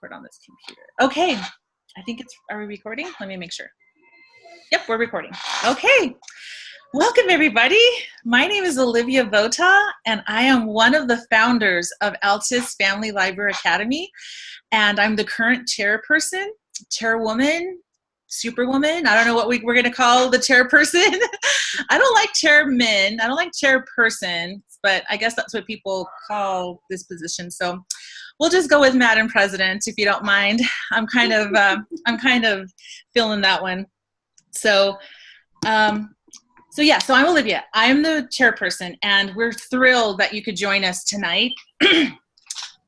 record on this computer. Okay, I think are we recording? Let me make sure. Yep, we're recording. Okay, welcome everybody. My name is Olivia Vota, and I am one of the founders of Altus Family Library Academy, and I'm the current chairperson, chairwoman, superwoman. I don't know what we're going to call the chairperson. I don't like chairman. I don't like chairperson, but I guess that's what people call this position. So we'll just go with Madam President, if you don't mind. I'm kind of feeling that one. So I'm Olivia. I'm the chairperson, and we're thrilled that you could join us tonight.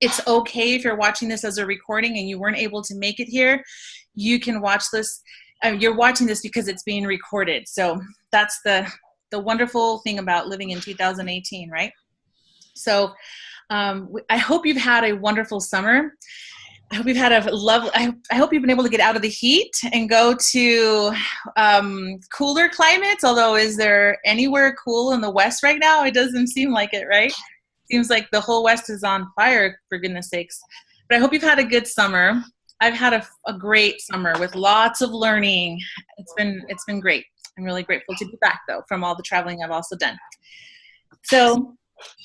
It's okay if you're watching this as a recording and you weren't able to make it here. You can watch this. You're watching this because it's being recorded. So that's the wonderful thing about living in 2018, right? So I hope you've had a wonderful summer. I hope you've had I hope you've been able to get out of the heat and go to cooler climates. Although, is there anywhere cool in the West right now? It doesn't seem like it, right? Seems like the whole West is on fire, for goodness sakes. But I hope you've had a good summer. I've had a great summer with lots of learning. It's been great. I'm really grateful to be back, though, from all the traveling I've also done. So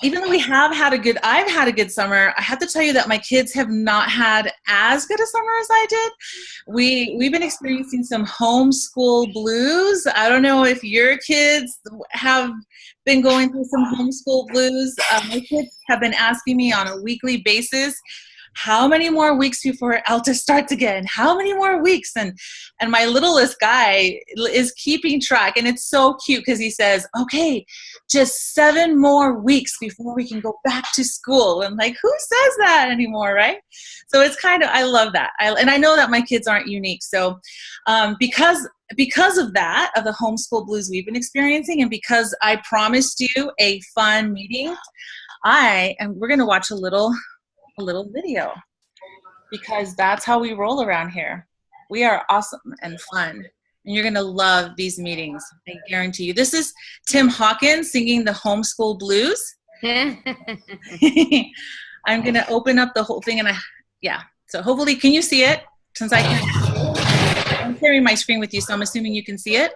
even though I've had a good summer, I have to tell you that my kids have not had as good a summer as I did. We've been experiencing some homeschool blues. I don't know if your kids have been going through some homeschool blues. My kids have been asking me on a weekly basis, how many more weeks before Altus starts again? How many more weeks? And my littlest guy is keeping track, and it's so cute because he says, okay, just 7 more weeks before we can go back to school. And like, who says that anymore, right? So it's I love that. And I know that my kids aren't unique. So because of that, of the homeschool blues we've been experiencing, and because I promised you a fun meeting, we're going to watch a little video, because that's how we roll around here. We are awesome and fun, and you're gonna love these meetings, I guarantee you. This is Tim Hawkins singing the homeschool blues. I'm gonna open up the whole thing, and so hopefully, can you see it? Since I'm sharing my screen with you, so I'm assuming you can see it.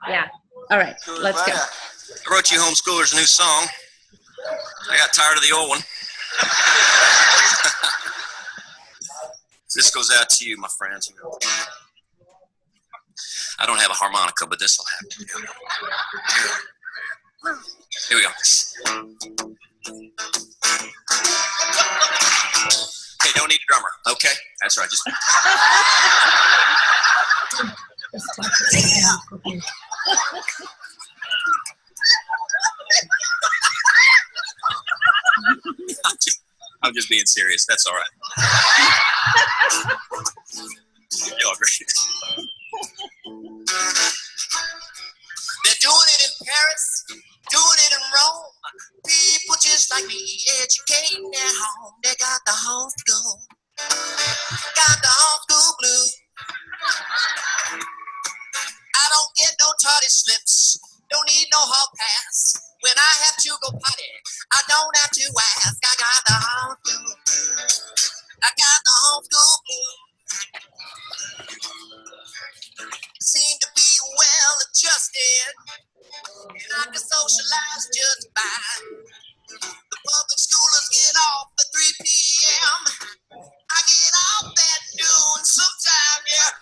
Yeah. All right, let's go. I wrote you homeschoolers a new song. I got tired of the old one. This goes out to you, my friends. I don't have a harmonica, but this will have to do. Here we go. Okay, don't need a drummer. Okay, that's right. Just. I'm just being serious. That's all right. Y'all great. They're doing it in Paris, doing it in Rome. People just like me, educating their home. They got the homeschool, blue. I don't get no tardy slips, don't need no hall pass. When I have to go potty, I don't have to ask. I got the homeschool. I got the homeschool blue. Seem to be well adjusted, and I can socialize just fine. The public schoolers get off at 3 p.m. I get off at noon sometime, yeah.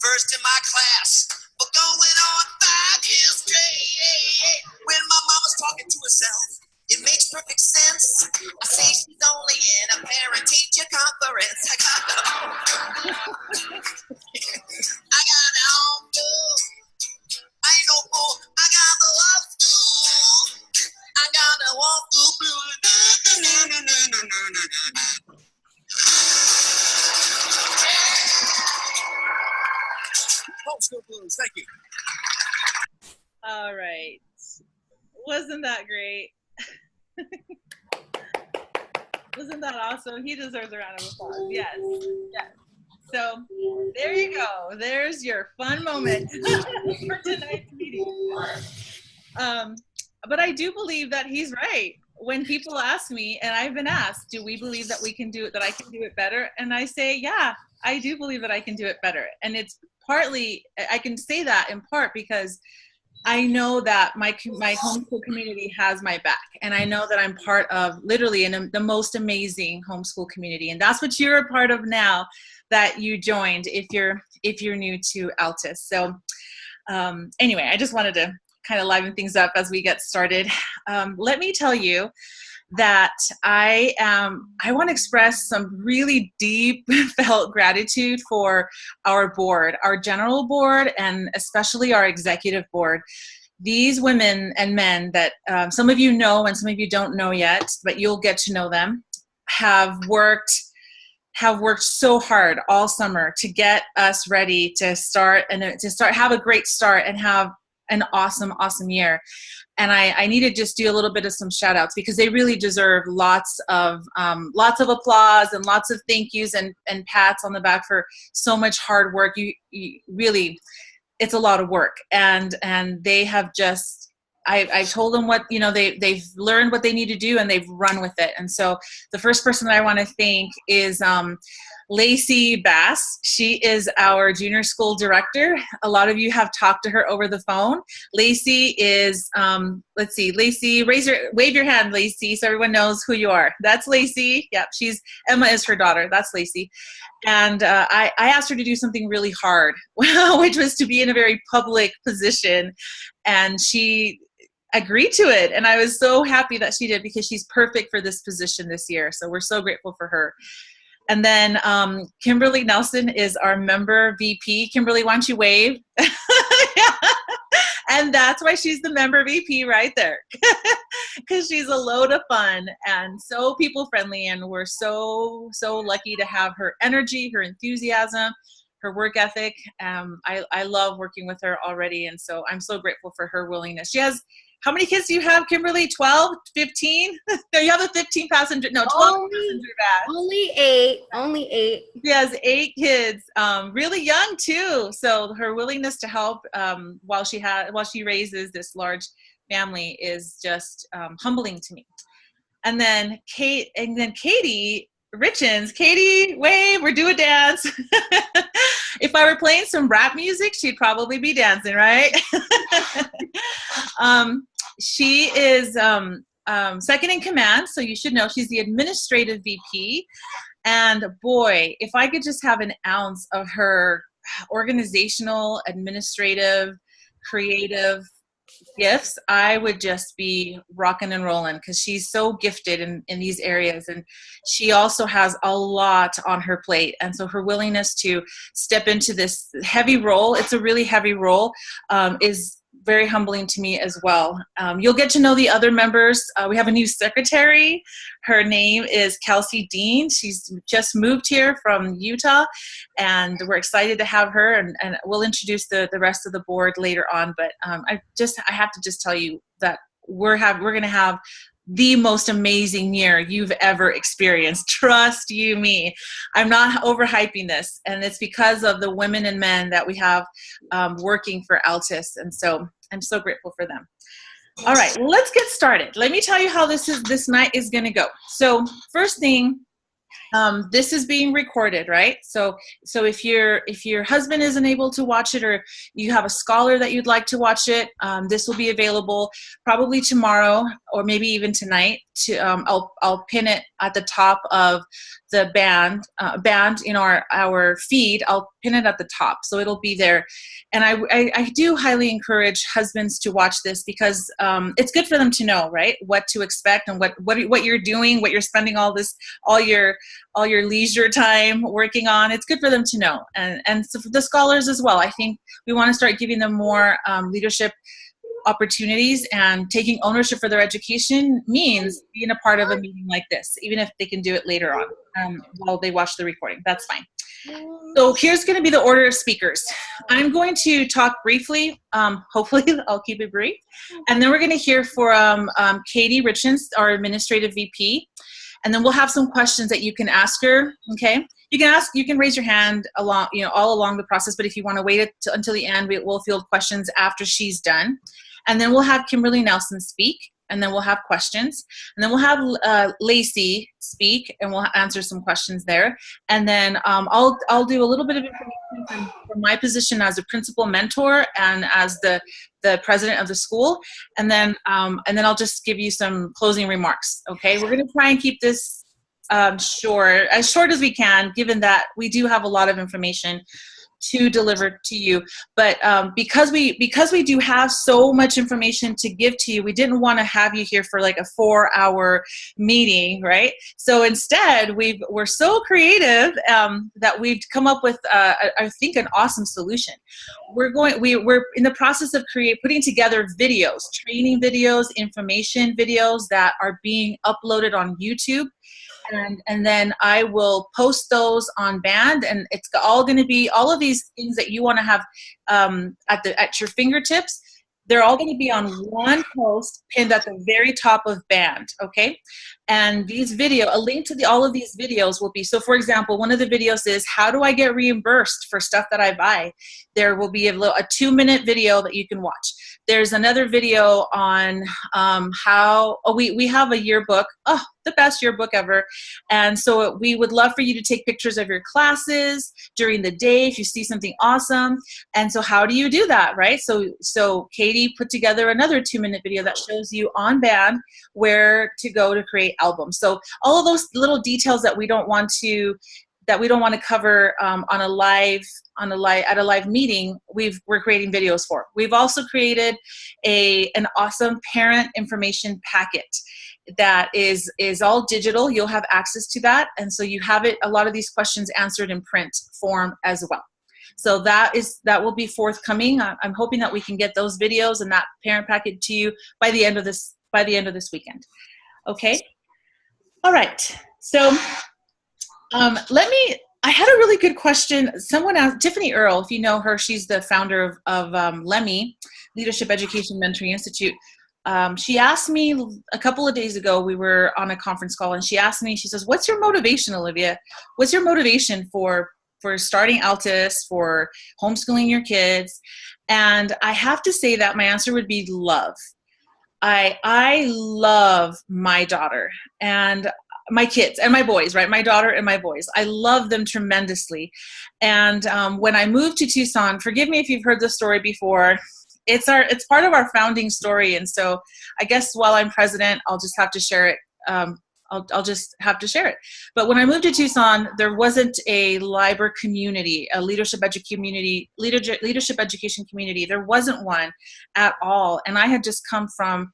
first in my class for going on 5 years straight. When my mama's talking to herself, it makes perfect sense. I say she's only in a parent-teacher conference. I got a home school. I ain't no fool. I got the love school. I got the walk through blue. Homeschool blues. Thank you. All right. Wasn't that great? Wasn't that awesome? He deserves a round of applause. Yes. Yes. So there you go. There's your fun moment for tonight's meeting. But I do believe that he's right. When people ask me, and I've been asked, do we believe that we can do it, that I can do it better? And I say, yeah, I do believe that I can do it better. And it's partly, I can say that in part because I know that my homeschool community has my back, and I know that I'm part of literally the most amazing homeschool community, and that's what you're a part of now that you joined if you're new to Altus. So anyway, I just wanted to kind of liven things up as we get started. Let me tell you that I want to express some really deep felt gratitude for our board, our general board, and especially our executive board. These women and men that some of you know and some of you don't know yet, but you'll get to know them, have worked so hard all summer to get us ready to start have a great start and have an awesome year. And I need to just do a little bit of some shout outs because they really deserve lots of applause and lots of thank yous and pats on the back for so much hard work. You really, it's a lot of work, and they have just, I've told them what, they've learned what they need to do and they've run with it. And so the first person that I want to thank is Lacey Bass. She is our junior school director. A lot of you have talked to her over the phone. Lacey is, let's see, Lacey, wave your hand, Lacey, so everyone knows who you are. That's Lacey. Yep, Emma is her daughter. That's Lacey. And I asked her to do something really hard, which was to be in a very public position. And she agreed to it. And I was so happy that she did because she's perfect for this position this year. So we're so grateful for her. And then Kimberly Nelson is our member VP. Kimberly, why don't you wave? And that's why she's the member VP right there. Because she's a load of fun and so people friendly. And we're so lucky to have her energy, her enthusiasm, her work ethic. I love working with her already. And so I'm so grateful for her willingness. She has, how many kids do you have, Kimberly? 12, 15? No, you have a 15 passenger, no, 12 passenger bag. Only eight. She has 8 kids, really young too. So her willingness to help while she raises this large family is just humbling to me. And then Katie Richens. Katie, wave, we're doing a dance. If I were playing some rap music, she'd probably be dancing, right? She is second in command, so you should know she's the administrative VP. And boy, if I could just have an ounce of her organizational, administrative, creative gifts, I would just be rocking and rolling because she's so gifted in these areas. And she also has a lot on her plate. And so her willingness to step into this heavy role, it's a really heavy role, is very humbling to me as well. You'll get to know the other members. We have a new secretary. Her name is Kelsey Dean. She's just moved here from Utah, and we're excited to have her, and we'll introduce the rest of the board later on. But I have to just tell you that we're going to have the most amazing year you've ever experienced. Trust you me. I'm not overhyping this, and it's because of the women and men that we have working for Altus, and so I'm so grateful for them. All right, let's get started. Let me tell you how this night is going to go. So first thing, this is being recorded, right? So if your husband isn't able to watch it, or you have a scholar that you'd like to watch it, this will be available probably tomorrow or maybe even tonight, to I'll pin it at the top of the band in our feed. I'll pin it at the top, so it'll be there. And I do highly encourage husbands to watch this, because it's good for them to know, right, what to expect and what you're doing, what you're spending all your leisure time working on. It's good for them to know, and so for the scholars as well. I think we want to start giving them more leadership opportunities, and taking ownership for their education means being a part of a meeting like this, even if they can do it later on while they watch the recording. That's fine. So here's going to be the order of speakers. I'm going to talk briefly. Hopefully I'll keep it brief. And then we're going to hear from Katie Richens, our administrative VP. And then we'll have some questions that you can ask her. Okay. You can raise your hand all along the process, but if you want to wait until the end, we'll field questions after she's done. And then we'll have Kimberly Nelson speak, and then we'll have questions. And then we'll have Lacey speak, and we'll answer some questions there. And then I'll do a little bit of information from my position as a principal mentor and as the president of the school. And then I'll just give you some closing remarks. Okay, we're going to try and keep this as short as we can, given that we do have a lot of information to deliver to you. But because we do have so much information to give to you, we didn't want to have you here for like a 4-hour meeting, right? So instead, we're so creative that we've come up with I think an awesome solution. We're in the process of putting together videos, training videos, information videos that are being uploaded on YouTube. And then I will post those on Band, and it's all going to be all of these things that you want to have at your fingertips. They're all going to be on one post pinned at the very top of Band, okay? And a link to all of these videos will be, so for example, one of the videos is, how do I get reimbursed for stuff that I buy? There will be a 2-minute video that you can watch. There's another video on we have a yearbook, the best yearbook ever. And so we would love for you to take pictures of your classes during the day if you see something awesome. And so how do you do that, right? So Katie put together another 2-minute video that shows you on Band where to go to create albums. So all of those little details that we don't want to cover at a live meeting, we're creating videos for. We've also created an awesome parent information packet that is all digital. You'll have access to that, and so you have a lot of these questions answered in print form as well. So that will be forthcoming. I'm hoping that we can get those videos and that parent packet to you by the end of this weekend. Okay. All right. So I had a really good question. Someone asked, Tiffany Earle, if you know her, she's the founder of LEMI, Leadership Education Mentoring Institute. She asked me a couple of days ago, we were on a conference call, and she asked me, she says, what's your motivation, Olivia? What's your motivation for starting Altus, for homeschooling your kids? And I have to say that my answer would be love. I love my daughter and my kids and my boys, right? My daughter and my boys. I love them tremendously. And when I moved to Tucson, forgive me if you've heard the story before, it's part of our founding story. And so I guess while I'm president, I'll just have to share it. I'll just have to share it. But when I moved to Tucson, there wasn't a LIBOR community, a leadership education community. There wasn't one at all. And I had just come from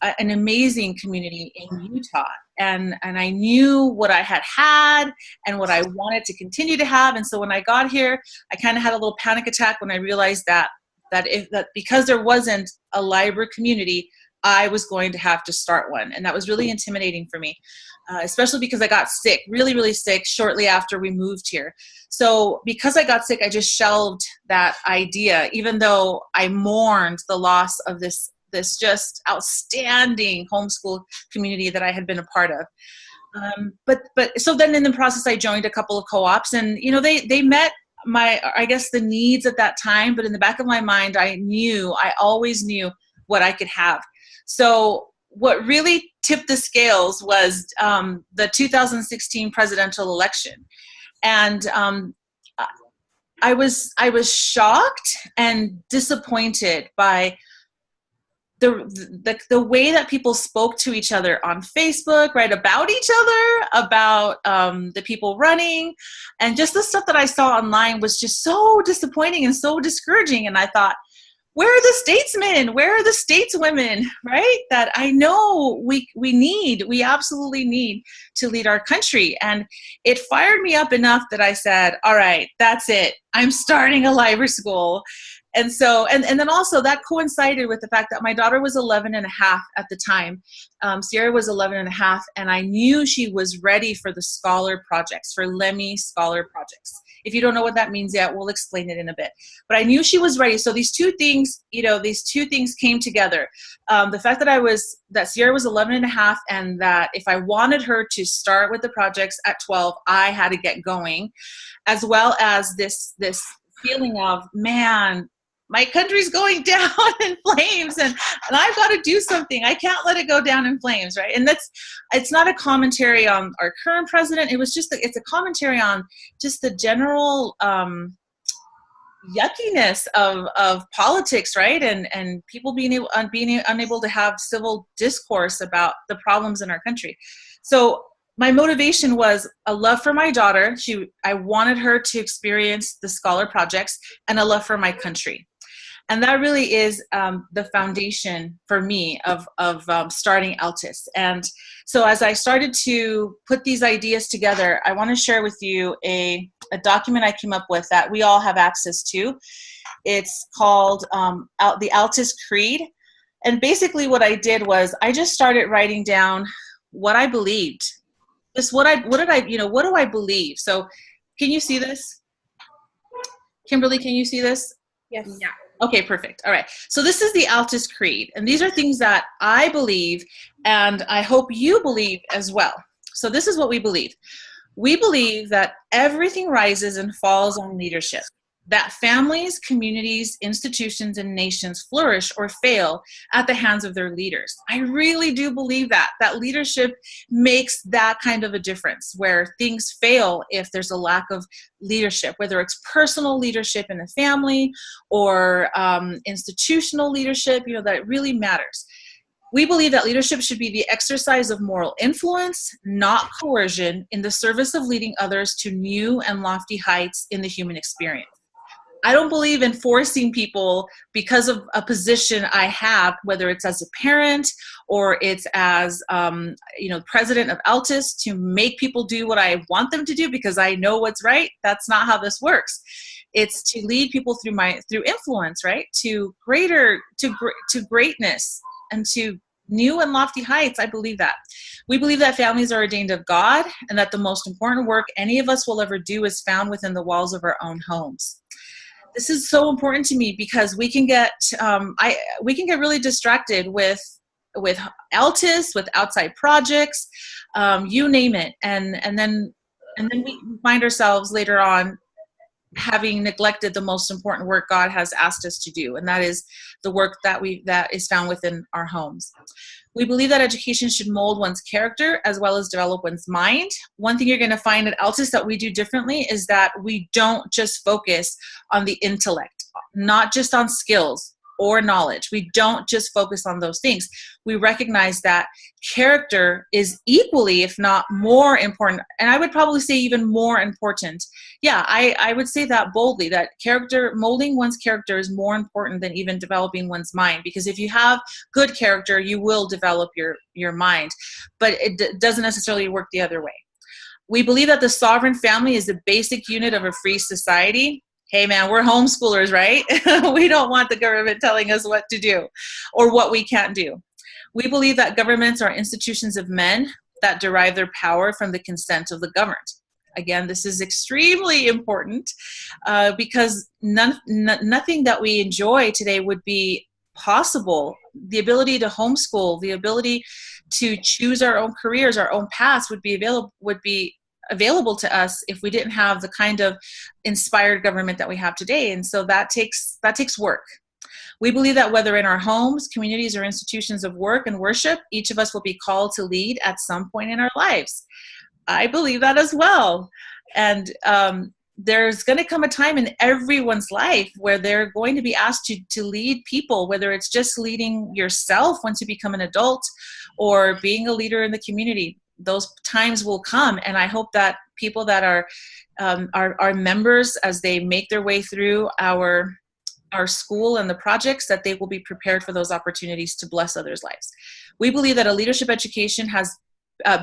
an amazing community in Utah. And I knew what I had and what I wanted to continue to have. And so when I got here, I kind of had a little panic attack when I realized that because there wasn't a LIBOR community, I was going to have to start one. And that was really intimidating for me, especially because I got sick, really, really sick shortly after we moved here. So because I got sick, I just shelved that idea, even though I mourned the loss of this just outstanding homeschool community that I had been a part of. But so then in the process, I joined a couple of co-ops, and they met the needs at that time. But in the back of my mind, I always knew what I could have. So what really tipped the scales was the 2016 presidential election. And I was shocked and disappointed by the way that people spoke to each other on Facebook, right, about each other, about the people running, and just the stuff that I saw online was just so disappointing and so discouraging. And I thought, where are the statesmen? Where are the stateswomen, right? That I know we absolutely need to lead our country. And it fired me up enough that I said, all right, that's it. I'm starting a library school. And so, and then also that coincided with the fact that my daughter was 11 and a half at the time. Sierra was 11 and a half, and I knew she was ready for the scholar projects, for LEMI scholar projects. If you don't know what that means yet, we'll explain it in a bit. But I knew she was ready. So these two things, these two things came together. The fact that Sierra was 11 and a half, and that if I wanted her to start with the projects at 12, I had to get going, as well as this feeling of, man, my country's going down in flames, and I've got to do something. I can't let it go down in flames, right? And it's not a commentary on our current president. It's a commentary on just the general yuckiness of politics, right? And people being unable to have civil discourse about the problems in our country. So my motivation was a love for my daughter. I wanted her to experience the scholar projects, and a love for my country. And that really is the foundation for me of starting Altus. And so as I started to put these ideas together, I want to share with you a document I came up with that we all have access to. It's called the Altus Creed. And basically what I did was I just started writing down what I believed. What do I believe? So can you see this? Kimberly, can you see this? Yes. Yeah. Okay, perfect. All right. So this is the Altus Creed, and these are things that I believe, and I hope you believe as well. So this is what we believe. We believe that everything rises and falls on leadership, that families, communities, institutions, and nations flourish or fail at the hands of their leaders. I really do believe that leadership makes that kind of a difference, where things fail if there's a lack of leadership, whether it's personal leadership in a family or institutional leadership, that really matters. We believe that leadership should be the exercise of moral influence, not coercion, in the service of leading others to new and lofty heights in the human experience. I don't believe in forcing people because of a position I have, whether it's as a parent or it's as president of Altus, to make people do what I want them to do because I know what's right. That's not how this works. It's to lead people through influence, right? To greatness and to new and lofty heights. I believe that. We believe that families are ordained of God, and that the most important work any of us will ever do is found within the walls of our own homes. This is so important to me because we can get really distracted with Altus, with outside projects, you name it, and then we find ourselves later on having neglected the most important work God has asked us to do, and that is the work that is found within our homes. We believe that education should mold one's character as well as develop one's mind. One thing you're going to find at Altus that we do differently is that we don't just focus on the intellect, not just on skills or knowledge. We don't just focus on those things. We recognize that character is equally, if not more important, and I would probably say even more important. Yeah, I would say that boldly, that molding one's character is more important than even developing one's mind, because if you have good character, you will develop your mind, but it doesn't necessarily work the other way. We believe that the sovereign family is the basic unit of a free society. Hey man, we're homeschoolers, right? We don't want the government telling us what to do or what we can't do. We believe that governments are institutions of men that derive their power from the consent of the governed. Again, this is extremely important because nothing that we enjoy today would be possible. The ability to homeschool, the ability to choose our own careers, our own paths would be available to us if we didn't have the kind of inspired government that we have today. And so that takes work. We believe that whether in our homes, communities, or institutions of work and worship, each of us will be called to lead at some point in our lives. I believe that as well. And there's going to come a time in everyone's life where they're going to be asked to lead people, whether it's just leading yourself once you become an adult or being a leader in the community. Those times will come, and I hope that people that are members, as they make their way through our school and the projects, that they will be prepared for those opportunities to bless others' lives. We believe that a leadership education has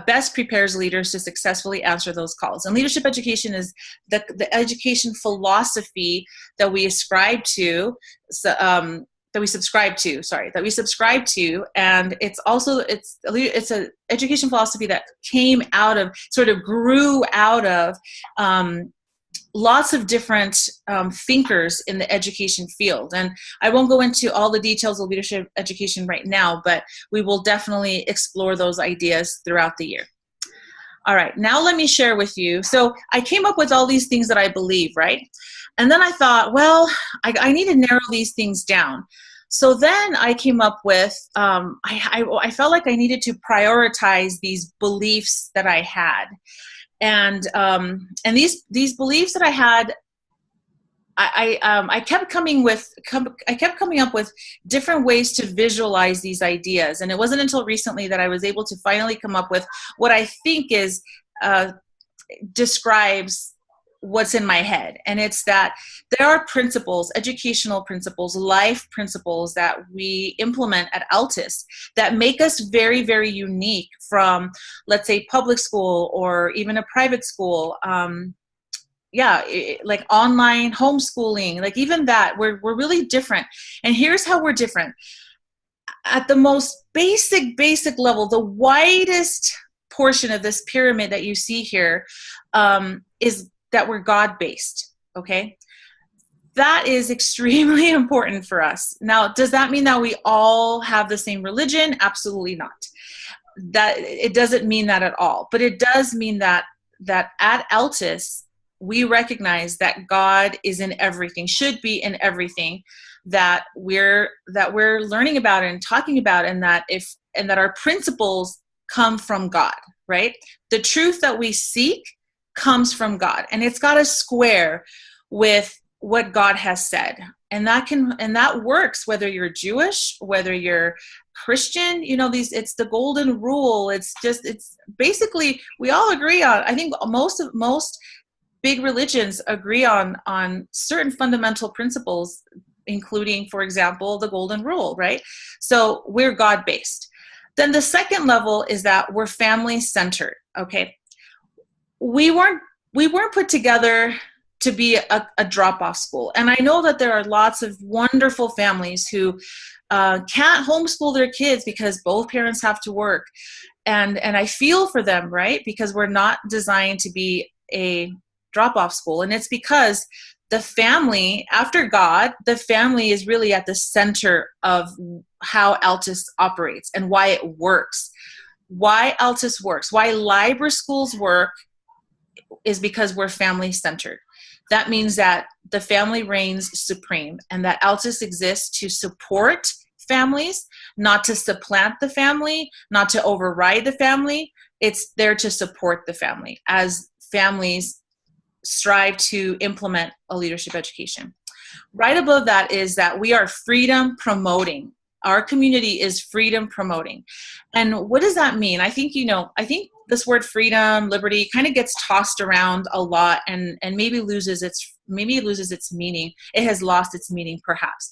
best prepares leaders to successfully answer those calls. And leadership education is the education philosophy that we subscribe to, and it's an education philosophy that grew out of lots of different thinkers in the education field. And I won't go into all the details of leadership education right now, but we will definitely explore those ideas throughout the year. All right, now let me share with you. So I came up with all these things that I believe, right? And then I thought, well, I need to narrow these things down. So then I came up with, I felt like I needed to prioritize these beliefs that I had. And these beliefs that I had, I kept coming up with different ways to visualize these ideas. And it wasn't until recently that I was able to finally come up with what I think describes what's in my head. And it's that there are principles, educational principles, life principles that we implement at Altus that make us very, very unique from, let's say, public school or even a private school. Like online homeschooling, like even that, we're really different. And here's how we're different. At the most basic level, the widest portion of this pyramid that you see here is that we're God-based, okay? That is extremely important for us. Now, does that mean that we all have the same religion? Absolutely not. That it doesn't mean that at all. But it does mean that at Altus, we recognize that God is in everything, should be in everything that we're learning about and talking about, and that our principles come from God, right? The truth that we seek comes from God, and it's got to square with what God has said. And that works whether you're Jewish, whether you're Christian, it's the golden rule. It's basically, we all agree on, I think most big religions agree on certain fundamental principles, including, for example, the golden rule, right? So we're God-based. Then the second level is that we're family-centered, okay? We weren't put together to be a drop-off school. And I know that there are lots of wonderful families who can't homeschool their kids because both parents have to work. And I feel for them, right? Because we're not designed to be a drop-off school. And it's because the family, after God, the family is really at the center of how Altus operates and why it works. Why Altus works, why Liber schools work, is because we're family-centered. That means that the family reigns supreme, and that Altus exists to support families, not to supplant the family, not to override the family. It's there to support the family as families strive to implement a leadership education. Right above that is that we are freedom promoting. Our community is freedom promoting. And what does that mean? I think this word freedom, liberty kind of gets tossed around a lot and maybe loses its meaning. It has lost its meaning perhaps.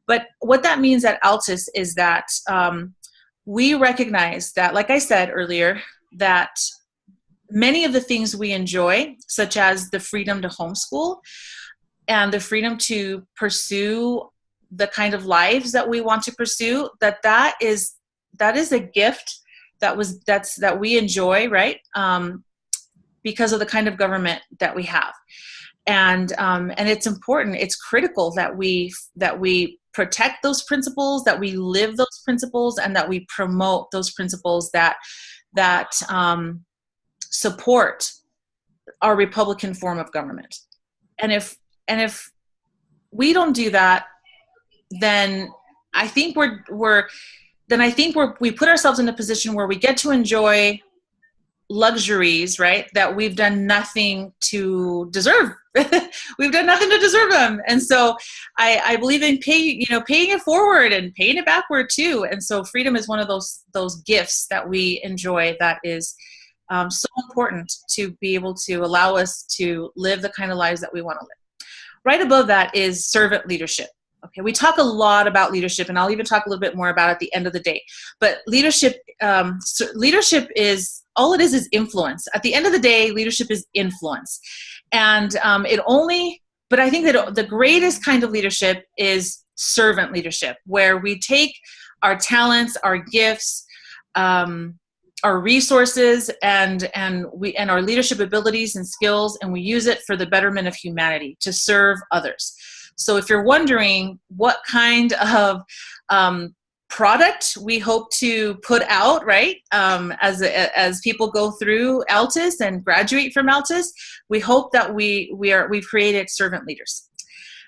But what that means at Altus is that we recognize that, like I said earlier, that many of the things we enjoy, such as the freedom to homeschool and the freedom to pursue the kind of lives that we want to pursue, that is a gift that we enjoy, right? Because of the kind of government that we have, and it's important. It's critical that we protect those principles, that we live those principles, and that we promote those principles that support our Republican form of government. And if we don't do that, then I think we put ourselves in a position where we get to enjoy luxuries, right, that we've done nothing to deserve We've done nothing to deserve them. And so I believe in paying it forward and paying it backward too. And so freedom is one of those gifts that we enjoy that is so important to be able to allow us to live the kind of lives that we want to live. Right above that is servant leadership. Okay, we talk a lot about leadership, and I'll even talk a little bit more about it at the end of the day. But leadership is, all it is influence. At the end of the day, leadership is influence. And but I think that the greatest kind of leadership is servant leadership, where we take our talents, our gifts, our resources, and our leadership abilities and skills, and we use it for the betterment of humanity, to serve others. So if you're wondering what kind of product we hope to put out, right, as people go through Altus and graduate from Altus, we hope that we've created servant leaders.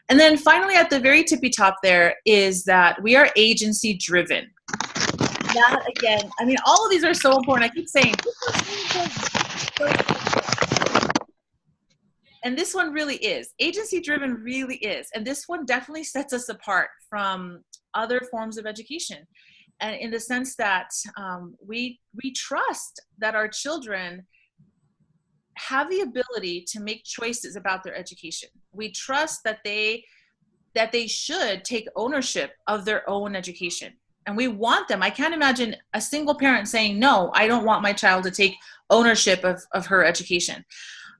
And then finally, at the very tippy top there is that we are agency driven. That again, I mean, all of these are so important. I keep saying, and this one really is. Agency driven really is. And this one definitely sets us apart from other forms of education. And in the sense that we trust that our children have the ability to make choices about their education. We trust that they should take ownership of their own education. And we want them. I can't imagine a single parent saying, no, I don't want my child to take ownership of her education.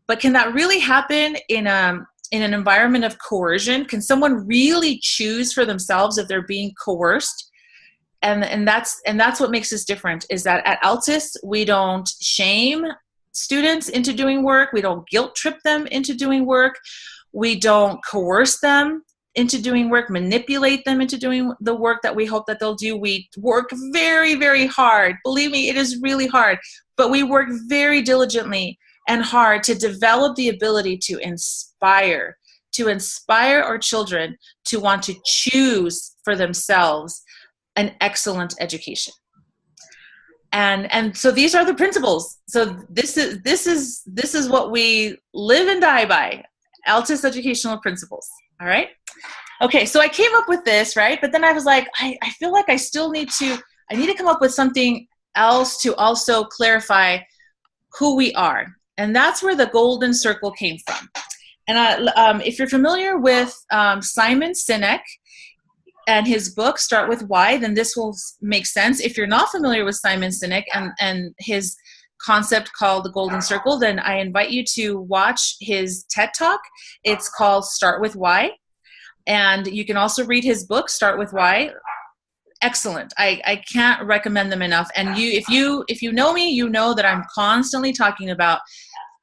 But can that really happen in an environment of coercion? Can someone really choose for themselves if they're being coerced? And that's what makes us different, is that at Altus, we don't shame students into doing work. We don't guilt trip them into doing work. We don't coerce them into doing work, manipulate them into doing the work that we hope that they'll do. We work very, very hard. Believe me, it is really hard, but we work very diligently and hard to develop the ability to inspire our children to want to choose for themselves an excellent education. And so these are the principles. So this is what we live and die by, Altus educational principles. All right. Okay. So I came up with this, right? But then I was like, I feel like I need to come up with something else to also clarify who we are. And that's where the golden circle came from. And if you're familiar with Simon Sinek and his book, Start With Why, then this will make sense. If you're not familiar with Simon Sinek and his concept called the golden circle, then I invite you to watch his TED Talk. It's called Start With Why. And you can also read his book, Start With Why. Excellent. I can't recommend them enough. And if you know me, you know that I'm constantly talking about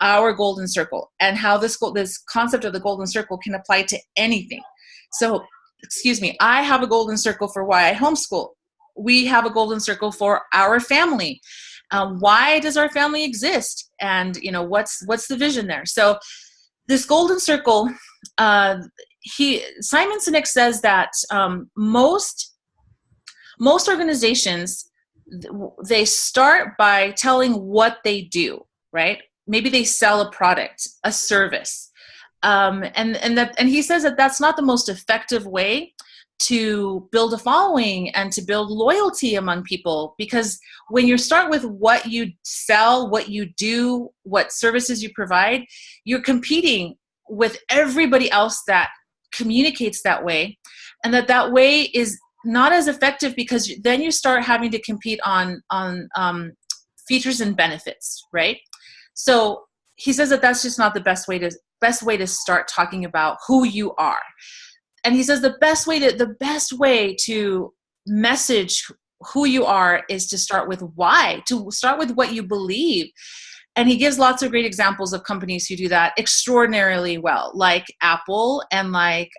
our golden circle and how this concept of the golden circle can apply to anything. So, I have a golden circle for why I homeschool. We have a golden circle for our family. Why does our family exist? And what's the vision there? So this golden circle, Simon Sinek says that most organizations, they start by telling what they do, right? Maybe they sell a product, a service. And he says that that's not the most effective way to build a following and to build loyalty among people, because when you start with what you sell, what you do, what services you provide, you're competing with everybody else that communicates that way, and that way is not as effective, because then you start having to compete on features and benefits, right? So he says that that's just not the best way to start talking about who you are. And he says the best way to message who you are is to start with why, to start with what you believe. And he gives lots of great examples of companies who do that extraordinarily well, like Apple and like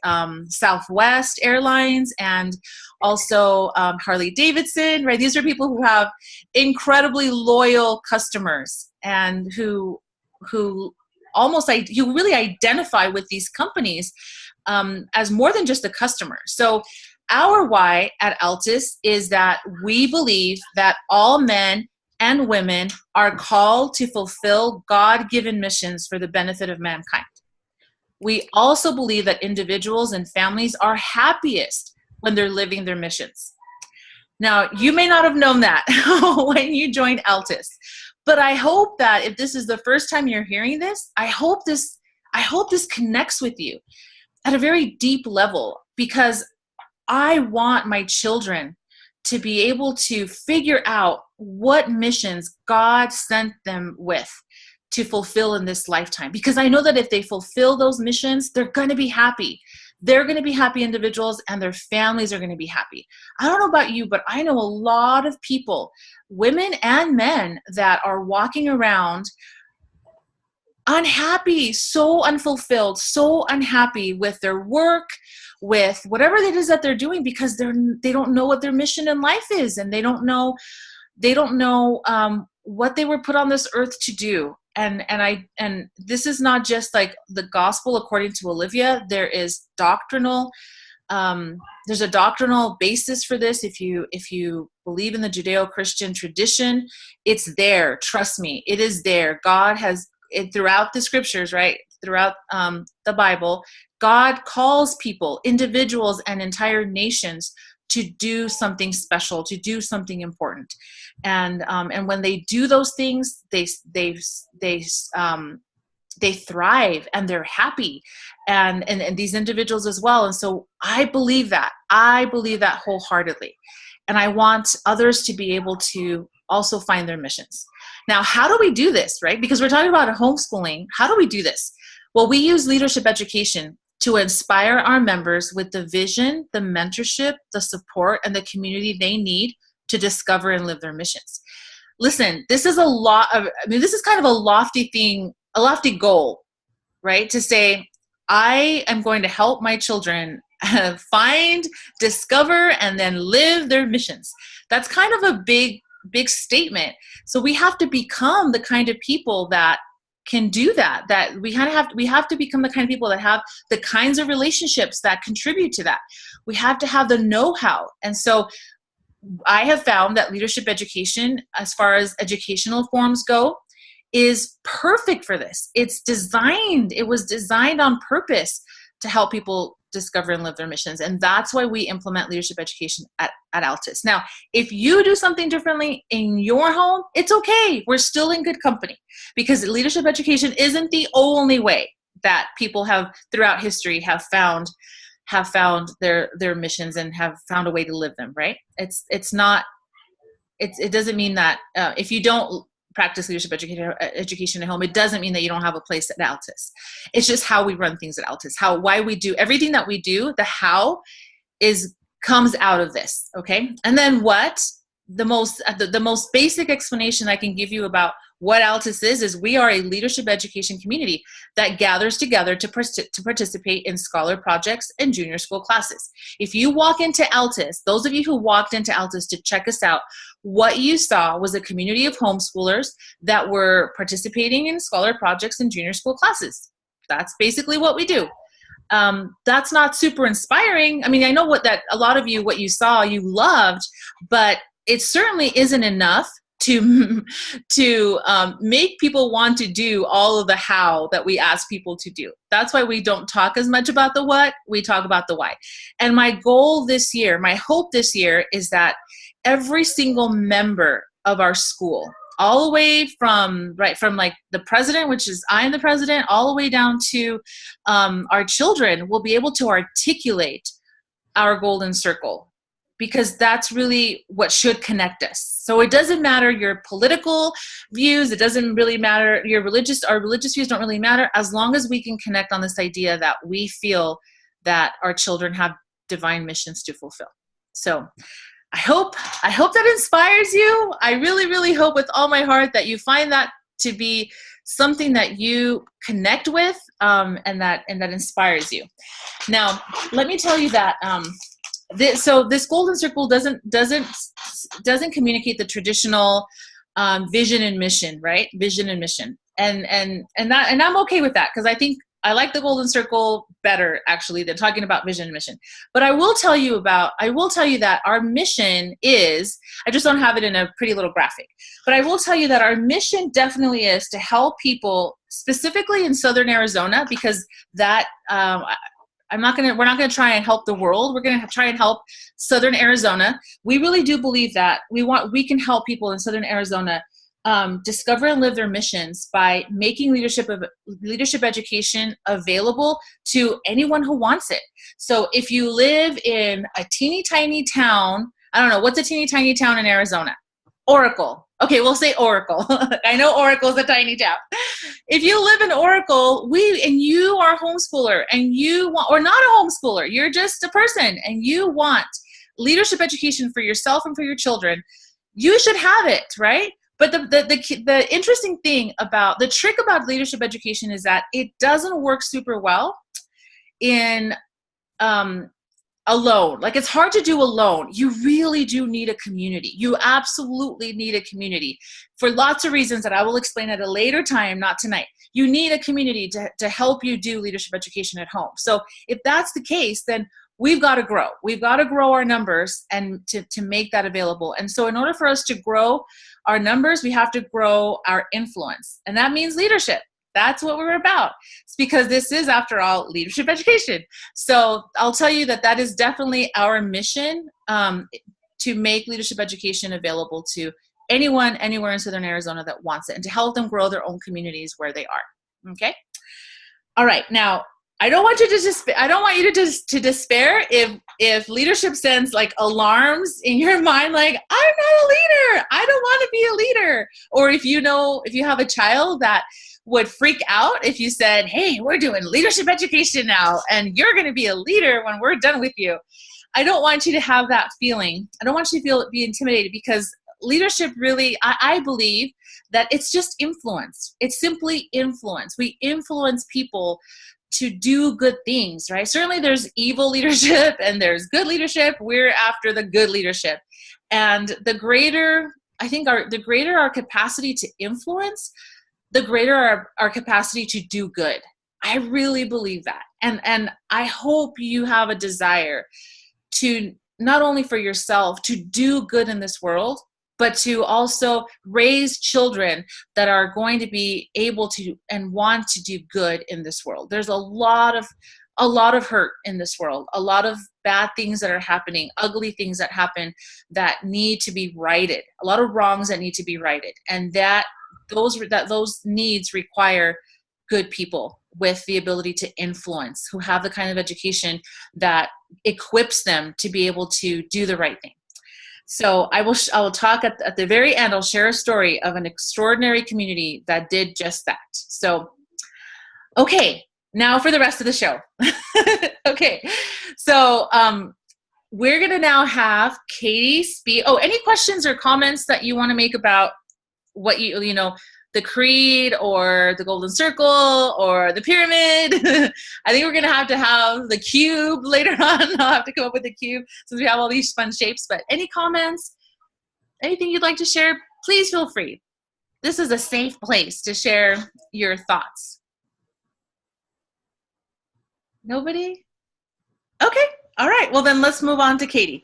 Southwest Airlines and also Harley Davidson, right? These are people who have incredibly loyal customers and who really identify with these companies as more than just a customer. So our why at Altus is that we believe that all men and women are called to fulfill God-given missions for the benefit of mankind. we also believe that individuals and families are happiest when they're living their missions. Now, you may not have known that when you joined Altus, but I hope that if this is the first time you're hearing this, I hope this connects with you at a very deep level, because I want my children to be able to figure out what missions God sent them with to fulfill in this lifetime. Because I know that if they fulfill those missions, they're going to be happy. They're going to be happy individuals, and their families are going to be happy. I don't know about you, but I know a lot of people, women and men, that are walking around unhappy, so unfulfilled, so unhappy with their work, with whatever it is that they're doing, because they don't know what their mission in life is, and they don't know what they were put on this earth to do. And this is not just like the gospel according to Olivia. There is there's a doctrinal basis for this. If you believe in the Judeo-Christian tradition, it's there. Trust me, it is there. God has it throughout the scriptures, right? Throughout the Bible, God calls people, individuals, and entire nations to do something special, to do something important, and when they do those things, they thrive, and they're happy, and these individuals as well. And so I believe that wholeheartedly, and I want others to be able to also find their missions. Now, how do we do this, right? Because we're talking about homeschooling. How do we do this? Well, we use leadership education to inspire our members with the vision, the mentorship, the support, and the community they need to discover and live their missions. Listen, this is this is kind of a lofty thing, a lofty goal, right? To say, I am going to help my children find, discover, and then live their missions. That's kind of a big statement. So we have to become the kind of people that can do that we have to become the kind of people that have the kinds of relationships that contribute to that. We have to have the know-how. And so I have found that leadership education, as far as educational forms go, is perfect for this. It was designed on purpose to help people discover and live their missions. And that's why we implement leadership education at Altus. Now, if you do something differently in your home, it's okay. We're still in good company, because leadership education isn't the only way that people have throughout history have found their missions and have found a way to live them, right? It doesn't mean that if you don't practice leadership education at home, it doesn't mean that you don't have a place at Altus. It's just how we run things at Altus, why we do everything that we do. The how comes out of this, okay? And then the most basic explanation I can give you about what Altus is we are a leadership education community that gathers together to participate in scholar projects and junior school classes. If you walk into Altus, those of you who walked into Altus to check us out, what you saw was a community of homeschoolers that were participating in scholar projects and junior school classes. That's basically what we do. That's not super inspiring. I mean, I know what a lot of you, what you saw, you loved, but it certainly isn't enough to make people want to do all of the how that we ask people to do. That's why we don't talk as much about the what, we talk about the why. And my goal this year, my hope this year, is that every single member of our school, all the way from like the president, which is I am the president, all the way down to our children, will be able to articulate our golden circle, because that's really what should connect us. So it doesn't matter your political views, it doesn't really matter our religious views don't really matter, as long as we can connect on this idea that we feel that our children have divine missions to fulfill. So I hope that inspires you. I really, really hope with all my heart that you find that to be something that you connect with, and that inspires you. Now, let me tell you that this golden circle doesn't communicate the traditional vision and mission, right? Vision and mission, and I'm okay with that, because I think I like the Golden Circle better actually than talking about vision and mission. But I will tell you that our mission is, I just don't have it in a pretty little graphic, but I will tell you that our mission definitely is to help people specifically in Southern Arizona, because that, we're not going to try and help the world. We're going to try and help Southern Arizona. We really do believe that we can help people in Southern Arizona discover and live their missions by making leadership education available to anyone who wants it. So if you live in a teeny tiny town, I don't know, what's a teeny tiny town in Arizona? Oracle. Okay, we'll say Oracle. I know Oracle's a tiny town. If you live in Oracle, and you are a homeschooler, and or not a homeschooler, you're just a person, and you want leadership education for yourself and for your children, you should have it, right? But the interesting thing about the trick about leadership education is that it doesn't work super well in alone. Like, it's hard to do alone. You really do need a community. You absolutely need a community for lots of reasons that I will explain at a later time, not tonight. You need a community to help you do leadership education at home. So if that's the case, then we've got to grow. We've got to grow our numbers and to make that available. And so in order for us to grow our numbers, we have to grow our influence. And that means leadership. That's what we're about. It's because this is, after all, leadership education. So I'll tell you that is definitely our mission, to make leadership education available to anyone, anywhere in Southern Arizona that wants it, and to help them grow their own communities where they are. Okay? All right. Now, I don't want you to despair if leadership sends like alarms in your mind, like, I'm not a leader, I don't want to be a leader. Or if you have a child that would freak out if you said, hey, we're doing leadership education now, and you're going to be a leader when we're done with you. I don't want you to have that feeling. I don't want you to be intimidated, because leadership really, I believe that it's just influence. It's simply influence. We influence people to do good things, right? Certainly there's evil leadership and there's good leadership. We're after the good leadership. And the greater our capacity to influence, the greater our capacity to do good. I really believe that. And I hope you have a desire to, not only for yourself, to do good in this world, but to also raise children that are going to be able to and want to do good in this world. There's a lot of hurt in this world, a lot of bad things that are happening, ugly things that happen that need to be righted, a lot of wrongs that need to be righted. And those needs require good people with the ability to influence, who have the kind of education that equips them to be able to do the right thing. So I will talk at the very end. I'll share a story of an extraordinary community that did just that. So, okay, now for the rest of the show. Okay, so we're going to now have Katie speak. Oh, any questions or comments that you want to make about what the creed or the golden circle or the pyramid? I think we're going to have the cube later on. I'll have to come up with the cube since we have all these fun shapes. But any comments, anything you'd like to share, please feel free. This is a safe place to share your thoughts. Nobody? Okay. All right. Well, then let's move on to Katie.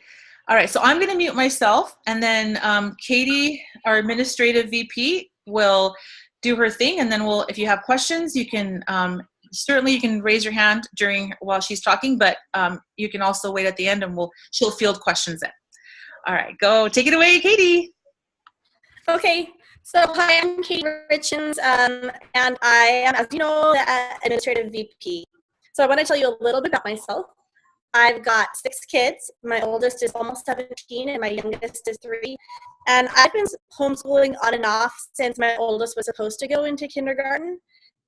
All right. So I'm going to mute myself, and then Katie, our administrative VP, will do her thing, and then if you have questions, you can certainly you can raise your hand while she's talking, but you can also wait at the end, and she'll field questions then. All right, take it away, Katie. Okay, so hi, I'm Katie Richens, and I am, as you know, the administrative VP. So I want to tell you a little bit about myself. I've got 6 kids. My oldest is almost 17 and my youngest is 3. And I've been homeschooling on and off since my oldest was supposed to go into kindergarten.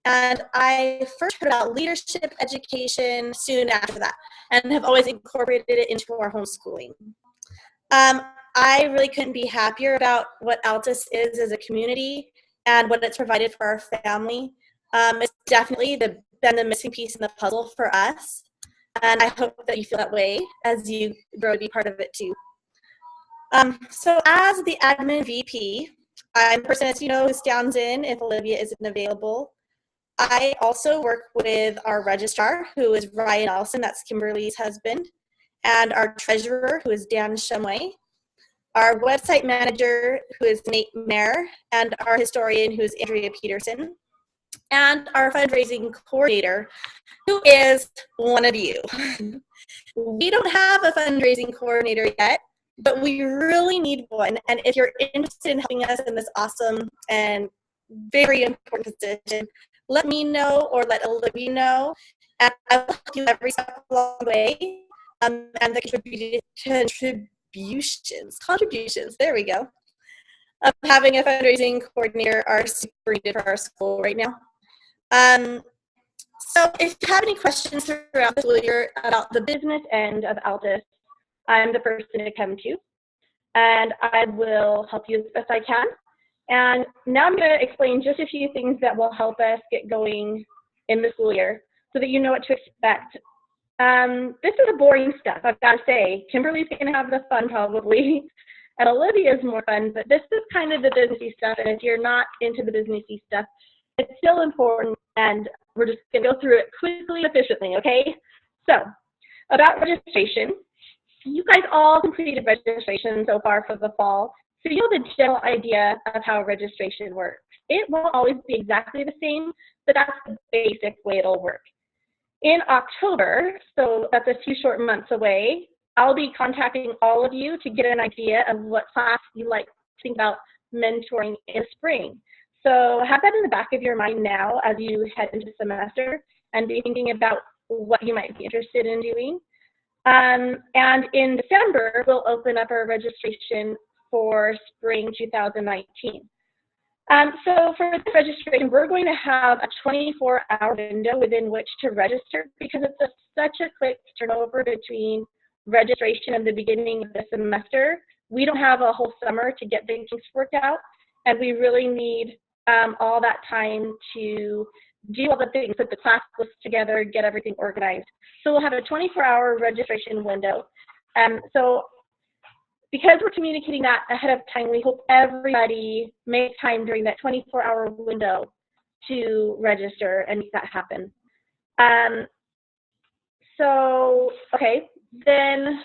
And I first heard about leadership education soon after that, and have always incorporated it into our homeschooling. I really couldn't be happier about what Altus is as a community and what it's provided for our family. It's definitely been the missing piece in the puzzle for us. And I hope that you feel that way as you grow to be part of it too. So as the admin VP, I'm the person, as you know, who stands in if Olivia isn't available. I also work with our registrar, who is Ryan Allison, that's Kimberly's husband, and our treasurer, who is Dan Shumway, our website manager, who is Nate Mayer, and our historian, who is Andrea Peterson, and our fundraising coordinator, who is one of you. We don't have a fundraising coordinator yet, but we really need one. And if you're interested in helping us in this awesome and very important position, let me know or let Olivia know, and I will help you every step along the way. And the contributions, there we go, of having a fundraising coordinator are super needed for our school right now. So if you have any questions throughout the school year about the business end of Altus, I'm the person to come to, and I will help you as best I can. And now I'm going to explain just a few things that will help us get going in the school year so that you know what to expect. This is the boring stuff, I've got to say. Kimberly's going to have the fun probably, and Olivia's more fun, but this is kind of the businessy stuff, and if you're not into the businessy stuff, it's still important, and we're just going to go through it quickly and efficiently, okay? So, about registration. You guys all completed registration so far for the fall, so you have a general idea of how registration works. It won't always be exactly the same, but that's the basic way it'll work. In October, so that's a few short months away, I'll be contacting all of you to get an idea of what class you like to think about mentoring in spring. So have that in the back of your mind now as you head into the semester and be thinking about what you might be interested in doing. And in December, we'll open up our registration for spring 2019. So for the registration, we're going to have a 24-hour window within which to register because it's such a quick turnover between registration and the beginning of the semester. We don't have a whole summer to get things worked out, and we really need all that time to do all the things, put the class list together, get everything organized. So we'll have a 24-hour registration window. So because we're communicating that ahead of time, we hope everybody makes time during that 24-hour window to register and make that happen. So, okay, then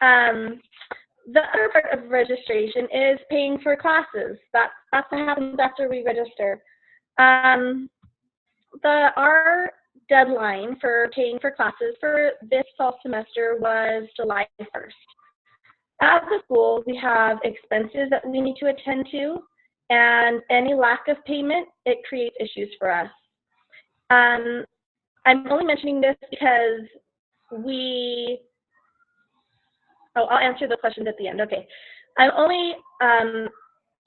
the other part of registration is paying for classes. That's what happens after we register. Our deadline for paying for classes for this fall semester was July 1st. As a school, we have expenses that we need to attend to, and any lack of payment, it creates issues for us. I'm only mentioning this because I'll answer the questions at the end. Okay. I'm only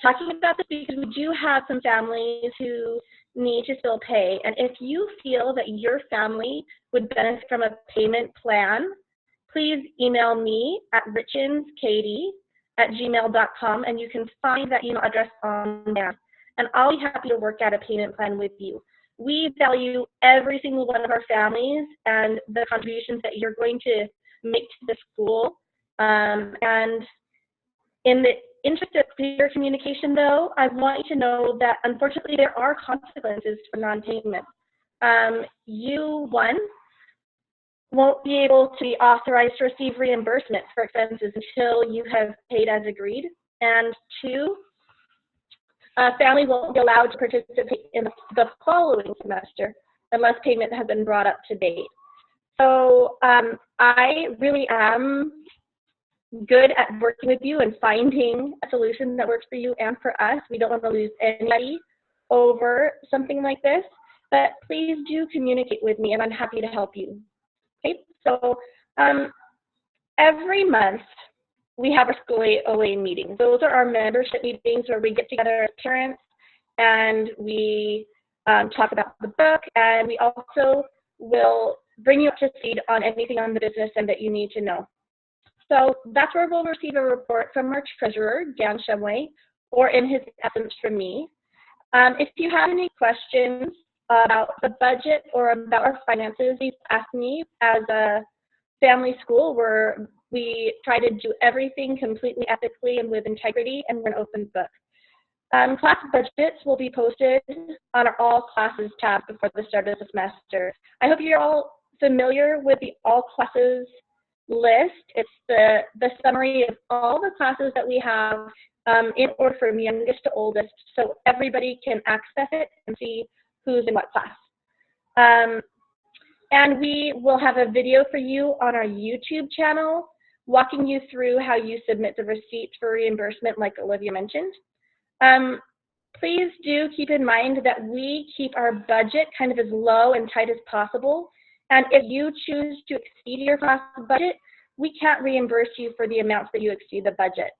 talking about this because we do have some families who need to still pay, and if you feel that your family would benefit from a payment plan, please email me at richenskatie@gmail.com, and you can find that email address on there. And I'll be happy to work out a payment plan with you. We value every single one of our families and the contributions that you're going to make to the school. And in the interest of clear communication, though, I want you to know that unfortunately there are consequences for non-payment. You, one, won't be able to be authorized to receive reimbursement for expenses until you have paid as agreed. And two, a family won't be allowed to participate in the following semester unless payment has been brought up to date. So I really am good at working with you and finding a solution that works for you and for us. We don't want to lose anybody over something like this, but please do communicate with me and I'm happy to help you. Okay, so every month we have our school OA meetings. Those are our membership meetings where we get together as parents and we talk about the book, and we also will bring you up to speed on anything on the business end that you need to know. So that's where we'll receive a report from our treasurer, Dan Shumway, or in his absence from me. If you have any questions about the budget or about our finances, please ask me. As a family school where we try to do everything completely ethically and with integrity, and we're an open book. Class budgets will be posted on our All Classes tab before the start of the semester. I hope you're all familiar with the All Classes list. It's the summary of all the classes that we have in order from youngest to oldest, so everybody can access it and see who's in what class. And we will have a video for you on our YouTube channel walking you through how you submit the receipt for reimbursement like Olivia mentioned. Please do keep in mind that we keep our budget kind of as low and tight as possible. And if you choose to exceed your class budget, we can't reimburse you for the amounts that you exceed the budget.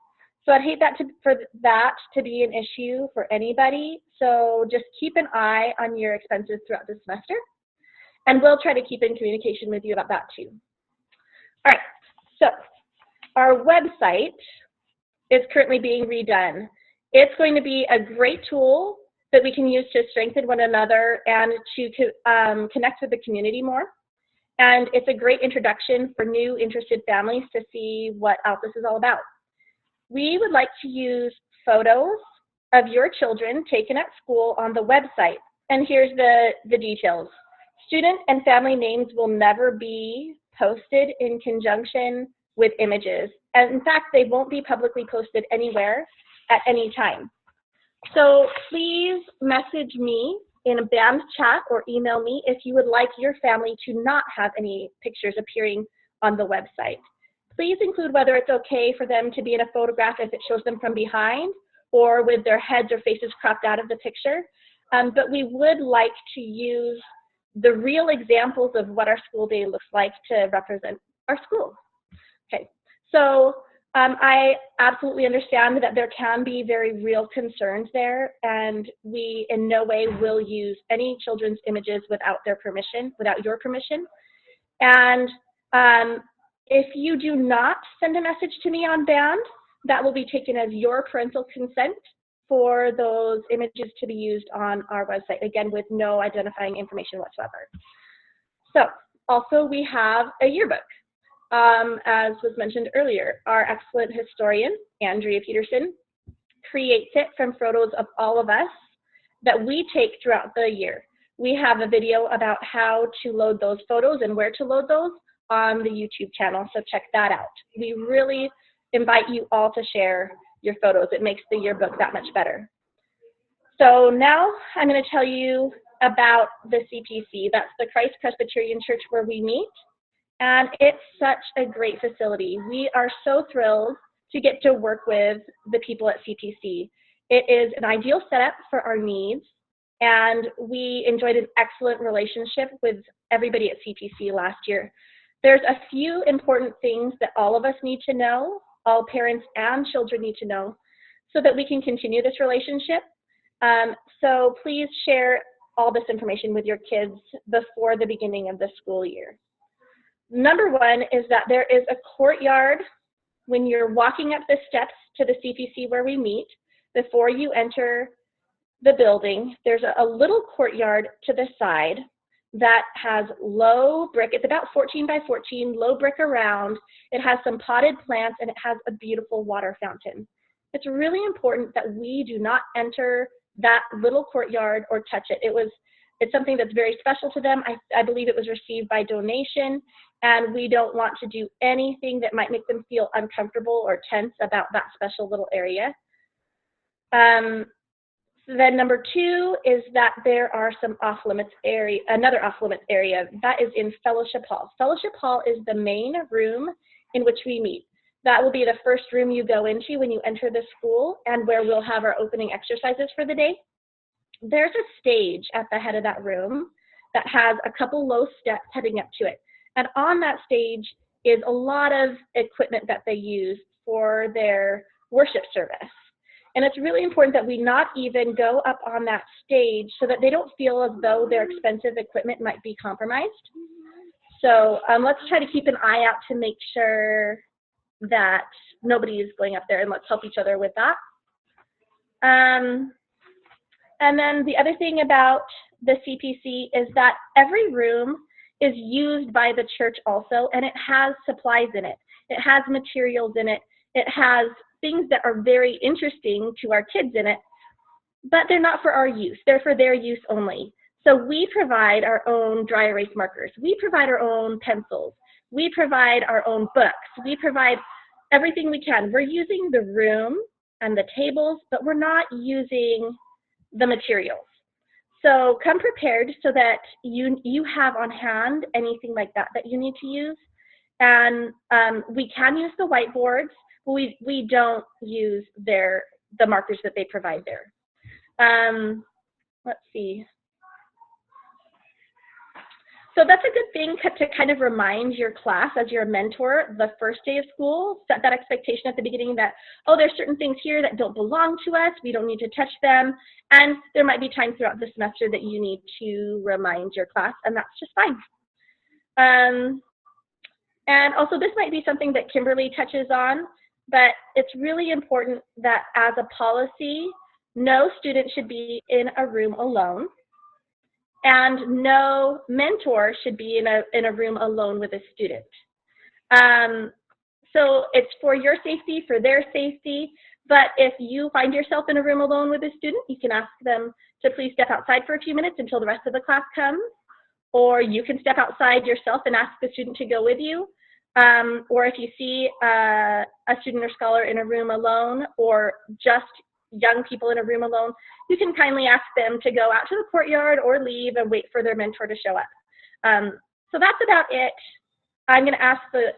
So I'd hate for that to be an issue for anybody. So just keep an eye on your expenses throughout the semester. And we'll try to keep in communication with you about that too. All right, so our website is currently being redone. It's going to be a great tool that we can use to strengthen one another and to connect with the community more. And it's a great introduction for new interested families to see what ALPS is all about. We would like to use photos of your children taken at school on the website. And here's the details. Student and family names will never be posted in conjunction with images. And in fact, they won't be publicly posted anywhere at any time. So please message me in a band chat or email me if you would like your family to not have any pictures appearing on the website. Please include whether it's okay for them to be in a photograph if it shows them from behind or with their heads or faces cropped out of the picture. But we would like to use the real examples of what our school day looks like to represent our school. Okay, so I absolutely understand that there can be very real concerns there, and we in no way will use any children's images without their permission, without your permission. And if you do not send a message to me on band, that will be taken as your parental consent for those images to be used on our website, again, with no identifying information whatsoever. So also we have a yearbook. As was mentioned earlier, our excellent historian, Andrea Peterson, creates it from photos of all of us that we take throughout the year. We have a video about how to load those photos and where to load those on the YouTube channel, so check that out. We really invite you all to share your photos. It makes the yearbook that much better. So now I'm going to tell you about the CPC. That's the Christ Presbyterian Church where we meet. And it's such a great facility. We are so thrilled to get to work with the people at CPC. It is an ideal setup for our needs, and we enjoyed an excellent relationship with everybody at CPC last year. There's a few important things that all of us need to know, all parents and children need to know, so that we can continue this relationship. So please share all this information with your kids before the beginning of the school year. Number one is that there is a courtyard when you're walking up the steps to the CPC where we meet. Before you enter the building, there's a little courtyard to the side that has low brick. It's about 14 by 14, low brick around. It has some potted plants, and it has a beautiful water fountain. It's really important that we do not enter that little courtyard or touch it. It's something that's very special to them. I believe it was received by donation, and we don't want to do anything that might make them feel uncomfortable or tense about that special little area. Then number two is that there are some off-limits area, another off-limits area, that is in Fellowship Hall. Fellowship Hall is the main room in which we meet. That will be the first room you go into when you enter the school, and where we'll have our opening exercises for the day. There's a stage at the head of that room that has a couple low steps heading up to it. And on that stage is a lot of equipment that they use for their worship service. And it's really important that we not even go up on that stage so that they don't feel as though their expensive equipment might be compromised. So let's try to keep an eye out to make sure that nobody is going up there, and let's help each other with that. And then the other thing about the CPC is that every room is used by the church also, and it has supplies in it. It has materials in it. It has things that are very interesting to our kids in it, but they're not for our use. They're for their use only. So we provide our own dry erase markers. We provide our own pencils. We provide our own books. We provide everything we can. We're using the room and the tables, but we're not using the materials. So come prepared so that you have on hand anything like that that you need to use. And we can use the whiteboards, but we don't use the markers that they provide there. Let's see. So that's a good thing to kind of remind your class as your mentor the first day of school, set that expectation at the beginning that, oh, there's certain things here that don't belong to us, we don't need to touch them, and there might be times throughout the semester that you need to remind your class, and that's just fine. And also this might be something that Kimberly touches on, but it's really important that as a policy, no student should be in a room alone. And no mentor should be in a room alone with a student. So it's for your safety, for their safety, but if you find yourself in a room alone with a student, you can ask them to please step outside for a few minutes until the rest of the class comes, or you can step outside yourself and ask the student to go with you. Or if you see a student or scholar in a room alone, or just young people in a room alone, you can kindly ask them to go out to the courtyard or leave and wait for their mentor to show up. So that's about it. I'm going to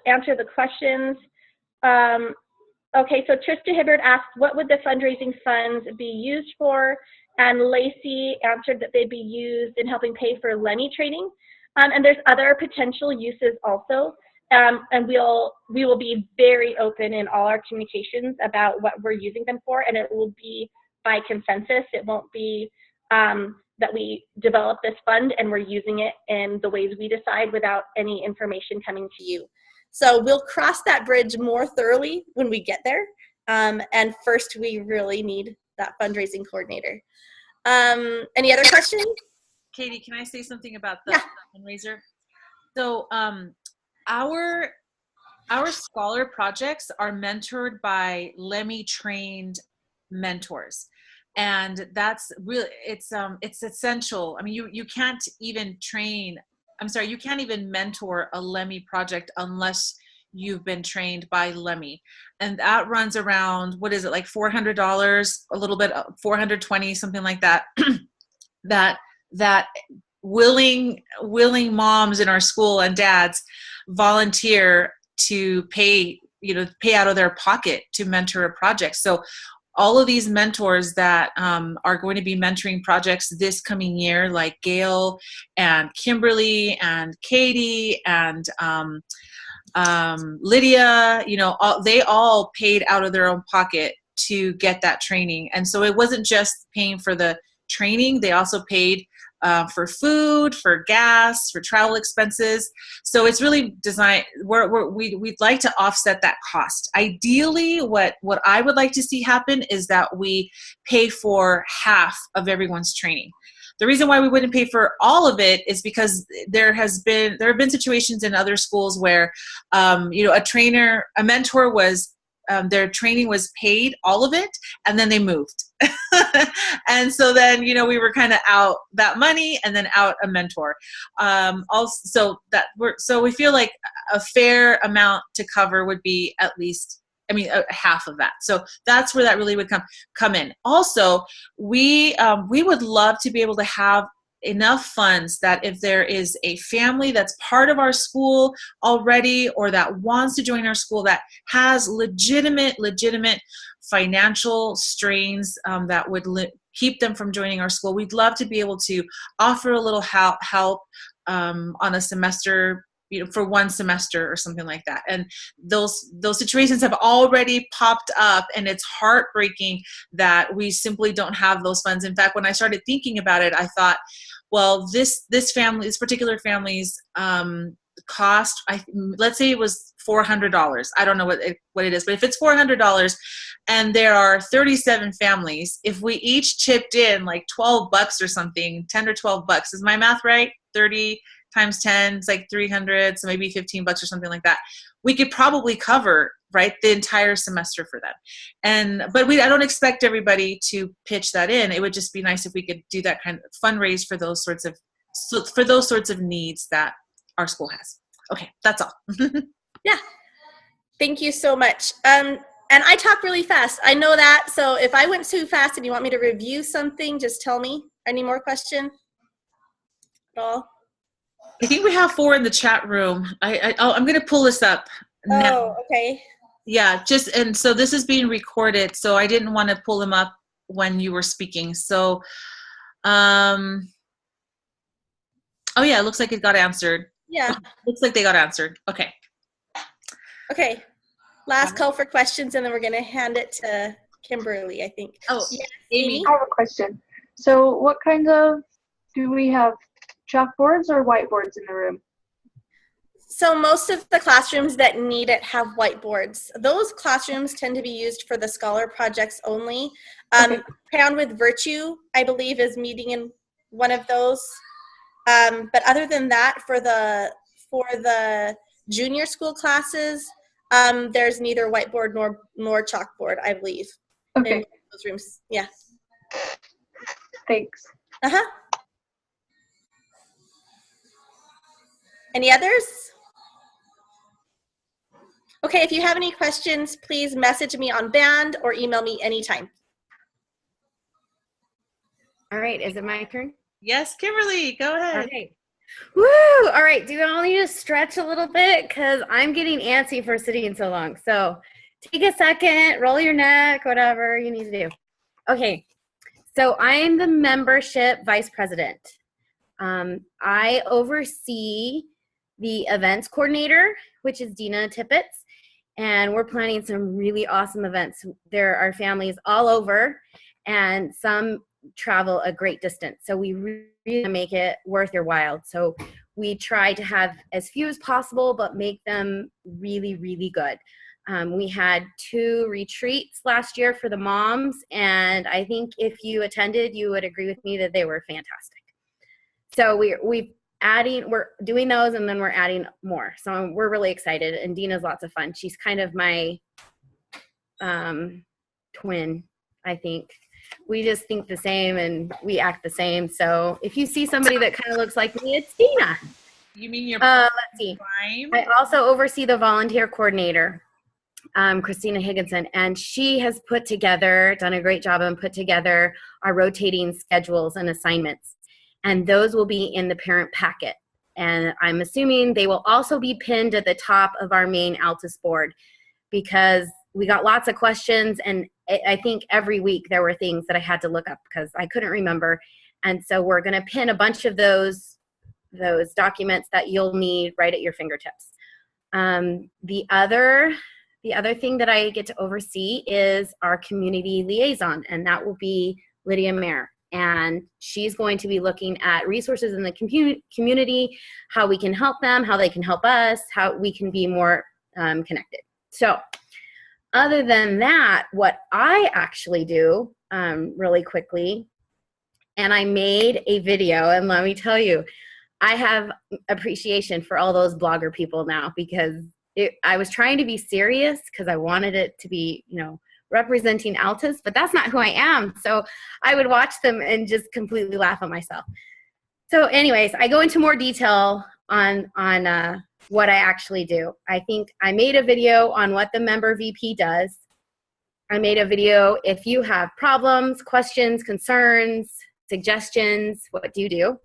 answer the questions. Okay, so Trista Hibbard asked, what would the fundraising funds be used for? And Lacey answered that they'd be used in helping pay for LEMI training. And there's other potential uses also. And we will be very open in all our communications about what we're using them for, and it will be by consensus. It won't be that we develop this fund and we're using it in the ways we decide without any information coming to you. So we'll cross that bridge more thoroughly when we get there. And first, we really need that fundraising coordinator. Any other questions? Katie, can I say something about the fundraiser? So our scholar projects are mentored by LEMI trained mentors, and that's really it's essential. I mean, you can't even you can't even mentor a LEMI project unless you've been trained by LEMI, and that runs around, what is it, like $400, a little bit, $420, something like that. that willing moms in our school and dads volunteer to pay out of their pocket to mentor a project. So all of these mentors that are going to be mentoring projects this coming year, like Gail and Kimberly and Katie and Lydia, they all paid out of their own pocket to get that training. And so it wasn't just paying for the training, they also paid for food, for gas, for travel expenses. So it's really designed, we'd like to offset that cost. Ideally, what I would like to see happen is that we pay for half of everyone's training. The reason why we wouldn't pay for all of it is because there have been situations in other schools where a mentor was their training was paid, all of it, and then they moved. And so then, we were kind of out that money and then out a mentor. So we feel like a fair amount to cover would be at least, half of that. So that's where that really would come in. Also, we would love to be able to have enough funds that if there is a family that's part of our school already or that wants to join our school that has legitimate financial strains that would keep them from joining our school, we'd love to be able to offer a little help on a semester, for one semester or something like that. And those situations have already popped up, and it's heartbreaking that we simply don't have those funds. In fact, when I started thinking about it, I thought, well, this particular family's cost, let's say it was $400. I don't know what it is, but if it's $400 and there are 37 families, if we each chipped in like $12 or something, 10 or $12, is my math right? 30 times 10 is like 300, so maybe $15 or something like that. We could probably cover right? The entire semester for them. But I don't expect everybody to pitch that in. It would just be nice if we could do that kind of fundraise for those sorts of needs that our school has. Okay, that's all. Yeah. Thank you so much. And I talk really fast. I know that. So if I went too fast and you want me to review something, just tell me. Any more question at all? I think we have 4 in the chat room. I'm going to pull this up now. Oh, okay. Yeah, and so this is being recorded, so I didn't want to pull them up when you were speaking. So, oh yeah, it looks like it got answered. Yeah. Looks like they got answered. Okay. Okay. Last call for questions, and then we're going to hand it to Kimberly, I think. Oh, yes, Amy. I have a question. So what kind of, do we have chalkboards or whiteboards in the room? So most of the classrooms that need it have whiteboards. Those classrooms tend to be used for the scholar projects only. Okay. Crown with Virtue, I believe, is meeting in one of those. But other than that, for the junior school classes, there's neither whiteboard nor chalkboard, I believe. Okay. In those rooms. Yeah. Thanks. Uh-huh. Any others? Okay, if you have any questions, please message me on Band or email me anytime. All right, is it my turn? Yes, Kimberly, go ahead. Okay. Woo! All right, do you all need to stretch a little bit? Because I'm getting antsy for sitting so long. So take a second, roll your neck, whatever you need to do. Okay, so I'm the membership vice president. I oversee the events coordinator, which is Dina Tippett, and we're planning some really awesome events. There are families all over, and some travel a great distance. So we really make it worth your while. So we try to have as few as possible, but make them really, really good. We had 2 retreats last year for the moms, and I think if you attended, you would agree with me that they were fantastic. So we're doing those, and then we're adding more. So we're really excited, and Dina's lots of fun. She's kind of my twin, I think. We just think the same, and we act the same. So if you see somebody that kind of looks like me, it's Dina. You mean your let's see. prime? I also oversee the volunteer coordinator, Christina Higginson, and she has done a great job and put together our rotating schedules and assignments. And those will be in the parent packet. And I'm assuming they will also be pinned at the top of our main Altus board, because we got lots of questions, and I think every week there were things that I had to look up because I couldn't remember. And so we're going to pin a bunch of those documents that you'll need right at your fingertips. The other thing that I get to oversee is our community liaison, and that will be Lydia Mayer. And she's going to be looking at resources in the community, how we can help them, how they can help us, how we can be more connected. So other than that, what I actually do really quickly, and I made a video, and let me tell you, I have appreciation for all those blogger people now, because I was trying to be serious because I wanted it to be, representing Altus, but that's not who I am. So I would watch them and just completely laugh at myself. So anyways, I go into more detail on what I actually do. I think I made a video on what the member VP does. I made a video if you have problems, questions, concerns, suggestions, what do you do?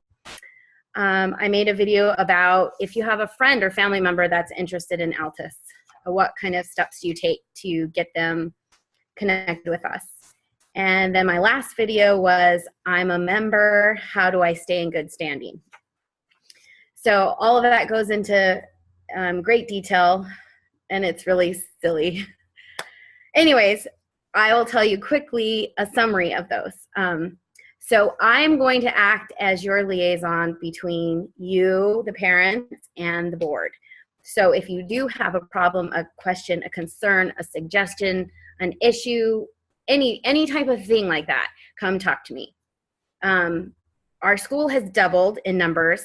I made a video about if you have a friend or family member that's interested in Altus, what kind of steps do you take to get them connected with us. And then my last video was, I'm a member, how do I stay in good standing? So all of that goes into great detail, and it's really silly. Anyways, I will tell you quickly a summary of those. So I'm going to act as your liaison between you, the parents, and the board. So if you do have a problem, a question, a concern, a suggestion, an issue, any type of thing like that, come talk to me. Our school has doubled in numbers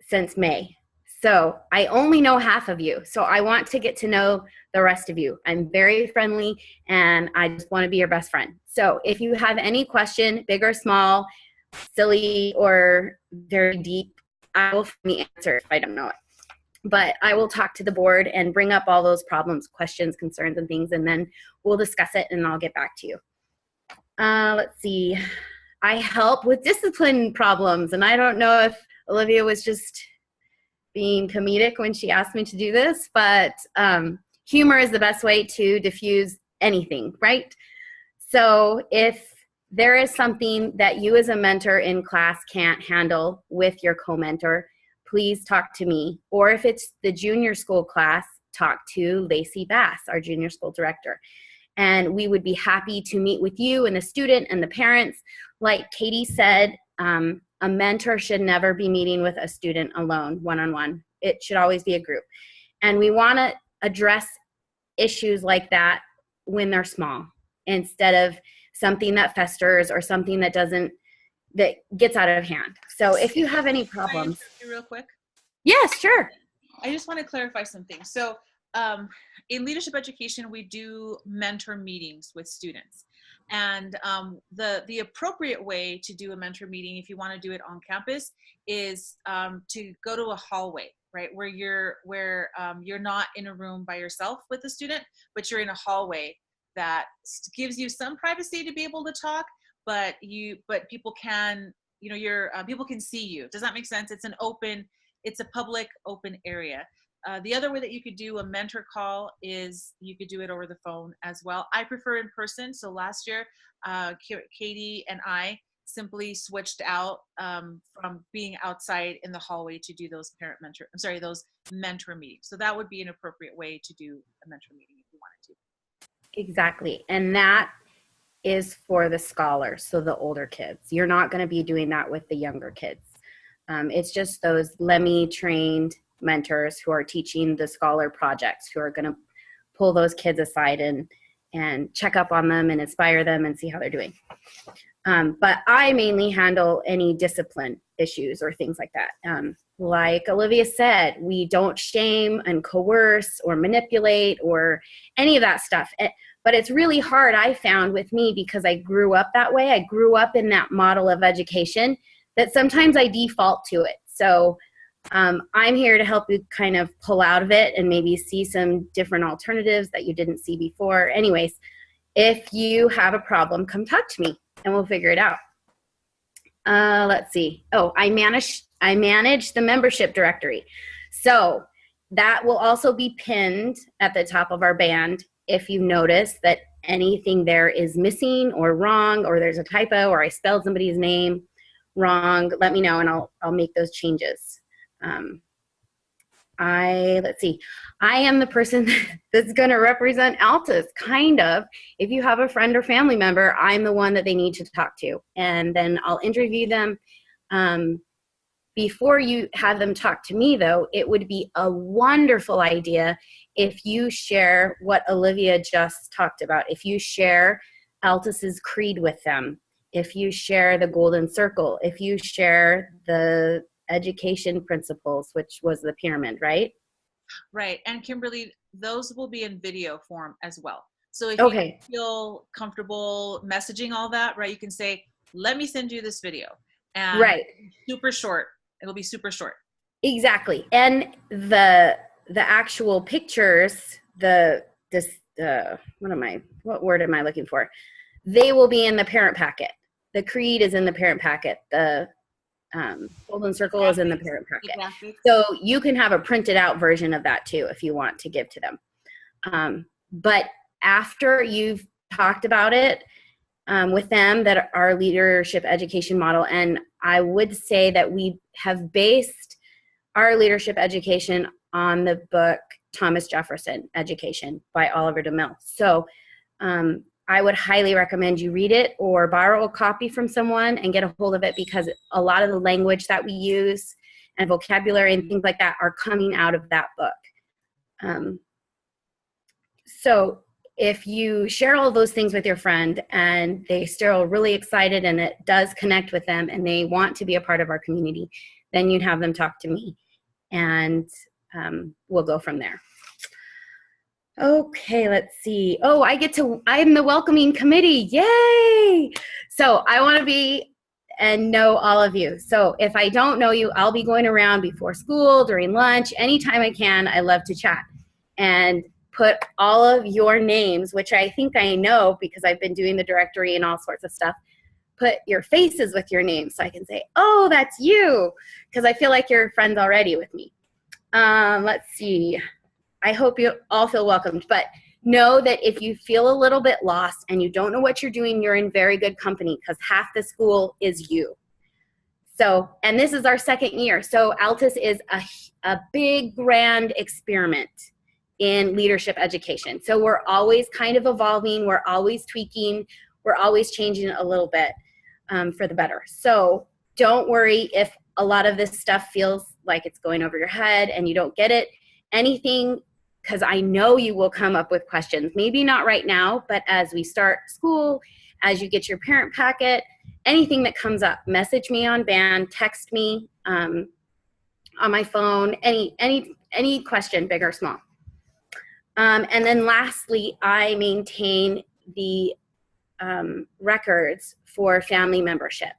since May. So I only know half of you. So I want to get to know the rest of you. I'm very friendly and I just want to be your best friend. So if you have any question, big or small, silly or very deep, I will find the answer if I don't know it. But I will talk to the board and bring up all those problems, questions, concerns, and things, and then we'll discuss it and I'll get back to you. Let's see. I help with discipline problems, and I don't know if Olivia was just being comedic when she asked me to do this, but humor is the best way to diffuse anything, right? So if there is something that you as a mentor in class can't handle with your co-mentor, please talk to me. Or if it's the junior school class, talk to Lacey Bass, our junior school director. And we would be happy to meet with you and the student and the parents. Like Katie said, a mentor should never be meeting with a student alone, one-on-one. It should always be a group. And we want to address issues like that when they're small, instead of something that festers or something that gets out of hand. So if you have any problems. Can I interrupt you real quick? Yes, sure. I just want to clarify something. So in leadership education, we do mentor meetings with students. And the appropriate way to do a mentor meeting, if you want to do it on campus, is to go to a hallway, right? Where you're not in a room by yourself with the student, but you're in a hallway that gives you some privacy to be able to talk, but people can, people can see you. Does that make sense? It's a public open area. The other way that you could do a mentor call is you could do it over the phone as well. I prefer in person. So last year, Katie and I simply switched out from being outside in the hallway to do those those mentor meetings. So that would be an appropriate way to do a mentor meeting if you wanted to. Exactly. And that is for the scholars, so the older kids. You're not going to be doing that with the younger kids. It's just those LEMI trained mentors who are teaching the scholar projects, who are going to pull those kids aside and check up on them and inspire them and see how they're doing. But I mainly handle any discipline issues or things like that. Like Olivia said, we don't shame and coerce or manipulate or any of that stuff. But it's really hard, I found, with me, because I grew up that way. I grew up in that model of education that sometimes I default to it. So I'm here to help you kind of pull out of it and maybe see some different alternatives that you didn't see before. Anyways, if you have a problem, come talk to me and we'll figure it out. Let's see. Oh, I manage the membership directory. So that will also be pinned at the top of our band. If you notice that anything there is missing or wrong, or there's a typo, or I spelled somebody's name wrong, let me know and I'll make those changes. Let's see. I am the person that's going to represent Altus, kind of. If you have a friend or family member, I'm the one that they need to talk to. And then I'll interview them. Before you have them talk to me, though, it would be a wonderful idea if you share what Olivia just talked about. If you share Altus's creed with them, if you share the Golden Circle, if you share the education principles, which was the pyramid, right? Right. And Kimberly, those will be in video form as well. So if Okay. you feel comfortable messaging all that, right, you can say, let me send you this video. And Right. Super short. It'll be super short. Exactly. And the actual pictures, what word am I looking for? They will be in the parent packet. The creed is in the parent packet. The Golden Circle is in the parent packet. Exactly. So you can have a printed out version of that too if you want to give to them. But after you've talked about it with them, that our leadership education model, and I would say that we have based our leadership education on the book Thomas Jefferson Education by Oliver DeMille. So I would highly recommend you read it or borrow a copy from someone and get a hold of it, because a lot of the language that we use and vocabulary and things like that are coming out of that book. So if you share all those things with your friend and they're still really excited and it does connect with them and they want to be a part of our community, then you'd have them talk to me. and we'll go from there. Okay, let's see. Oh, I'm the welcoming committee. Yay! So I want to be and know all of you. So if I don't know you, I'll be going around before school, during lunch, anytime I can. I love to chat and put all of your names, which I think I know because I've been doing the directory and all sorts of stuff. Put your faces with your names so I can say, oh, that's you, because I feel like you're friends already with me. Let's see. I hope you all feel welcomed, but know that if you feel a little bit lost and you don't know what you're doing, you're in very good company because half the school is you. So, and this is our second year. So Altus is a big, grand experiment in leadership education. So we're always kind of evolving. We're always tweaking. We're always changing a little bit for the better. So don't worry if a lot of this stuff feels like it's going over your head and you don't get it. Anything, because I know you will come up with questions. Maybe not right now, but as we start school, as you get your parent packet, anything that comes up, message me on Band, text me on my phone, any question, big or small. And then lastly, I maintain the records for family membership.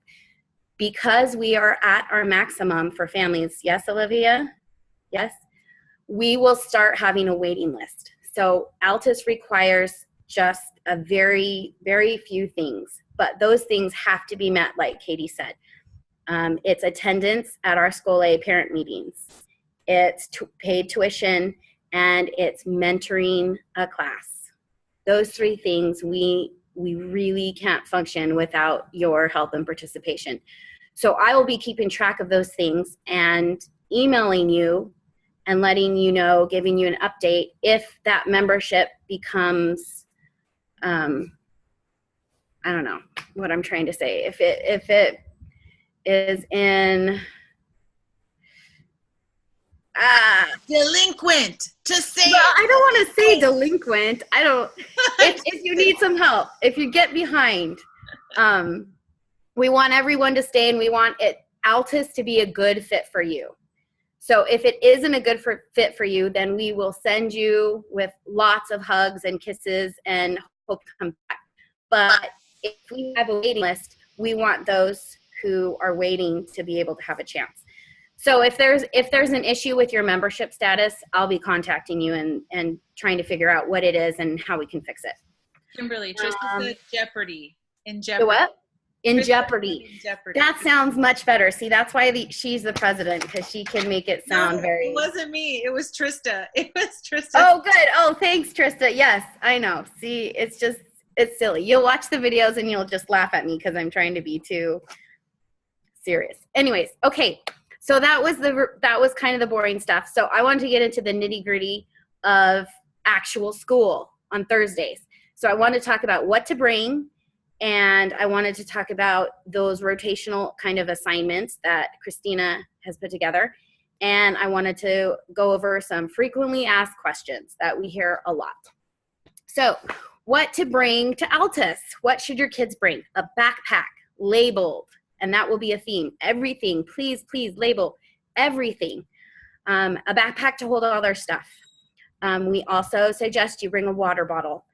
Because we are at our maximum for families, yes, Olivia? Yes? We will start having a waiting list. So Altus requires just a very, very few things, but those things have to be met, like Katie said. It's attendance at our School A parent meetings. It's paid tuition, and it's mentoring a class. Those three things we really can't function without your help and participation. So I will be keeping track of those things and emailing you and letting you know, giving you an update if that membership becomes, I don't know what I'm trying to say. If it is in, Delinquent, to say well, I don't want to say delinquent. If you need some help, if you get behind, we want everyone to stay, and we want Altus to be a good fit for you. So if it isn't a good fit for you, then we will send you with lots of hugs and kisses and hope to come back. But if we have a waiting list, we want those who are waiting to be able to have a chance. So if there's an issue with your membership status, I'll be contacting you and trying to figure out what it is and how we can fix it. Kimberly, Trista Jeopardy. In Jeopardy. The what? In Trista Jeopardy. in Jeopardy. That sounds much better. See, that's why she's the president, because she can make it sound very. It wasn't me. It was Trista. It was Trista. Oh, good. Oh, thanks, Trista. Yes, I know. See, it's silly. You'll watch the videos and you'll just laugh at me because I'm trying to be too serious. Anyways, okay. So that was kind of the boring stuff. So I wanted to get into the nitty-gritty of actual school on Thursdays. So I wanted to talk about what to bring, and I wanted to talk about those rotational kind of assignments that Christina has put together. And I wanted to go over some frequently asked questions that we hear a lot. So what to bring to Altus? What should your kids bring? A backpack labeled. And that will be a theme. Everything, please label everything. A backpack to hold all their stuff. We also suggest you bring a water bottle,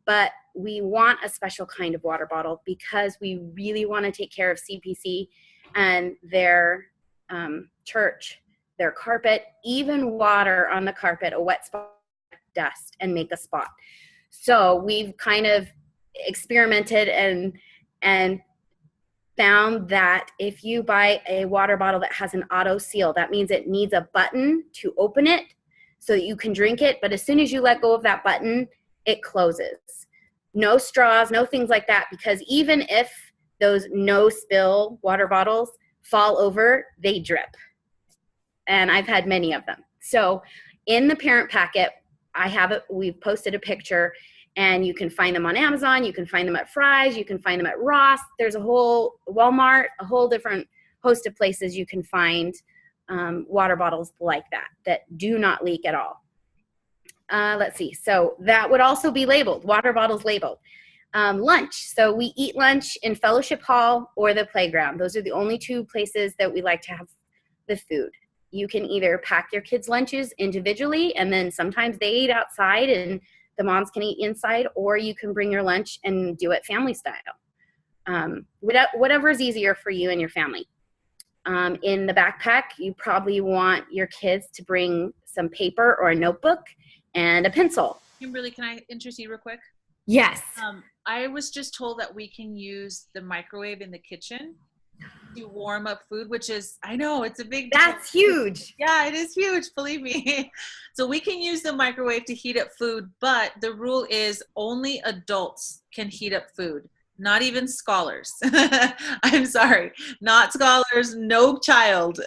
but we want a special kind of water bottle because we really want to take care of CPC and their church, their carpet, even water on the carpet, a wet spot, dust, and make a spot. So we've kind of experimented and found that if you buy a water bottle that has an auto seal, that means it needs a button to open it so that you can drink it. But as soon as you let go of that button, it closes. No straws, no things like that, because even if those no spill water bottles fall over, they drip. And I've had many of them. So in the parent packet, we've posted a picture, and you can find them on Amazon, you can find them at Fry's, you can find them at Ross. There's a whole Walmart, a whole different host of places you can find water bottles like that do not leak at all. Let's see, so that would also be labeled, water bottles labeled. Lunch, so we eat lunch in Fellowship Hall or the playground. Those are the only two places that we like to have the food. you can either pack your kids' lunches individually, and then sometimes they eat outside and the moms can eat inside, or you can bring your lunch and do it family style. Whatever is easier for you and your family. In the backpack, you probably want your kids to bring some paper or a notebook and a pencil. Kimberly, can I interest you real quick? Yes. I was just told that we can use the microwave in the kitchen to warm up food, which is, I know, it's a big deal. That's huge. Yeah, it is huge, believe me. So we can use the microwave to heat up food, but the rule is only adults can heat up food, not even scholars. I'm sorry, not scholars, no child,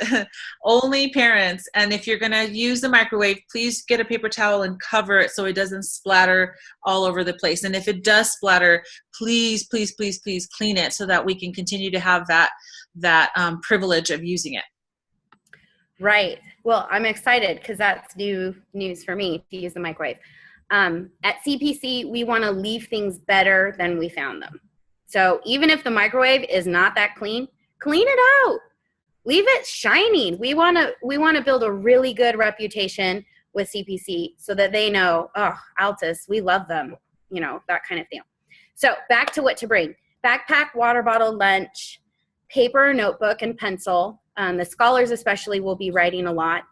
only parents. And if you're gonna use the microwave, please get a paper towel and cover it so it doesn't splatter all over the place. And if it does splatter, please, please, please, please clean it so that we can continue to have that privilege of using it. Right. Well, I'm excited because that's new news for me to use the microwave. At CPC, we want to leave things better than we found them. So even if the microwave is not that clean, clean it out. Leave it shining. We want to build a really good reputation with CPC so that they know, oh, Altus, we love them, you know, that kind of thing. So back to what to bring. Backpack, water bottle, lunch, paper, notebook, and pencil. The scholars especially will be writing a lot.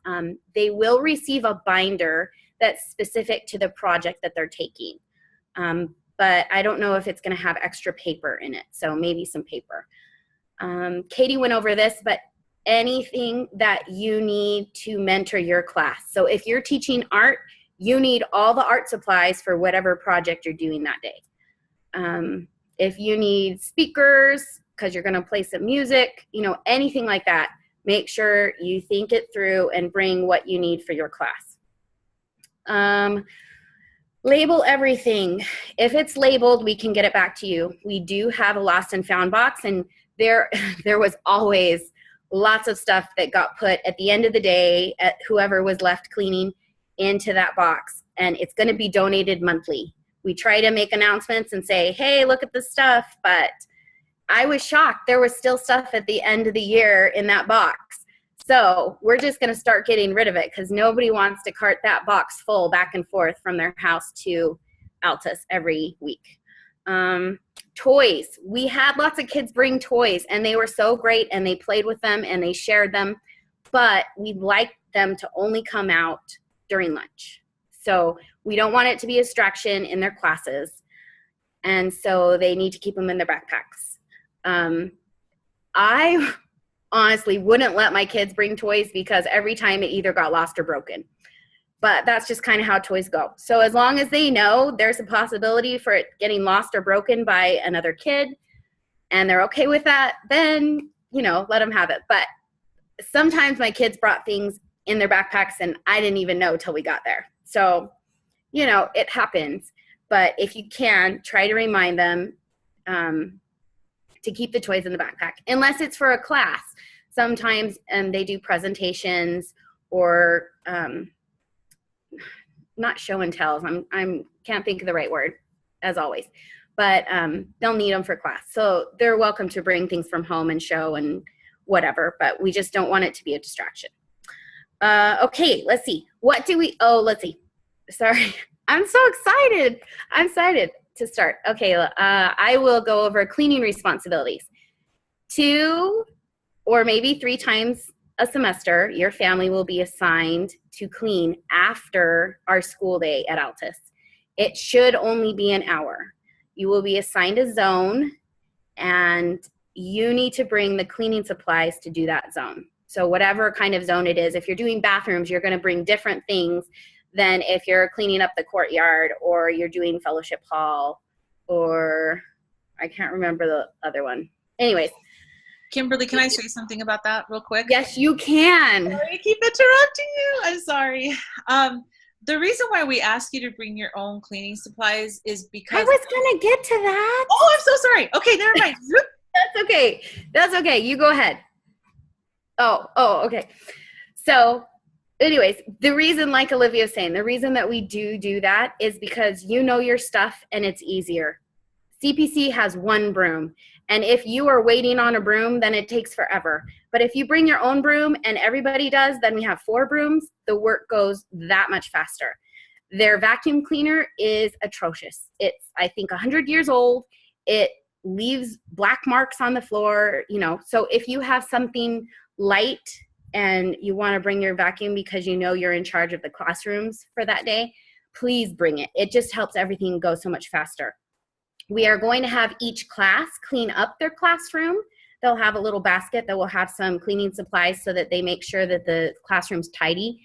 They will receive a binder that's specific to the project that they're taking. But I don't know if it's going to have extra paper in it, so maybe some paper. Katie went over this, but anything that you need to mentor your class. So if you're teaching art, you need all the art supplies for whatever project you're doing that day. If you need speakers, because you're going to play some music, you know, anything like that, make sure you think it through and bring what you need for your class. Label everything. If it's labeled, we can get it back to you. We do have a lost and found box, and there was always lots of stuff that got put at the end of the day at whoever was left cleaning into that box, and it's going to be donated monthly. We try to make announcements and say, hey, look at this stuff, but I was shocked. There was still stuff at the end of the year in that box. So we're just going to start getting rid of it because nobody wants to cart that box full back and forth from their house to Altus every week. Toys. We had lots of kids bring toys, and they were so great, and they played with them, and they shared them, but we'd like them to only come out during lunch. So we don't want it to be a distraction in their classes, and so they need to keep them in their backpacks. I honestly wouldn't let my kids bring toys because every time it either got lost or broken. But that's just kind of how toys go. So as long as they know there's a possibility for it getting lost or broken by another kid and they're okay with that, then, you know, let them have it. But sometimes my kids brought things in their backpacks and I didn't even know till we got there. So, you know, it happens. But if you can, try to remind them to keep the toys in the backpack, unless it's for a class. Sometimes they do presentations or not show and tells. I can't think of the right word, as always, but they'll need them for class. So they're welcome to bring things from home and show and whatever, but we just don't want it to be a distraction. Okay, let's see. What do we, let's see. Sorry, I'm so excited. I'm excited to start. Okay, I will go over cleaning responsibilities. 2 or maybe 3 times a semester, your family will be assigned to clean after our school day at Altus. It should only be an hour. You will be assigned a zone, and you need to bring the cleaning supplies to do that zone. So whatever kind of zone it is, if you're doing bathrooms, you're going to bring different things than if you're cleaning up the courtyard or you're doing fellowship hall or I can't remember the other one. Anyways. Kimberly, can I say something about that real quick? Yes, you can. I keep interrupting you. I'm sorry. The reason why we ask you to bring your own cleaning supplies is because— I was going to get to that. Oh, I'm so sorry. Okay, never mind. That's okay. That's okay. You go ahead. Oh, okay. So anyways, the reason, like Olivia was saying, the reason that we do that is because you know your stuff and it's easier. CPC has one broom. And if you are waiting on a broom, then it takes forever. But if you bring your own broom and everybody does, then we have 4 brooms. The work goes that much faster. Their vacuum cleaner is atrocious. It's, I think, 100 years old. It leaves black marks on the floor, you know. So if you have something light and you want to bring your vacuum because you know you're in charge of the classrooms for that day, please bring it. It just helps everything go so much faster. We are going to have each class clean up their classroom. They'll have a little basket that will have some cleaning supplies so that they make sure that the classroom's tidy.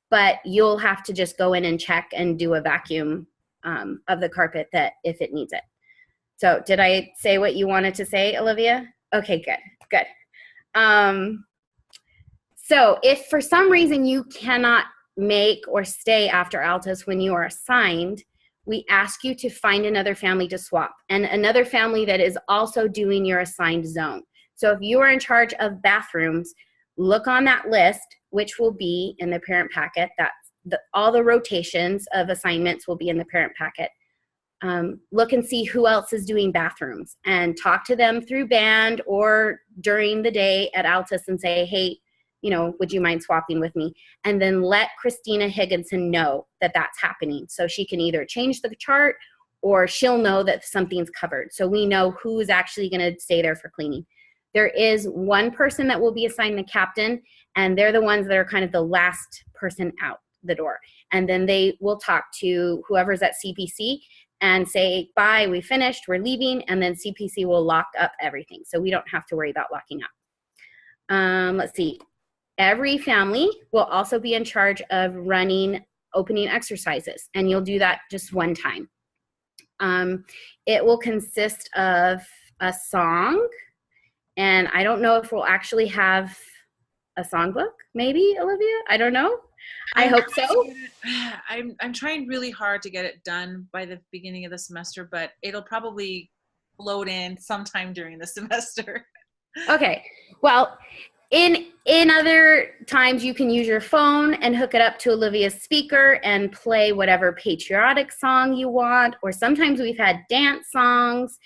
But you'll have to just go in and check and do a vacuum of the carpet that if it needs it. So did I say what you wanted to say, Olivia? Okay, good. So if for some reason you cannot make or stay after Altus when you are assigned, we ask you to find another family to swap and another family that is also doing your assigned zone. So if you are in charge of bathrooms, look on that list, which will be in the parent packet. All the rotations of assignments will be in the parent packet. Look and see who else is doing bathrooms and talk to them through band or during the day at Altus and say, hey, you know, would you mind swapping with me? And then let Christina Higginson know that that's happening. So she can either change the chart or she'll know that something's covered. So we know who's actually going to stay there for cleaning. There is one person that will be assigned the captain, and they're the ones that are kind of the last person out the door. And then they will talk to whoever's at CPC and say, bye, we finished, we're leaving, and then CPC will lock up everything. So we don't have to worry about locking up. Let's see. Every family will also be in charge of running opening exercises, and you'll do that just one time. It will consist of a song, and I don't know if we'll actually have a songbook, maybe, Olivia? I don't know. I hope so. I'm trying really hard to get it done by the beginning of the semester, but it'll probably load in sometime during the semester. Okay. Well, in other times, you can use your phone and hook it up to Olivia's speaker and play whatever patriotic song you want. Or sometimes we've had dance songs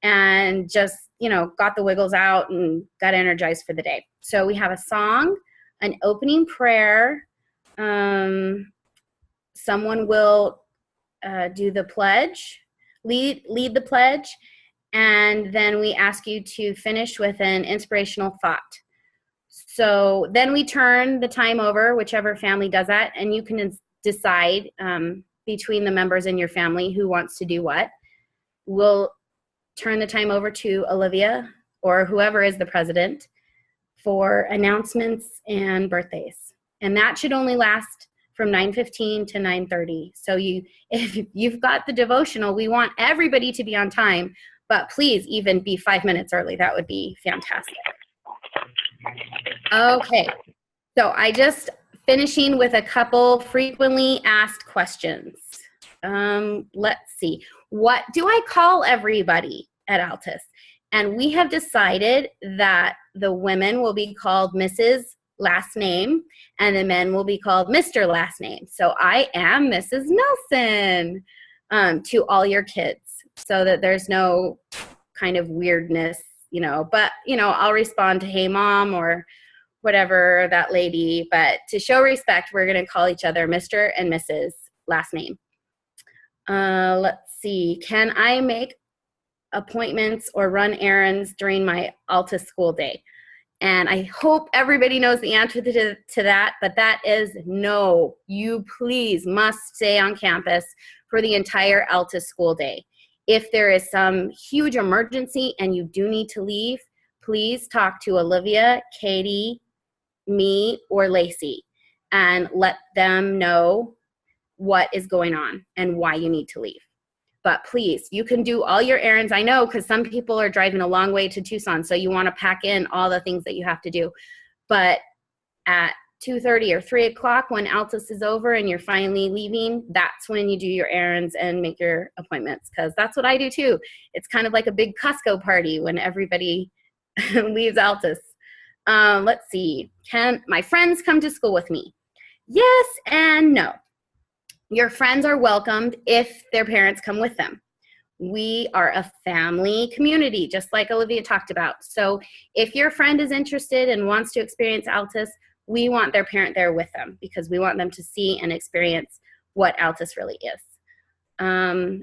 and just, you know, got the wiggles out and got energized for the day. So we have a song, an opening prayer. Someone will do the pledge, lead the pledge, and then we ask you to finish with an inspirational thought. So then we turn the time over, whichever family does that, and you can decide between the members in your family who wants to do what. We'll turn the time over to Olivia or whoever is the president for announcements and birthdays. And that should only last from 9:15 to 9:30. So if you've got the devotional, we want everybody to be on time, but please even be 5 minutes early. That would be fantastic. Okay, so I just finishing with a couple frequently asked questions. Let's see. What do I call everybody at Altus? And we have decided that the women will be called Mrs. last name, and the men will be called Mr. last name. So I am Mrs. Nelson to all your kids, so that there's no kind of weirdness, you know. But, you know, I'll respond to, hey, Mom, or whatever, that lady. But to show respect, we're going to call each other Mr. and Mrs. last name. Let's see. Can I make appointments or run errands during my Altus school day? And I hope everybody knows the answer to that, but that is no. You please must stay on campus for the entire Altus school day. If there is some huge emergency and you do need to leave, please talk to Olivia, Katie, me, or Lacey, and let them know what is going on and why you need to leave. But please, you can do all your errands. I know, because some people are driving a long way to Tucson, so you want to pack in all the things that you have to do. But at 2:30 or 3 o'clock, when Altus is over and you're finally leaving, that's when you do your errands and make your appointments, because that's what I do too. It's kind of like a big Costco party when everybody leaves Altus. Let's see. Can my friends come to school with me? Yes and no. Your friends are welcomed if their parents come with them. We are a family community, just like Olivia talked about. So if your friend is interested and wants to experience Altus, we want their parent there with them because we want them to see and experience what Altus really is.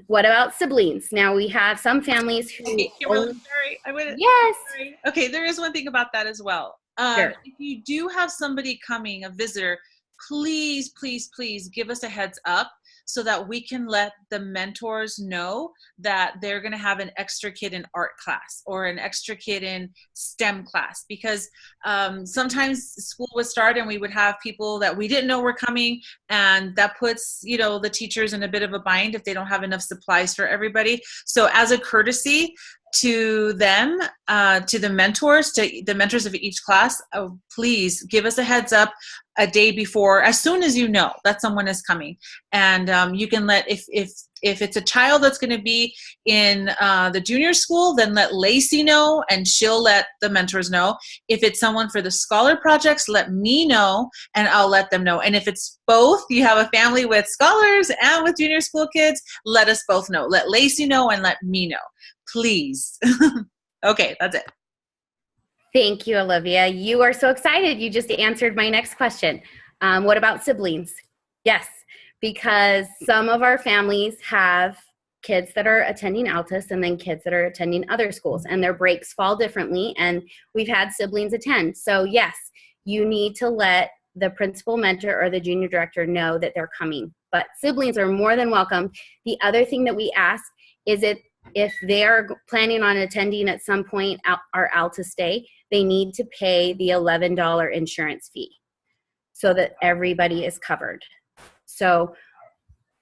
What about siblings? Now we have some families who Kimberly, sorry. Yes. Sorry. Okay, there is one thing about that as well. Sure. If you do have somebody coming, a visitor, please, please, please give us a heads up so that we can let the mentors know that they're going to have an extra kid in art class or an extra kid in STEM class, because sometimes school would start and we would have people that we didn't know were coming, and that puts, you know, the teachers in a bit of a bind if they don't have enough supplies for everybody. So as a courtesy to them, to the mentors of each class, please give us a heads up a day before, as soon as you know that someone is coming. And you can let, if it's a child that's going to be in the junior school, then let Lacey know and she'll let the mentors know. If it's someone for the scholar projects, let me know and I'll let them know. And if it's both, you have a family with scholars and with junior school kids, let us both know. Let Lacey know and let me know, please. Okay, that's it. Thank you, Olivia. You are so excited. You just answered my next question. What about siblings? Yes, because some of our families have kids that are attending Altus and then kids that are attending other schools, and their breaks fall differently, and we've had siblings attend. So yes, you need to let the principal mentor or the junior director know that they're coming, but siblings are more than welcome. The other thing that we ask is if they are planning on attending at some point our Altus Day, they need to pay the $11 insurance fee so that everybody is covered. So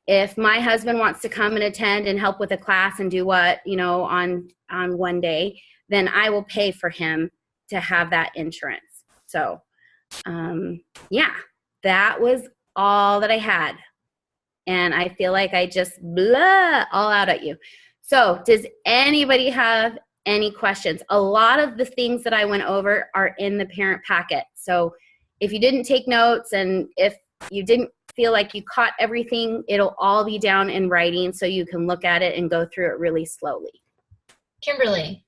if my husband wants to come and attend and help with a class and do what, you know, on one day, then I will pay for him to have that insurance. So yeah, that was all that I had. And I feel like I just blah all out at you. So does anybody have any questions? A lot of the things that I went over are in the parent packet. So if you didn't take notes and if you didn't feel like you caught everything, it'll all be down in writing so you can look at it and go through it really slowly. Kimberly,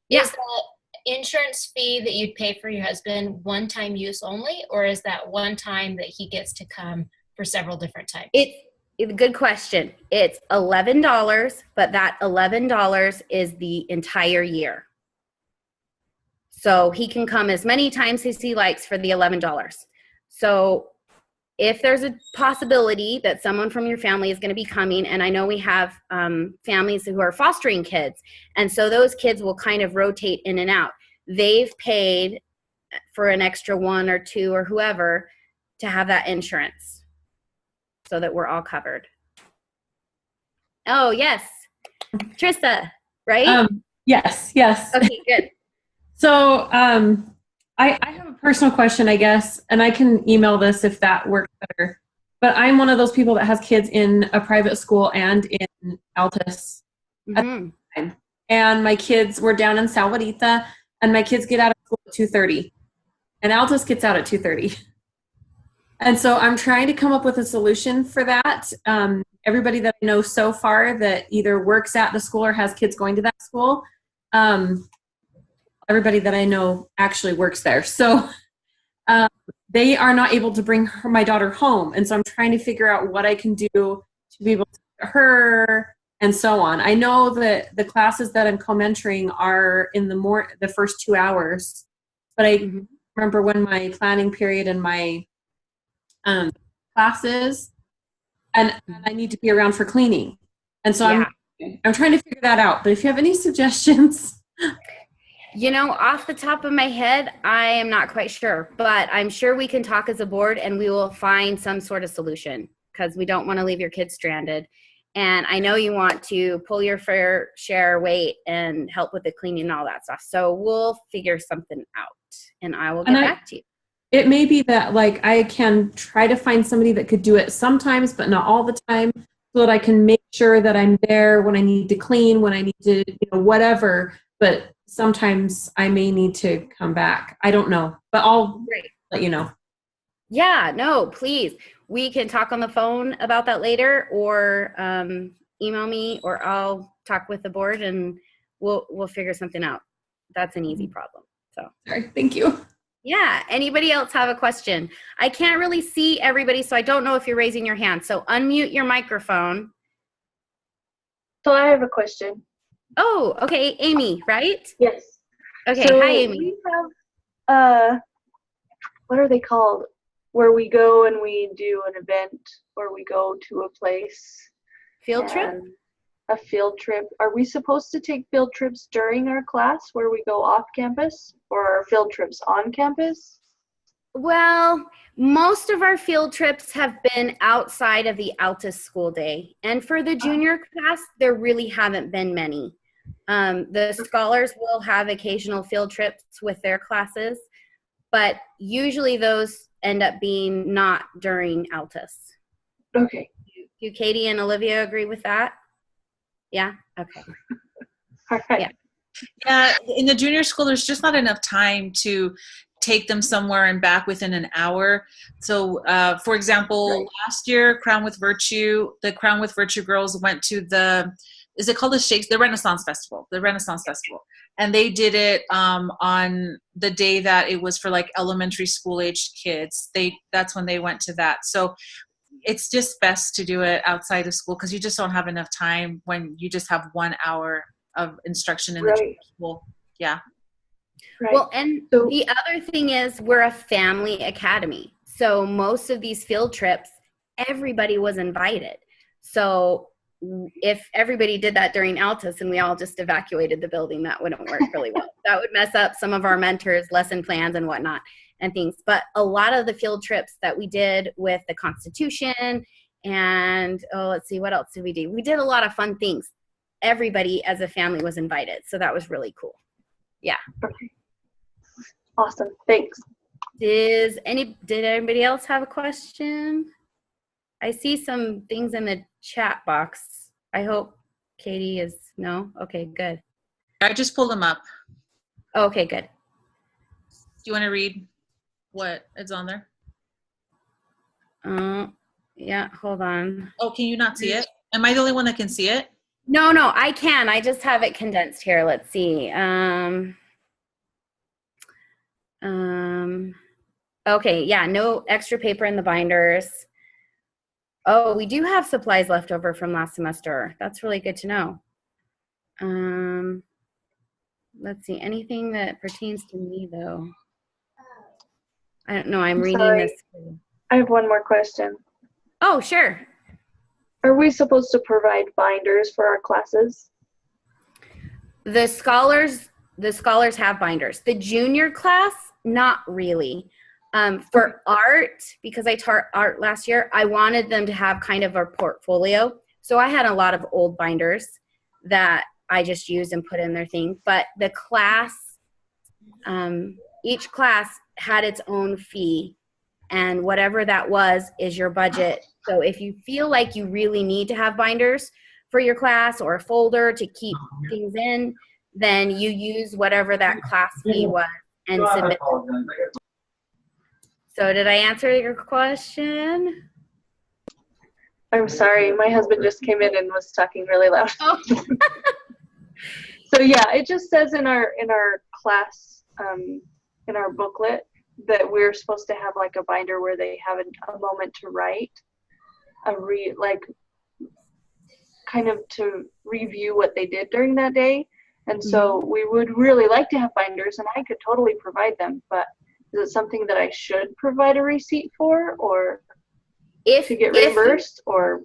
Yeah. is the insurance fee that you'd pay for your husband one-time use only, or is that one time that he gets to come for several different times? It's a good question. It's $11, but that $11 is the entire year. So he can come as many times as he likes for the $11. So if there's a possibility that someone from your family is going to be coming, and I know we have families who are fostering kids, and so those kids will kind of rotate in and out. They've paid for an extra one or two or whoever to have that insurance so that we're all covered. Oh, yes. Trista, right? Yes. Okay, good. So I have a personal question, I guess, and I can email this if that works better. But I'm one of those people that has kids in a private school and in Altus. Mm-hmm. And my kids were down in Salvarita, and my kids get out of school at 2:30. And Altus gets out at 2:30. And so I'm trying to come up with a solution for that. Everybody that I know so far that either works at the school or has kids going to that school, everybody that I know actually works there. So they are not able to bring my daughter home. And so I'm trying to figure out what I can do to be able to get her and so on. I know that the classes that I'm co-mentoring are in the first 2 hours, but I remember when my planning period and my classes, and I need to be around for cleaning. And so I'm trying to figure that out. But if you have any suggestions. You know, off the top of my head, I am not quite sure, but I'm sure we can talk as a board and we will find some sort of solution because we don't want to leave your kids stranded. And I know you want to pull your fair share weight and help with the cleaning and all that stuff. So we'll figure something out and I will get back to you. It may be that like I can try to find somebody that could do it sometimes, but not all the time, so that I can make sure that I'm there when I need to clean, when I need to, whatever. But sometimes I may need to come back. I don't know, but I'll let you know. Yeah, no, please. We can talk on the phone about that later, or email me or I'll talk with the board and we'll figure something out. That's an easy problem. So Sorry. Thank you. yeah. Anybody else have a question? I can't really see everybody, so I don't know if you're raising your hand. So unmute your microphone. So I have a question. Oh, okay. Amy, right? Yes. Okay. So Hi, Amy. we have, what are they called? Where we go and we do an event, or we go to a place. Field trip? and A field trip. Are we supposed to take field trips during our class where we go off campus, or are field trips on campus? Well, most of our field trips have been outside of the Altus school day. And for the junior class, there really haven't been many. The scholars will have occasional field trips with their classes, but usually those end up being not during Altus. Okay. Do Katie and Olivia agree with that? Yeah? Okay. All right. Yeah. Yeah, in the junior school, there's just not enough time to take them somewhere and back within an hour. So, for example, last year, Crown with Virtue, the Crown with Virtue girls went to is it called the Renaissance Festival, and they did it on the day that it was for like elementary school aged kids. That's when they went to that. So it's just best to do it outside of school because you just don't have enough time when you just have 1 hour of instruction in the junior school. Yeah. Right. Well, and So- the other thing is we're a family academy. So most of these field trips, everybody was invited. So if everybody did that during Altus and we all just evacuated the building, that wouldn't work really well. That would mess up some of our mentors' lesson plans and whatnot and things. But a lot of the field trips that we did with the Constitution and, let's see, what else did we do? We did a lot of fun things. Everybody as a family was invited. So that was really cool. Yeah. Okay. Awesome. Thanks. Did anybody else have a question? I see some things in the chat box. I hope Katie is, no? Okay, good. I just pulled them up. Okay, good. Do you want to read what is on there? Yeah, hold on. Oh, can you not see it? Am I the only one that can see it? No, I can. I just have it condensed here. Let's see. Okay, yeah, no extra paper in the binders. Oh, we do have supplies left over from last semester. That's really good to know. Let's see, anything that pertains to me though. I don't know, I'm reading sorry. this. I have one more question. Oh, sure. Are we supposed to provide binders for our classes? The scholars have binders. The junior class, not really. For art, because I taught art last year, I wanted them to have kind of a portfolio. So I had a lot of old binders that I just used and put in their thing. But the class, each class had its own fee. And whatever that was is your budget. So if you feel like you really need to have binders for your class or a folder to keep things in, then you use whatever that class fee was and submit. So did I answer your question? I'm sorry, my husband just came in and was talking really loud. Oh. So yeah, it just says in our class, in our booklet, that we're supposed to have like a binder where they have a moment to write, kind of to review what they did during that day. And so we would really like to have binders, and I could totally provide them, but is it something that I should provide a receipt for, or to get reimbursed, or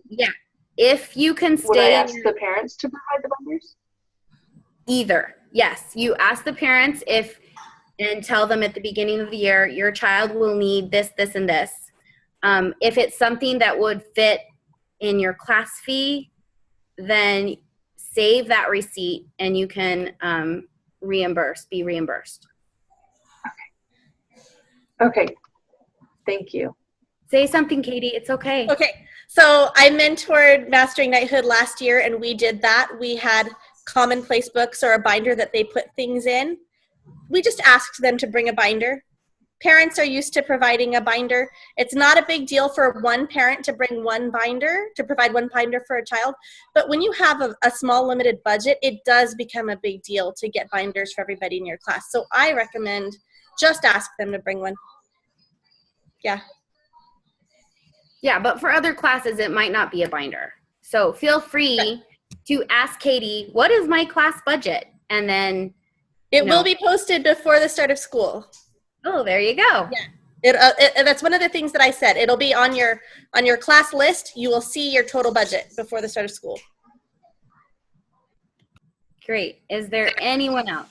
if you can stay, would I ask the parents to provide the binders? Either. Yes, you ask the parents and tell them at the beginning of the year, your child will need this, this, and this. If it's something that would fit in your class fee, then save that receipt and you can be reimbursed. Okay. Thank you. Say something, Katie. It's okay. Okay, so I mentored Mastering Knighthood last year, and we did that. We had commonplace books or a binder that they put things in. We just asked them to bring a binder. parents are used to providing a binder. It's not a big deal for one parent to bring one binder, to provide one binder for a child. But when you have a small limited budget, it does become a big deal to get binders for everybody in your class. So I recommend just ask them to bring one. Yeah. Yeah, but for other classes, it might not be a binder. So feel free to ask Katie, what is my class budget? And then it will be posted before the start of school. Oh, there you go. Yeah. That's one of the things that I said. It'll be on your class list. You will see your total budget before the start of school. Great. Is there anyone else?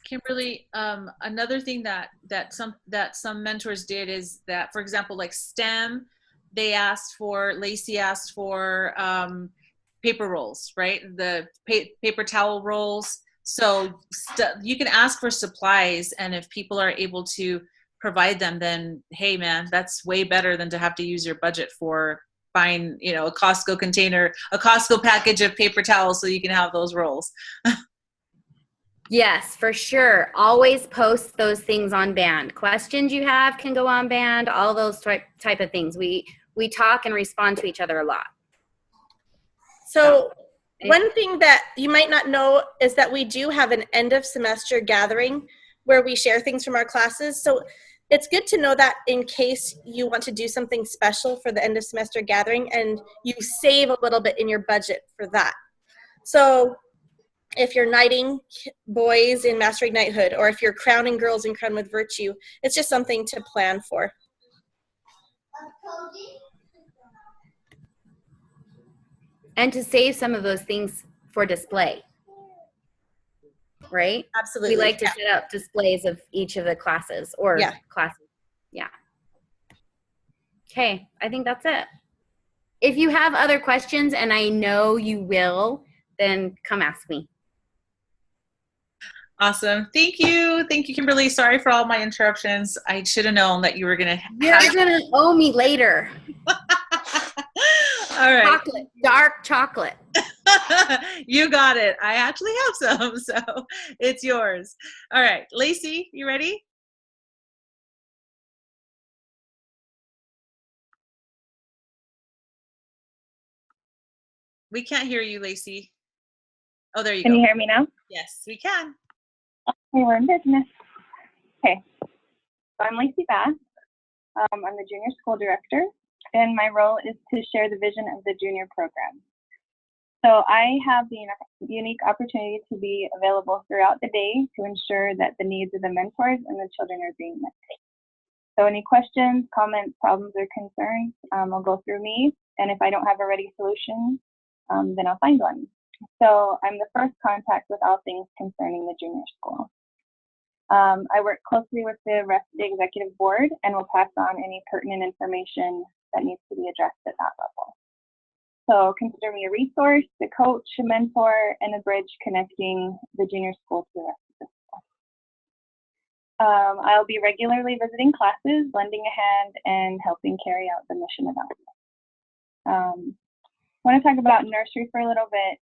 Kimberly, another thing that some mentors did is that, for example, like STEM, Lacey asked for paper rolls, right? The paper towel rolls. So you can ask for supplies, and if people are able to provide them, then hey man, that's way better than to have to use your budget for buying, a Costco container, a Costco package of paper towels so you can have those rolls. Yes, for sure. Always post those things on Band. Questions you have can go on Band, all those type of things. We talk and respond to each other a lot. So one thing that you might not know is that we do have an end of semester gathering where we share things from our classes. So it's good to know that in case you want to do something special for the end of semester gathering and you save a little bit in your budget for that. So if you're knighting boys in Mastering Knighthood, or if you're crowning girls in Crown with Virtue, it's just something to plan for. And to save some of those things for display, right? Absolutely. We like to set up displays of each of the classes or classes. Yeah. Okay, I think that's it. If you have other questions, and I know you will, then come ask me. Awesome. Thank you. Thank you, Kimberly. Sorry for all my interruptions. I should have known that you were going to You're going to owe me later. All right. Chocolate, dark chocolate. You got it. I actually have some, so it's yours. All right. Lacey, you ready? We can't hear you, Lacey. Oh, there you go. Can you hear me now? Yes, we can. Okay, we're in business. Okay, so I'm Lacey Bass. I'm the junior school director, and my role is to share the vision of the junior program. So I have the unique opportunity to be available throughout the day to ensure that the needs of the mentors and the children are being met. So any questions, comments, problems, or concerns will go through me, and if I don't have a ready solution, then I'll find one. So I'm the first contact with all things concerning the junior school. I work closely with the rest of the executive board and will pass on any pertinent information that needs to be addressed at that level. So consider me a resource, a coach, a mentor, and a bridge connecting the junior school to the rest of the school. I'll be regularly visiting classes, lending a hand, and helping carry out the mission of I want to talk about nursery for a little bit.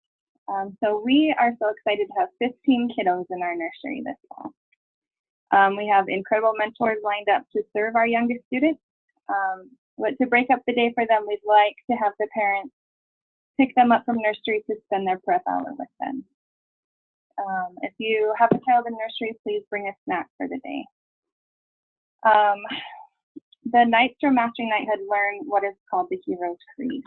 So we are so excited to have 15 kiddos in our nursery this fall. We have incredible mentors lined up to serve our youngest students. But to break up the day for them, we'd like to have the parents pick them up from nursery to spend their prep hour with them. If you have a child in nursery, please bring a snack for the day. The Knights from Mastering Knighthood learn what is called the Hero's Creed.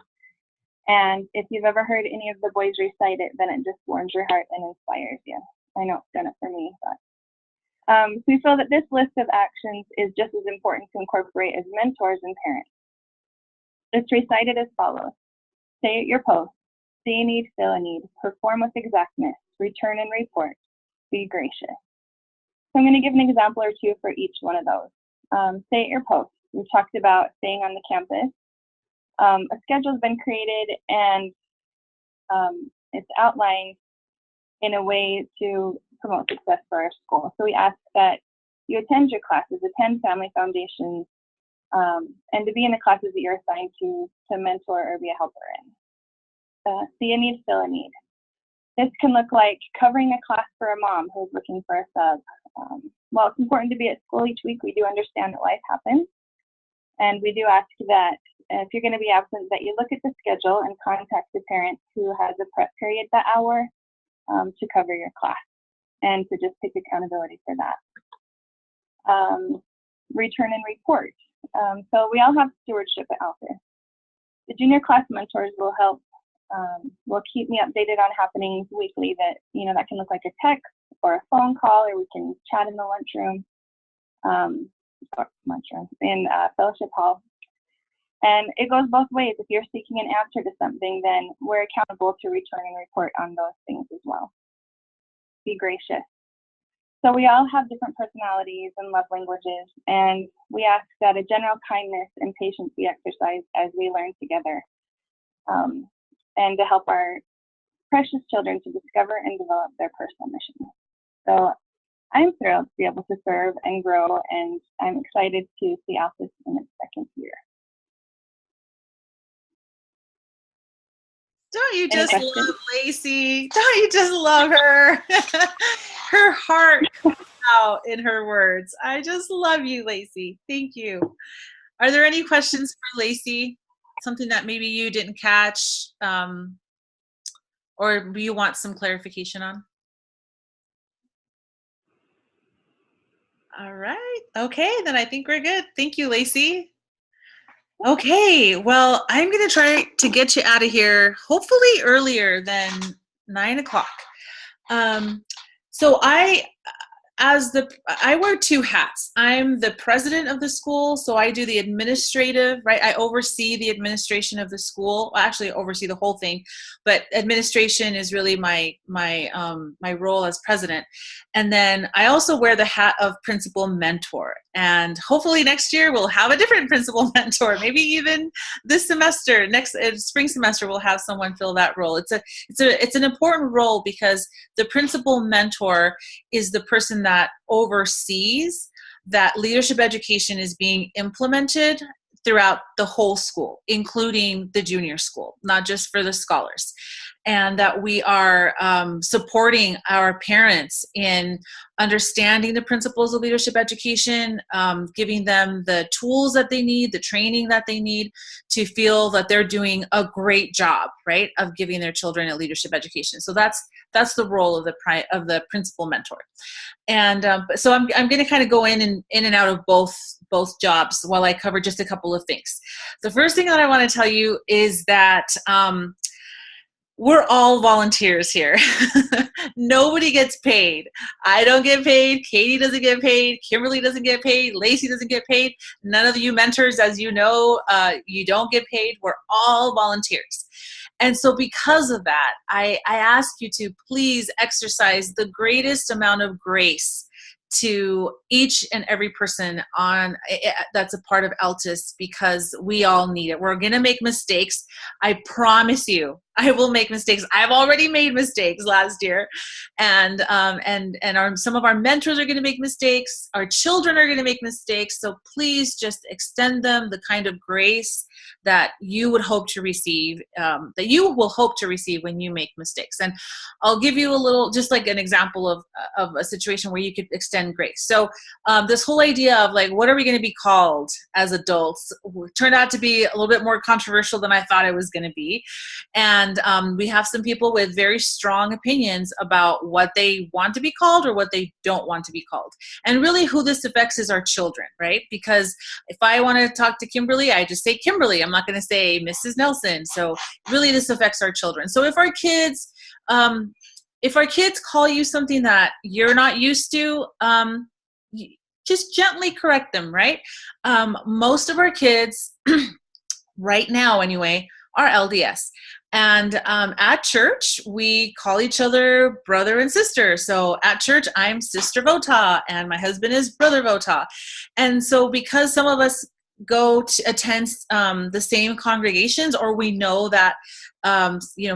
And if you've ever heard any of the boys recite it, then it just warms your heart and inspires you. I know it's done it for me, but we feel that this list of actions is just as important to incorporate as mentors and parents. It's recited as follows. Stay at your post. See a need, fill a need. Perform with exactness. Return and report. Be gracious. So I'm going to give an example or two for each one of those. Stay at your post. We talked about staying on the campus. A schedule has been created and it's outlined in a way to promote success for our school. So we ask that you attend your classes, attend Family Foundations, and to be in the classes that you're assigned to mentor or be a helper in. See a need, fill a need. This can look like covering a class for a mom who's looking for a sub, while it's important to be at school each week, we do understand that life happens. And we do ask that if you're going to be absent, that you look at the schedule and contact the parent who has a prep period that hour to cover your class, and to just take accountability for that. Return and report. So we all have stewardship at Altus. The junior class mentors will help, will keep me updated on happenings weekly that, that can look like a text or a phone call, or we can chat in the lunchroom, in fellowship hall. And it goes both ways. If you're seeking an answer to something, then we're accountable to return and report on those things as well. Be gracious. So we all have different personalities and love languages, and we ask that a general kindness and patience be exercised as we learn together, and to help our precious children to discover and develop their personal mission. So I'm thrilled to be able to serve and grow, and I'm excited to see Altus in its second year. Don't you just love Lacey? Don't you just love her? Her heart comes out in her words. I just love you, Lacey. Thank you. Are there any questions for Lacey? Something that maybe you didn't catch, or you want some clarification on? All right. Okay, then I think we're good. Thank you, Lacey. Okay, well, I'm going to try to get you out of here, hopefully earlier than 9 o'clock. So I wear two hats. I'm the president of the school, so I do the administrative, right? I oversee the administration of the school. Well, actually, I oversee the whole thing, but administration is really my role as president. And then I also wear the hat of principal mentor. And hopefully next year we'll have a different principal mentor. Maybe even this semester, next spring semester, we'll have someone fill that role. It's an important role because the principal mentor is the person that oversees that leadership education is being implemented throughout the whole school, including the junior school, not just for the scholars. And that we are supporting our parents in understanding the principles of leadership education, giving them the tools that they need, the training that they need to feel that they're doing a great job, right, of giving their children a leadership education. So that's the role of the principal mentor. And so I'm going to kind of go in and out of both jobs while I cover just a couple of things. The first thing that I want to tell you is that we're all volunteers here. Nobody gets paid. I don't get paid. Katie doesn't get paid. Kimberly doesn't get paid. Lacey doesn't get paid. None of you mentors, as you know, you don't get paid. We're all volunteers. And so because of that, I ask you to please exercise the greatest amount of grace to each and every person that's a part of Altus, because we all need it. We're going to make mistakes. I promise you, I will make mistakes. I've already made mistakes last year, and some of our mentors are going to make mistakes. Our children are going to make mistakes. So please just extend them the kind of grace that you would hope to receive, that you will hope to receive when you make mistakes. And I'll give you a little, just like an example of a situation where you could extend grace. So this whole idea of like, what are we going to be called as adults turned out to be a little bit more controversial than I thought it was going to be. And we have some people with very strong opinions about what they want to be called or what they don't want to be called. And really who this affects is our children, right? Because if I want to talk to Kimberly, I just say Kimberly. I'm not going to say Mrs. Nelson. So really this affects our children. So if our kids call you something that you're not used to, just gently correct them, right? Most of our kids, right now anyway, are LDS. And at church, we call each other brother and sister. So at church, I'm Sister Vota, and my husband is Brother Vota. And so because some of us go to attend the same congregations, or we know that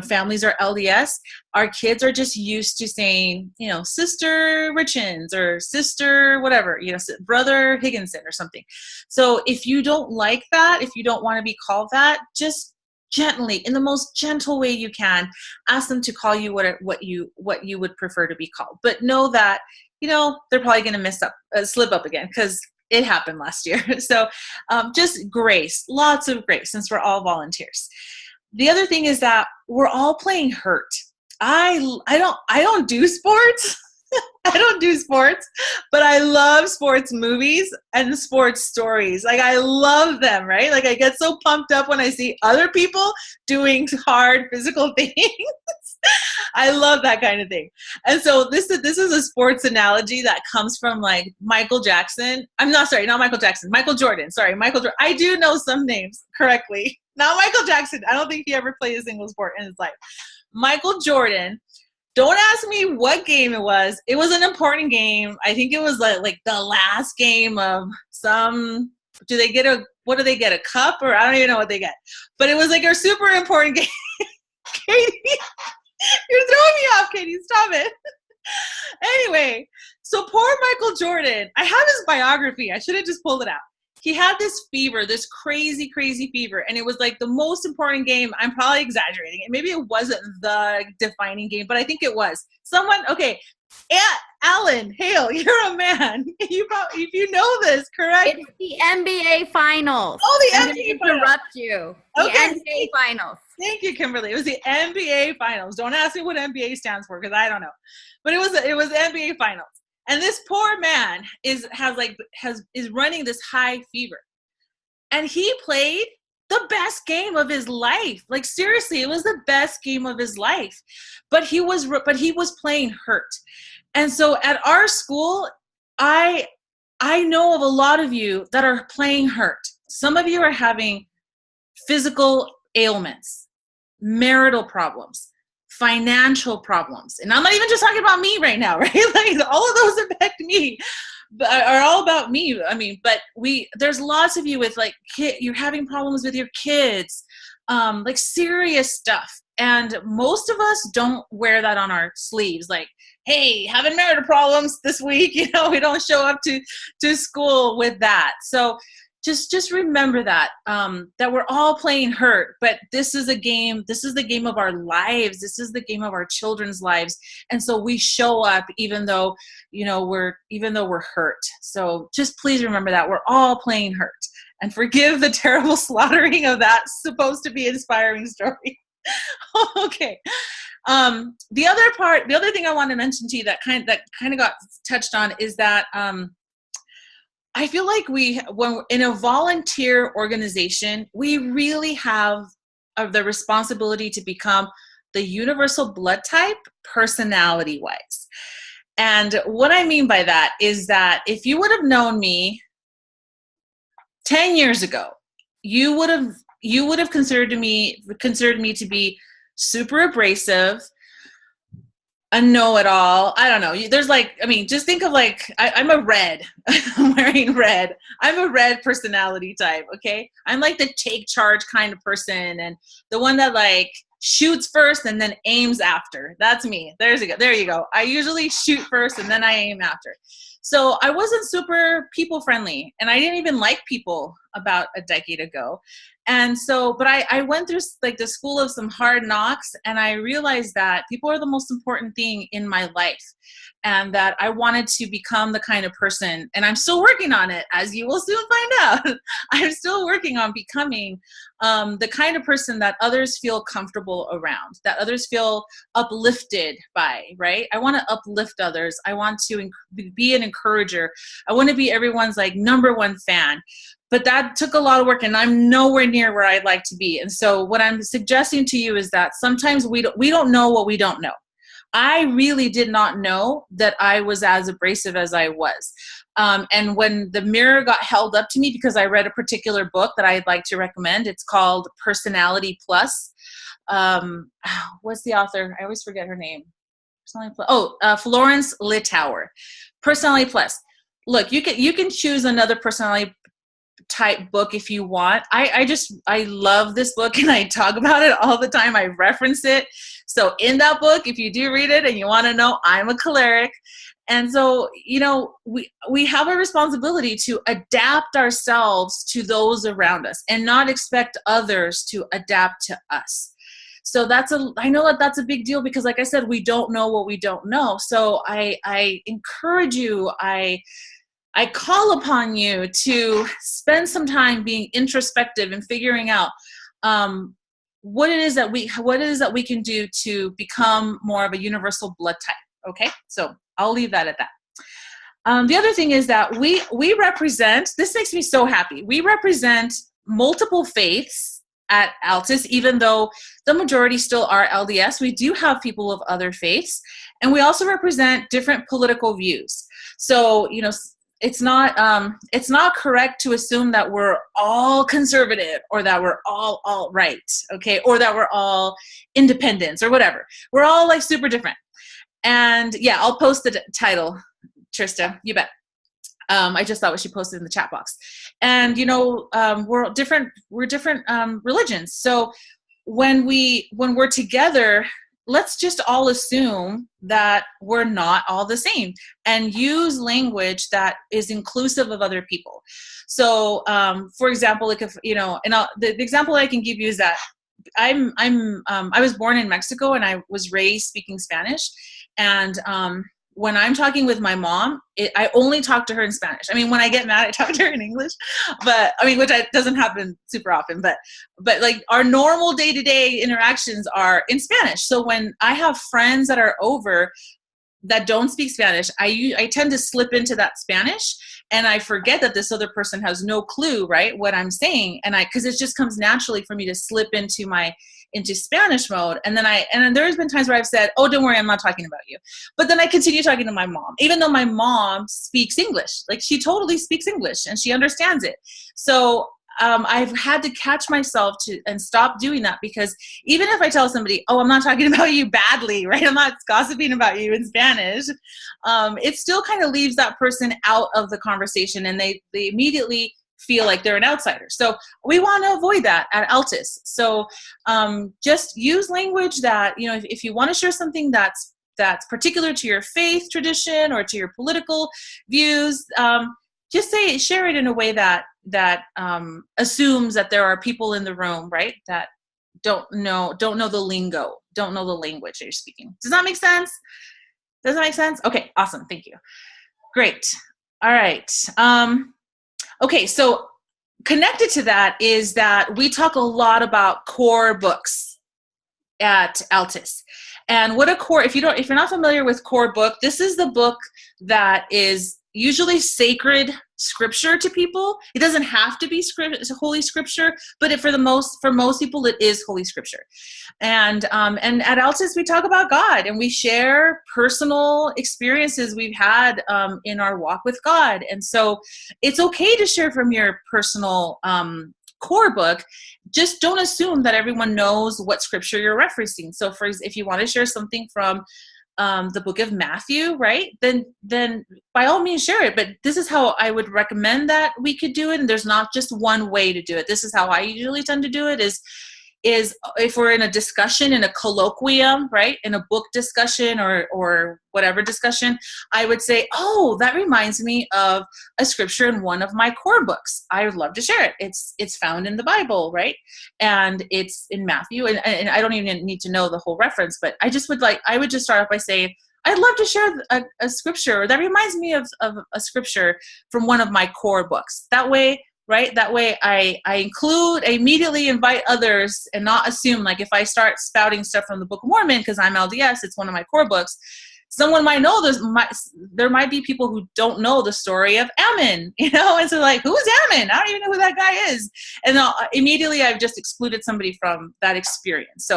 families are LDS, our kids are just used to saying, Sister Richens or Sister whatever, Brother Higginson or something. So if you don't like that, if you don't want to be called that, just gently, in the most gentle way you can, ask them to call you what you would prefer to be called. But know that they're probably going to slip up again because it happened last year. So just grace, lots of grace, since we're all volunteers. The other thing is that we're all playing hurt. I don't do sports. I don't do sports, but I love sports movies and sports stories. Like, I love them, right? Like, I get so pumped up when I see other people doing hard physical things. I love that kind of thing. And so this is a sports analogy that comes from like Michael Jackson. Not Michael Jackson, Michael Jordan. Sorry, Michael Jordan. I do know some names correctly. Not Michael Jackson. I don't think he ever played a single sport in his life. Michael Jordan. Don't ask me what game it was. It was an important game. I think it was like the last game of some. What do they get? A cup? Or I don't even know what they get. But it was like a super important game. Katie, you're throwing me off, Katie. Stop it. Anyway, so poor Michael Jordan. I have his biography. I should have just pulled it out. He had this fever, this crazy, crazy fever, and it was like the most important game. I'm probably exaggerating it. Maybe it wasn't the defining game, but I think it was. Okay, Alan Hale, you're a man. If you know this, correct? It's the NBA Finals. Oh, the I'm NBA gonna Finals. interrupt you. The Okay. NBA Finals. Thank you, Kimberly. It was the NBA Finals. Don't ask me what NBA stands for because I don't know, but it was the NBA Finals. And this poor man is running this high fever. And he played the best game of his life. Like, seriously, it was the best game of his life. But he was playing hurt. And so at our school, I know of a lot of you that are playing hurt. Some of you are having physical ailments, marital problems, financial problems. And I'm not even just talking about me right now, right? Like, all of those affect me, but are all about me. I mean, but there's lots of you with like you're having problems with your kids, like serious stuff. And most of us don't wear that on our sleeves. Like, hey, having marital problems this week, we don't show up to school with that. So just remember that we're all playing hurt, but this is the game of our lives. This is the game of our children's lives. And so we show up even though we're hurt. So just please remember that we're all playing hurt, and forgive the terrible slaughtering of that supposed to be inspiring story. Okay. The other thing I want to mention to you that kind of got touched on is that I feel like when in a volunteer organization, we really have the responsibility to become the universal blood type personality-wise. And what I mean by that is that if you would have known me 10 years ago, you would have considered me to be super abrasive, a know-it-all. I don't know. Just think of I'm a red. I'm wearing red. I'm a red personality type, okay? I'm like the take charge kind of person, and the one that like shoots first and then aims after. That's me. There you go. I usually shoot first and then I aim after. So I wasn't super people friendly, and I didn't even like people about a decade ago. And so, but I went through like the school of some hard knocks, and I realized that people are the most important thing in my life, and that I wanted to become the kind of person, and I'm still working on it, as you will soon find out. I'm still working on becoming the kind of person that others feel comfortable around, that others feel uplifted by, right? I want to uplift others. I want to be an encourager. I want to be everyone's like number one fan. But that took a lot of work, and I'm nowhere near where I'd like to be. And so what I'm suggesting to you is that sometimes we don't know what we don't know. I really did not know that I was as abrasive as I was. And when the mirror got held up to me, because I read a particular book that I'd like to recommend, it's called Personality Plus. What's the author? I always forget her name. Florence Littauer. Personality Plus. Look, you can choose another personality type book if you want. I love this book, and I talk about it all the time. I reference it. So in that book, if you do read it and you want to know, I'm a choleric. And so, we have a responsibility to adapt ourselves to those around us and not expect others to adapt to us. So I know that that's a big deal because, like I said, we don't know what we don't know. So I encourage you, I call upon you to spend some time being introspective and figuring out what it is that we can do to become more of a universal blood type. Okay, so I'll leave that at that. The other thing is that we represent. This makes me so happy. We represent multiple faiths at Altus, even though the majority still are LDS. We do have people of other faiths, and we also represent different political views. So, it's not correct to assume that we're all conservative or that we're all alt-right, okay, or that we're all independents or whatever. We're all like super different. And yeah, I'll post the title, Trista, you bet. I just thought what she posted in the chat box. And we're different religions. So when we're together, let's just all assume that we're not all the same and use language that is inclusive of other people. So, for example, like if, the example I can give you is that I was born in Mexico and I was raised speaking Spanish. And, when I'm talking with my mom, I only talk to her in Spanish. I mean, when I get mad, I talk to her in English, which doesn't happen super often, but like our normal day-to-day interactions are in Spanish. So when I have friends that are over that don't speak Spanish, I tend to slip into that Spanish and I forget that this other person has no clue, right, what I'm saying. And because it just comes naturally for me to slip into Spanish mode. And then there's been times where I've said, oh, don't worry, I'm not talking about you. But then I continue talking to my mom, even though my mom speaks English. Like she totally speaks English and she understands it. So I've had to catch myself and stop doing that, because even if I tell somebody, oh, I'm not talking about you badly, right? I'm not gossiping about you in Spanish. It still kind of leaves that person out of the conversation and they immediately feel like they're an outsider. So we want to avoid that at Altus. So just use language that, if you want to share something that's particular to your faith tradition or to your political views, just share it in a way that assumes that there are people in the room, right, that don't know the lingo, don't know the language that you're speaking. Does that make sense? Does that make sense? Okay, awesome. Thank you. Great. All right. Okay, so connected to that is that we talk a lot about core books at Altus. And what a core, if you're not familiar with core book, this is the book that is usually sacred scripture to people. It doesn't have to be holy scripture, but for most people, it is holy scripture. And at Altus, we talk about God and we share personal experiences we've had in our walk with God. And so it's okay to share from your personal core book. Just don't assume that everyone knows what scripture you're referencing. So if you want to share something from the book of Matthew, right, then by all means share it. But this is how I would recommend that we could do it. And there's not just one way to do it. This is how I usually tend to do it is if we're in a discussion, in a colloquium, right, in a book discussion or whatever discussion, I would say, oh, that reminds me of a scripture in one of my core books. I would love to share it. It's found in the Bible, right? And it's in Matthew. And I don't even need to know the whole reference, but I would just start off by saying, I'd love to share a scripture that reminds me of a scripture from one of my core books. That way, right? That way I immediately invite others and not assume, like if I start spouting stuff from the Book of Mormon, because I'm LDS, it's one of my core books, someone might know there might be people who don't know the story of Ammon, and so like, who's Ammon? I don't even know who that guy is. And immediately I've just excluded somebody from that experience.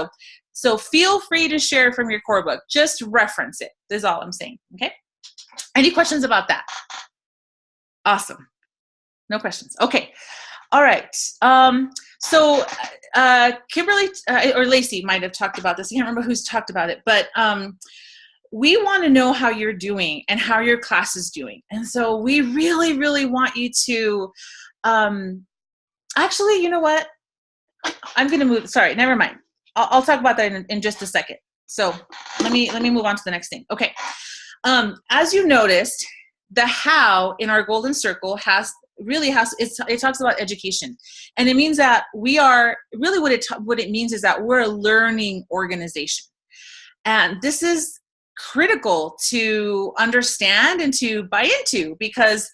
So feel free to share from your core book. Just reference it. That's all I'm saying, okay? Any questions about that? Awesome. No questions. Okay. All right. So Kimberly or Lacey might have talked about this. I can't remember who's talked about it, but we want to know how you're doing and how your class is doing. And so we really, really want you to actually, you know what? I'm going to move. Sorry, never mind. I'll talk about that in just a second. So let me move on to the next thing. Okay. As you noticed, the how in our golden circle really it talks about education, and it means that we are really what it means is that we're a learning organization, and this is critical to understand and to buy into, because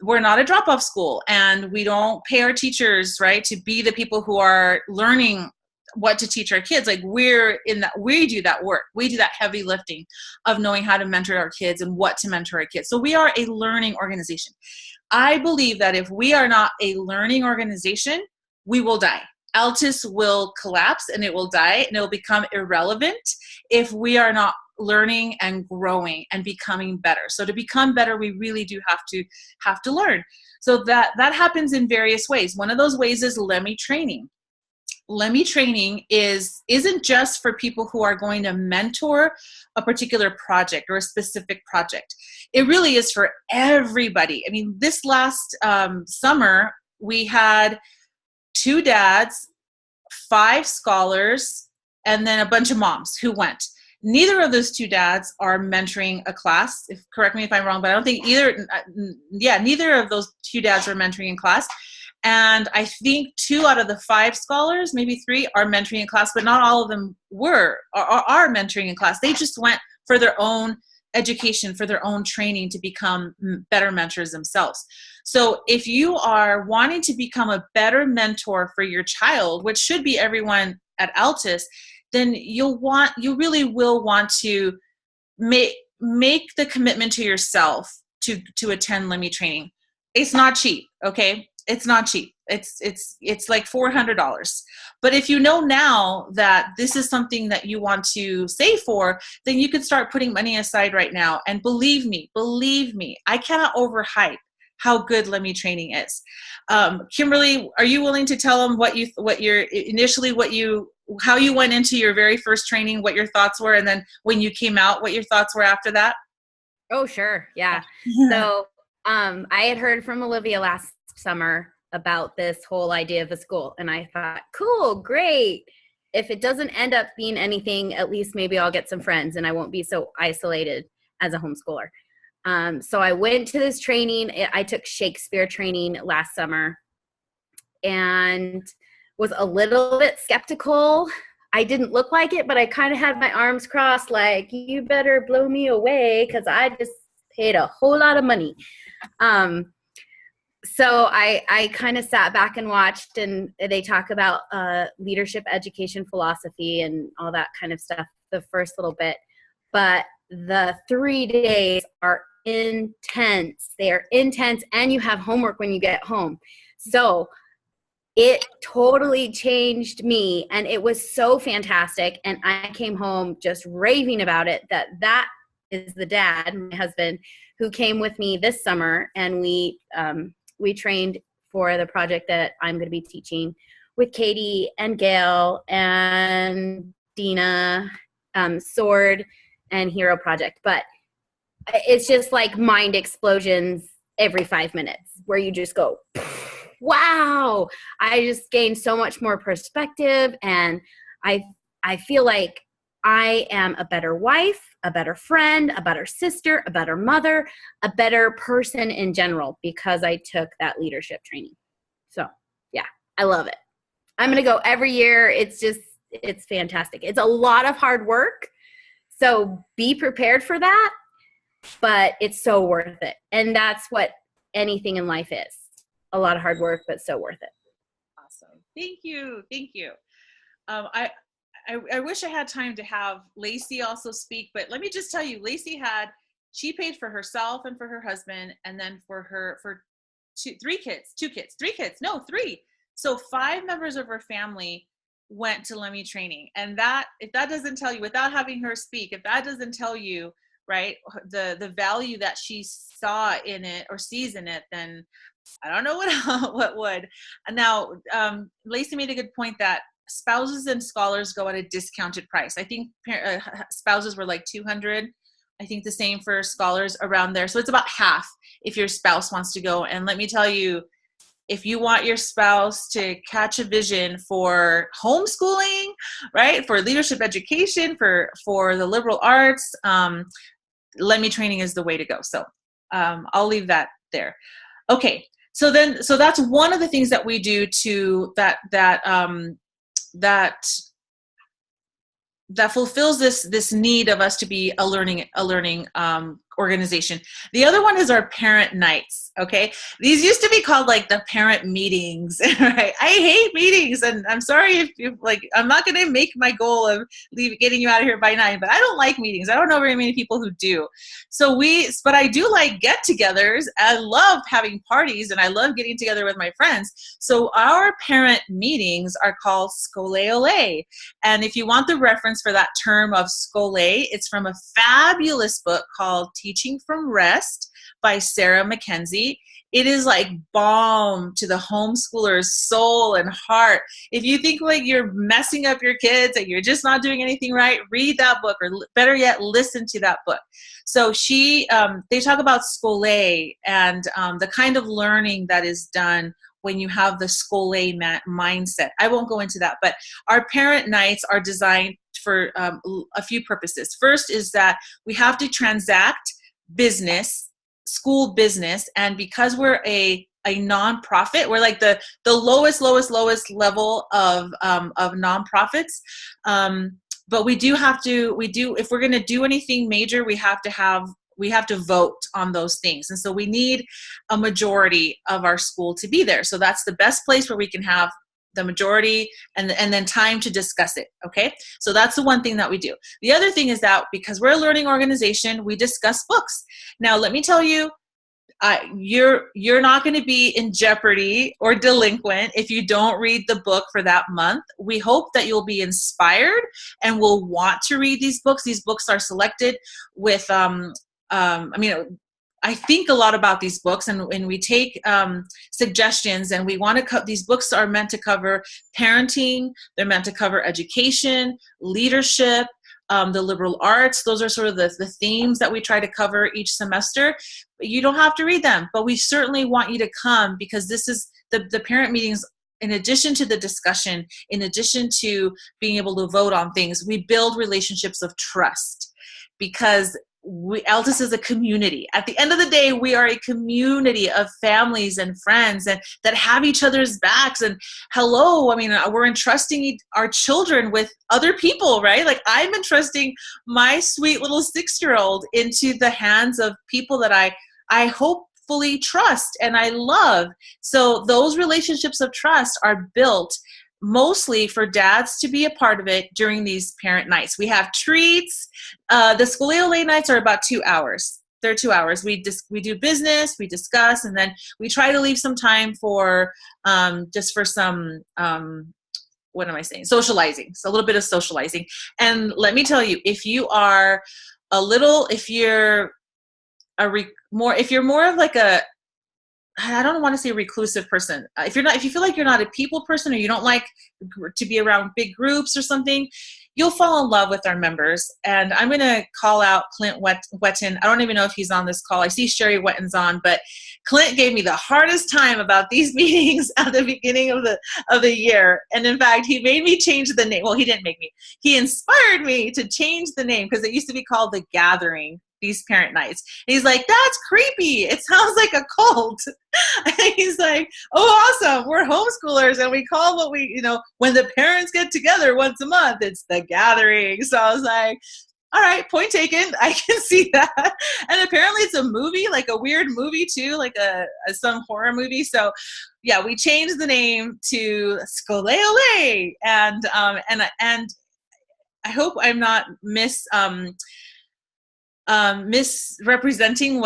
we're not a drop-off school, and we don't pay our teachers, right, to be the people who are learning what to teach our kids. Like, we do that work. We do that heavy lifting of knowing how to mentor our kids and what to mentor our kids. So we are a learning organization. I believe that if we are not a learning organization, we will die. Altus will collapse and it will die, and it will become irrelevant if we are not learning and growing and becoming better. So to become better, we really do have to learn. So that happens in various ways. One of those ways is LEMI training. LEMI training isn't just for people who are going to mentor a particular project or a specific project. It really is for everybody. I mean, this last summer, we had 2 dads, 5 scholars, and then a bunch of moms who went. Neither of those 2 dads are mentoring a class. Correct me if I'm wrong, but I don't think neither of those 2 dads are mentoring a class. And I think 2 out of the 5 scholars, maybe 3, are mentoring in class, but not all of them are mentoring in class. They just went for their own education, for their own training to become better mentors themselves. So if you are wanting to become a better mentor for your child, which should be everyone at Altus, then you really will want to make the commitment to yourself to attend LEMI training. It's not cheap, okay? It's not cheap. It's like $400. But if you know now that this is something that you want to save for, then you could start putting money aside right now. And believe me, I cannot overhype how good LEMI training is. Kimberly, are you willing to tell them how you went into your very first training, what your thoughts were, and then when you came out, what your thoughts were after that? Oh, sure. Yeah. So I had heard from Olivia last summer about this whole idea of a school, and I thought, cool, great. If it doesn't end up being anything, at least maybe I'll get some friends and I won't be so isolated as a homeschooler. So I went to this training. I took Shakespeare training last summer and was a little bit skeptical. I didn't look like it, but I kind of had my arms crossed like, you better blow me away, because I just paid a whole lot of money. So I kind of sat back and watched, and they talk about leadership education philosophy and all that kind of stuff the first little bit. But the 3 days are intense. They are intense, and you have homework when you get home. So it totally changed me, and it was so fantastic. And I came home just raving about it. That is the dad, my husband, who came with me this summer, and we trained for the project that I'm going to be teaching with Katie and Gail and Dina, Sword and Hero Project. But it's just like mind explosions every 5 minutes where you just go, wow, I just gained so much more perspective, and I feel like I am a better wife, a better friend, a better sister, a better mother, a better person in general because I took that leadership training. So yeah, I love it. I'm going to go every year. It's fantastic. It's a lot of hard work. So be prepared for that, but it's so worth it. And that's what anything in life is. A lot of hard work, but so worth it. Awesome. Thank you. I wish I had time to have Lacey also speak, but let me just tell you, she paid for herself and for her husband, and then for three kids. So 5 members of her family went to LEMI training. And that, if that doesn't tell you, without having her speak, if that doesn't tell you, right, the value that she saw in it or sees in it, then I don't know what would. Now, Lacey made a good point that spouses and scholars go at a discounted price. I think spouses were like $200. I think the same for scholars, around there. So it's about half if your spouse wants to go. And let me tell you, if you want your spouse to catch a vision for homeschooling, right, for leadership education, for the liberal arts, LEMI training is the way to go. So I'll leave that there. Okay, so that's one of the things that we do to that fulfills this need of us to be a learning organization. The other one is our parent nights. Okay, these used to be called like the parent meetings, right? I hate meetings, and I'm sorry if you like. I'm not going to make my goal of getting you out of here by 9, but I don't like meetings. I don't know very many people who do. But I do like get-togethers. I love having parties, and I love getting together with my friends. So our parent meetings are called Scole Ole, and if you want the reference for that term of Scole, it's from a fabulous book called Teaching from Rest by Sarah Mackenzie. It is like balm to the homeschooler's soul and heart. If you think like you're messing up your kids and you're just not doing anything right, read that book, or better yet, listen to that book. So they talk about Scole and the kind of learning that is done when you have the Scole mindset. I won't go into that, but our parent nights are designed for a few purposes. First is that we have to transact business, school business, and because we're a nonprofit, we're like the lowest level of nonprofits. But if we're going to do anything major, we have to vote on those things. And so we need a majority of our school to be there. So that's the best place where we can have the majority and then time to discuss it. Okay. So that's the one thing that we do. The other thing is that because we're a learning organization, we discuss books. Now, let me tell you, you're not going to be in jeopardy or delinquent if you don't read the book for that month. We hope that you'll be inspired and will want to read these books. These books are selected with, I think a lot about these books, and we take suggestions, and we want to these books are meant to cover parenting, they're meant to cover education, leadership, the liberal arts. Those are sort of the themes that we try to cover each semester. But you don't have to read them, but we certainly want you to come, because this is the parent meetings. In addition to the discussion, in addition to being able to vote on things, we build relationships of trust, because Altus is a community. At the end of the day, we are a community of families and friends and that have each other's backs. And we're entrusting our children with other people, right? Like I'm entrusting my sweet little 6-year-old into the hands of people that I hopefully trust and I love. So those relationships of trust are built mostly for dads to be a part of it during these parent nights. We have treats. The Scole Ole nights are about 2 hours. They're 2 hours. We do business, we discuss, and then we try to leave some time for just for some socializing. So a little bit of socializing. And let me tell you, if you're more of like I don't want to say a reclusive person. If you feel like you're not a people person, or you don't like to be around big groups or something, you'll fall in love with our members. And I'm going to call out Clint Wetton. I don't even know if he's on this call. I see Sherry Wetton's on, but Clint gave me the hardest time about these meetings at the beginning of the year. And in fact, he made me change the name. Well, he didn't make me. He inspired me to change the name, because it used to be called The Gathering, these parent nights. And he's like, that's creepy. It sounds like a cult. And he's like, oh, awesome. We're homeschoolers and we call what when the parents get together once a month, it's The Gathering. So I was like, all right, point taken. I can see that. And apparently it's a movie, like a weird movie too, like some horror movie. So yeah, we changed the name to Scole Ole. And I hope I'm not misrepresenting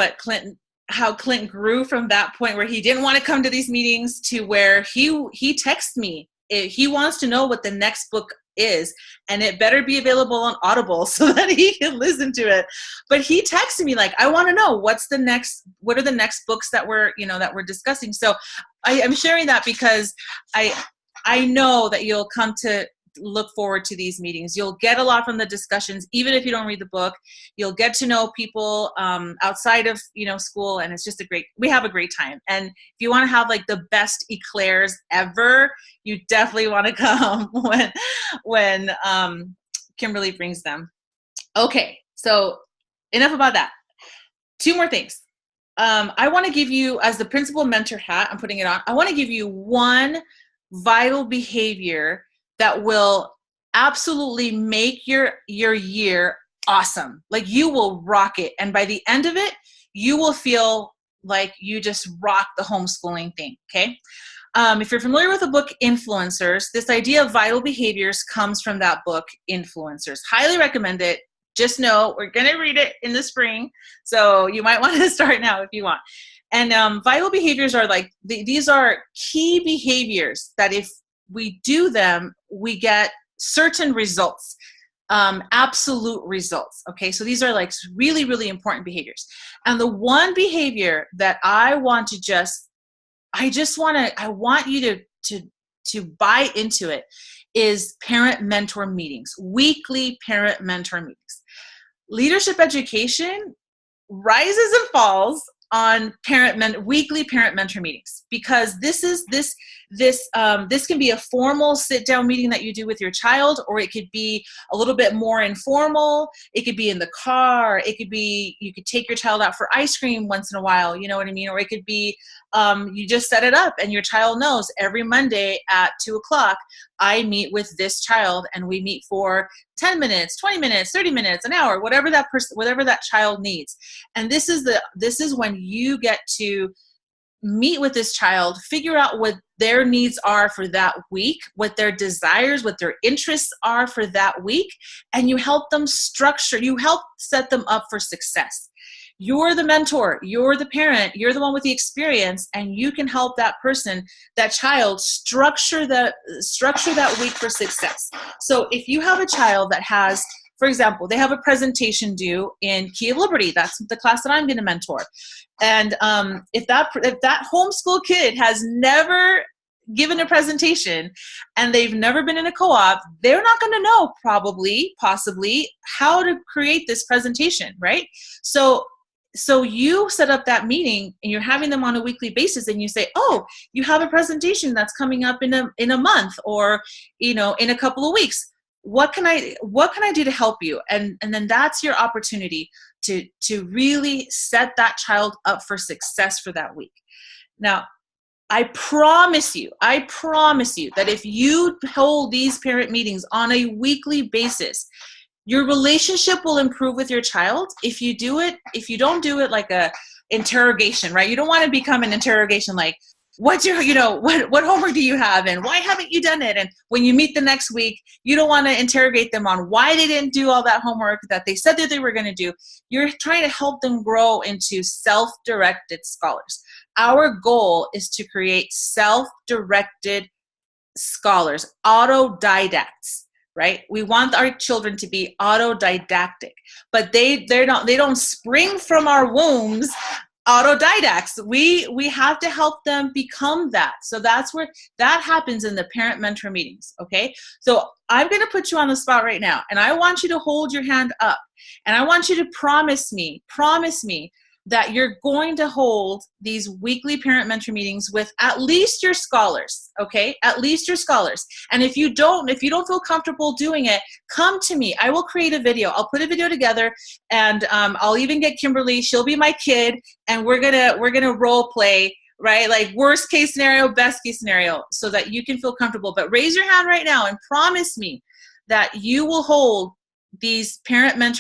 how Clint grew from that point where he didn't want to come to these meetings to where he texts me. He wants to know what the next book is, and it better be available on Audible so that he can listen to it. But he texted me like, I want to know what are the next books that we're discussing. So I'm sharing that because I know that you'll come to look forward to these meetings. You'll get a lot from the discussions, even if you don't read the book. You'll get to know people outside of school, and it's just we have a great time. And if you want to have like the best eclairs ever, you definitely want to come when Kimberly brings them. Okay, so enough about that. 2 more things. I want to give you, as the principal mentor hat, I'm putting it on, I want to give you one vital behavior that will absolutely make your year awesome. Like you will rock it. And by the end of it, you will feel like you just rock the homeschooling thing, okay? If you're familiar with the book Influencers, this idea of vital behaviors comes from that book, Influencers. Highly recommend it. Just know we're going to read it in the spring, so you might want to start now if you want. And vital behaviors are like, these are key behaviors that if we do them, we get certain results, absolute results. Okay, so these are like really, really important behaviors. And the one behavior that I want you to buy into it is parent-mentor meetings, weekly parent-mentor meetings. Leadership education rises and falls on weekly parent-mentor meetings, because this can be a formal sit-down meeting that you do with your child, or it could be a little bit more informal. It could be in the car. It could be you could take your child out for ice cream once in a while, you know what I mean? Or it could be you just set it up and your child knows every Monday at 2:00 I meet with this child, and we meet for 10 minutes, 20 minutes, 30 minutes, an hour, whatever that child needs. And this is when you get to meet with this child, figure out what their needs are for that week, what their desires, what their interests are for that week, and you help them structure, you help set them up for success. You're the mentor, you're the parent, you're the one with the experience, and you can help that person, that child, structure that week for success. So if you have a child that has, for example, they have a presentation due in Key of Liberty, that's the class that I'm going to mentor. And if that homeschool kid has never given a presentation and they've never been in a co-op, they're not going to know possibly how to create this presentation, right? So you set up that meeting and you're having them on a weekly basis, and you say, oh, you have a presentation that's coming up in a month, or, you know, in a couple of weeks. What can I do to help you? And then that's your opportunity to really set that child up for success for that week. Now, I promise you that if you hold these parent meetings on a weekly basis, your relationship will improve with your child. If you don't do it like a interrogation, right? You don't want to become an interrogation like, what homework do you have, and why haven't you done it? And when you meet the next week, you don't want to interrogate them on why they didn't do all that homework that they said that they were going to do. You're trying to help them grow into self-directed scholars. Our goal is to create self-directed scholars, autodidacts. Right? We want our children to be autodidactic, but they don't spring from our wombs autodidacts. We have to help them become that. So that's where that happens in the parent mentor meetings. Okay. So I'm going to put you on the spot right now, and I want you to hold your hand up, and I want you to promise me that you're going to hold these weekly parent mentor meetings with at least your scholars, okay? At least your scholars. And if you don't feel comfortable doing it, come to me. I will create a video. I'll put a video together, and I'll even get Kimberly. She'll be my kid, and we're gonna role play, right? Like worst case scenario, best case scenario, so that you can feel comfortable. But raise your hand right now and promise me that you will hold these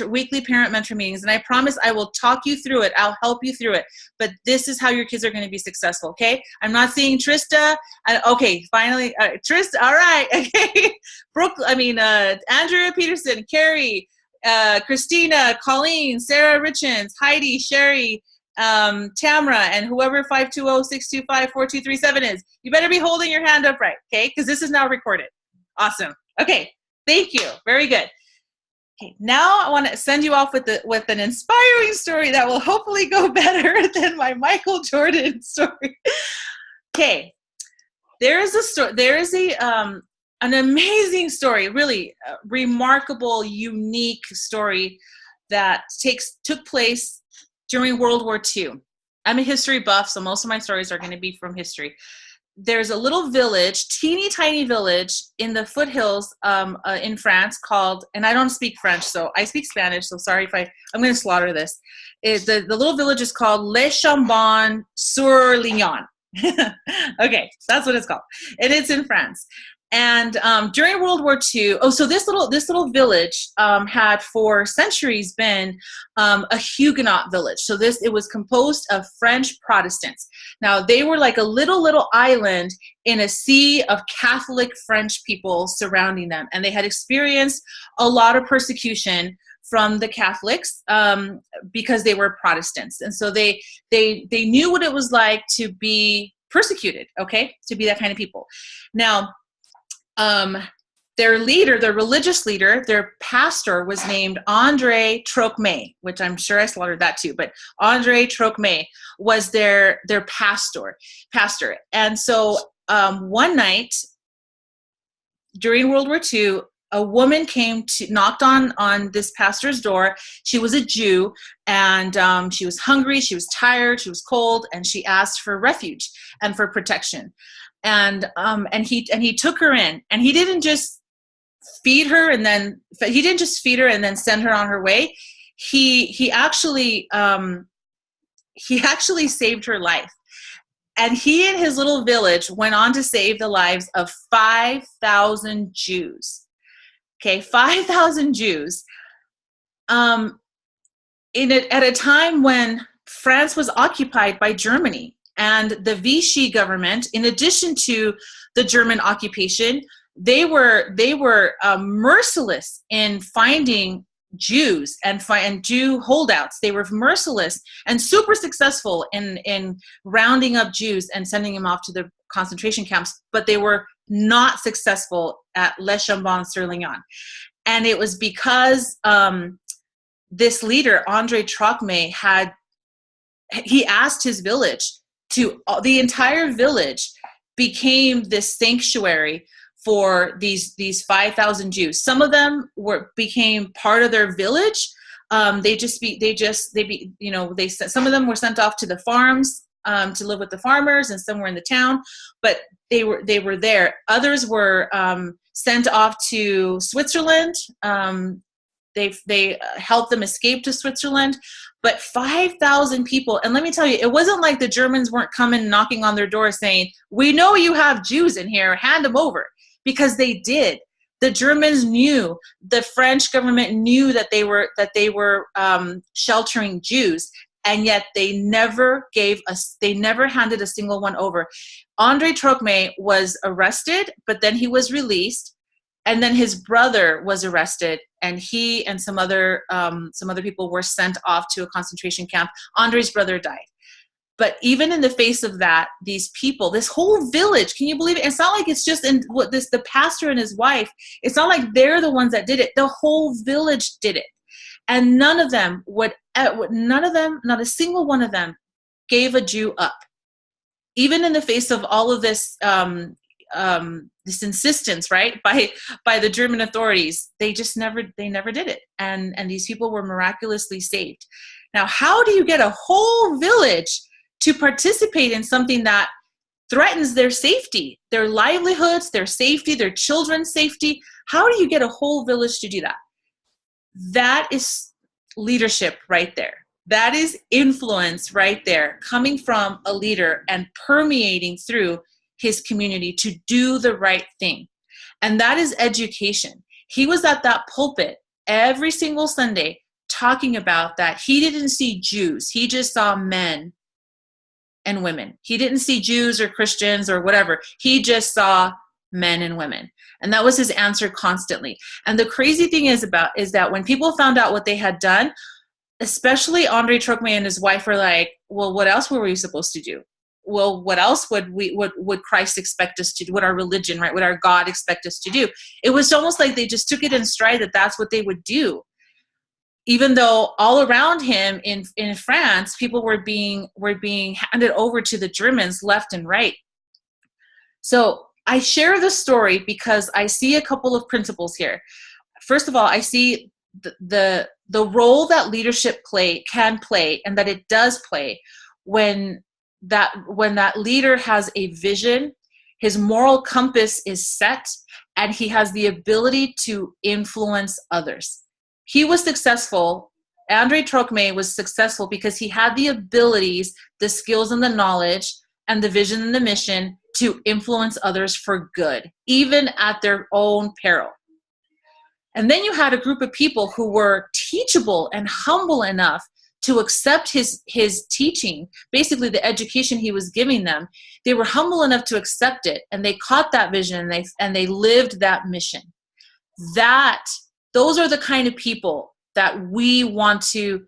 weekly parent mentor meetings, and I promise I will talk you through it. I'll help you through it. But this is how your kids are going to be successful. Okay. I'm not seeing Trista. Okay. Finally, Trista. All right. Okay. Andrea Peterson, Carrie, Christina, Colleen, Sarah Richens, Heidi, Sherry, Tamra, and whoever 520-625-4237 is. You better be holding your hand up right. Okay. Because this is now recorded. Awesome. Okay. Thank you. Very good. Okay, now I want to send you off with an inspiring story that will hopefully go better than my Michael Jordan story. Okay, there is an amazing story, really remarkable, unique story that took place during World War II. I'm a history buff, so most of my stories are going to be from history. there's a little village, teeny tiny village in the foothills in France called, and I don't speak French, so I speak Spanish, so sorry if I'm going to slaughter this. The little village is called Les Chambon-sur-Lignon. Okay, that's what it's called. And it's in France. And during World War II, so this little village had for centuries been a Huguenot village. So it was composed of French Protestants. Now they were like a little island in a sea of Catholic French people surrounding them, and they had experienced a lot of persecution from the Catholics because they were Protestants, and so they knew what it was like to be persecuted. Okay, to be that kind of people. Now. Their leader, their religious leader, their pastor was named André Trocmé, which I'm sure I slaughtered that too, but André Trocmé was their pastor. And so one night during World War II, a woman knocked on this pastor's door. She was a Jew, and she was hungry, she was tired, she was cold, and she asked for refuge and for protection. And he took her in, and he didn't just feed her and then send her on her way. He actually saved her life, and he and his little village went on to save the lives of 5,000 Jews. Okay, 5,000 Jews. At a time when France was occupied by Germany. And the Vichy government, in addition to the German occupation, they were merciless in finding Jews and Jew holdouts. They were merciless and super successful in rounding up Jews and sending them off to the concentration camps, but they were not successful at Les Chambon-sur-Lignon. And it was because this leader, André Trocmé, he asked his village the entire village became this sanctuary for these 5,000 Jews. Some of them became part of their village. Some of them were sent off to the farms to live with the farmers, and some were in the town, but they were there. Others were sent off to Switzerland. They helped them escape to Switzerland. But 5,000 people, and let me tell you, it wasn't like the Germans weren't coming knocking on their door saying, "We know you have Jews in here, hand them over," because they did. The Germans knew, the French government knew that they were sheltering Jews, and yet they never handed a single one over. André Trocmé was arrested, but then he was released. And then his brother was arrested, and he and some other people were sent off to a concentration camp. Andre's brother died. But even in the face of that, these people, this whole village, can you believe it? It's not like it's just the pastor and his wife. It's not like they're the ones that did it. The whole village did it. And not a single one of them gave a Jew up. Even in the face of all of this, this insistence, right, by the German authorities, they never did it, and these people were miraculously saved. Now, how do you get a whole village to participate in something that threatens their safety, their livelihoods, their safety, their children's safety? How do you get a whole village to do that? That is leadership right there. That is influence right there, coming from a leader and permeating through his community to do the right thing. And that is education. He was at that pulpit every single Sunday talking about that. He didn't see Jews. He just saw men and women. He didn't see Jews or Christians or whatever. He just saw men and women. And that was his answer constantly. And the crazy thing is that when people found out what they had done, especially André Trocmé and his wife were like, well, what else were we supposed to do? Well, what else would Christ expect us to do? Would our religion, right? Would our God expect us to do? It was almost like they just took it in stride that that's what they would do. Even though all around him in France, people were being handed over to the Germans left and right. So I share this story because I see a couple of principles here. First of all, I see the role that leadership can play, and that it does play when that leader has a vision His moral compass is set, and he has the ability to influence others. He was successful. Andre Trocmé was successful because he had the abilities, the skills and the knowledge and the vision and the mission to influence others for good, even at their own peril. And then you had a group of people who were teachable and humble enough to accept his teaching, basically the education he was giving them. They were humble enough to accept it, and they caught that vision, and they lived that mission. Those are the kind of people that we want to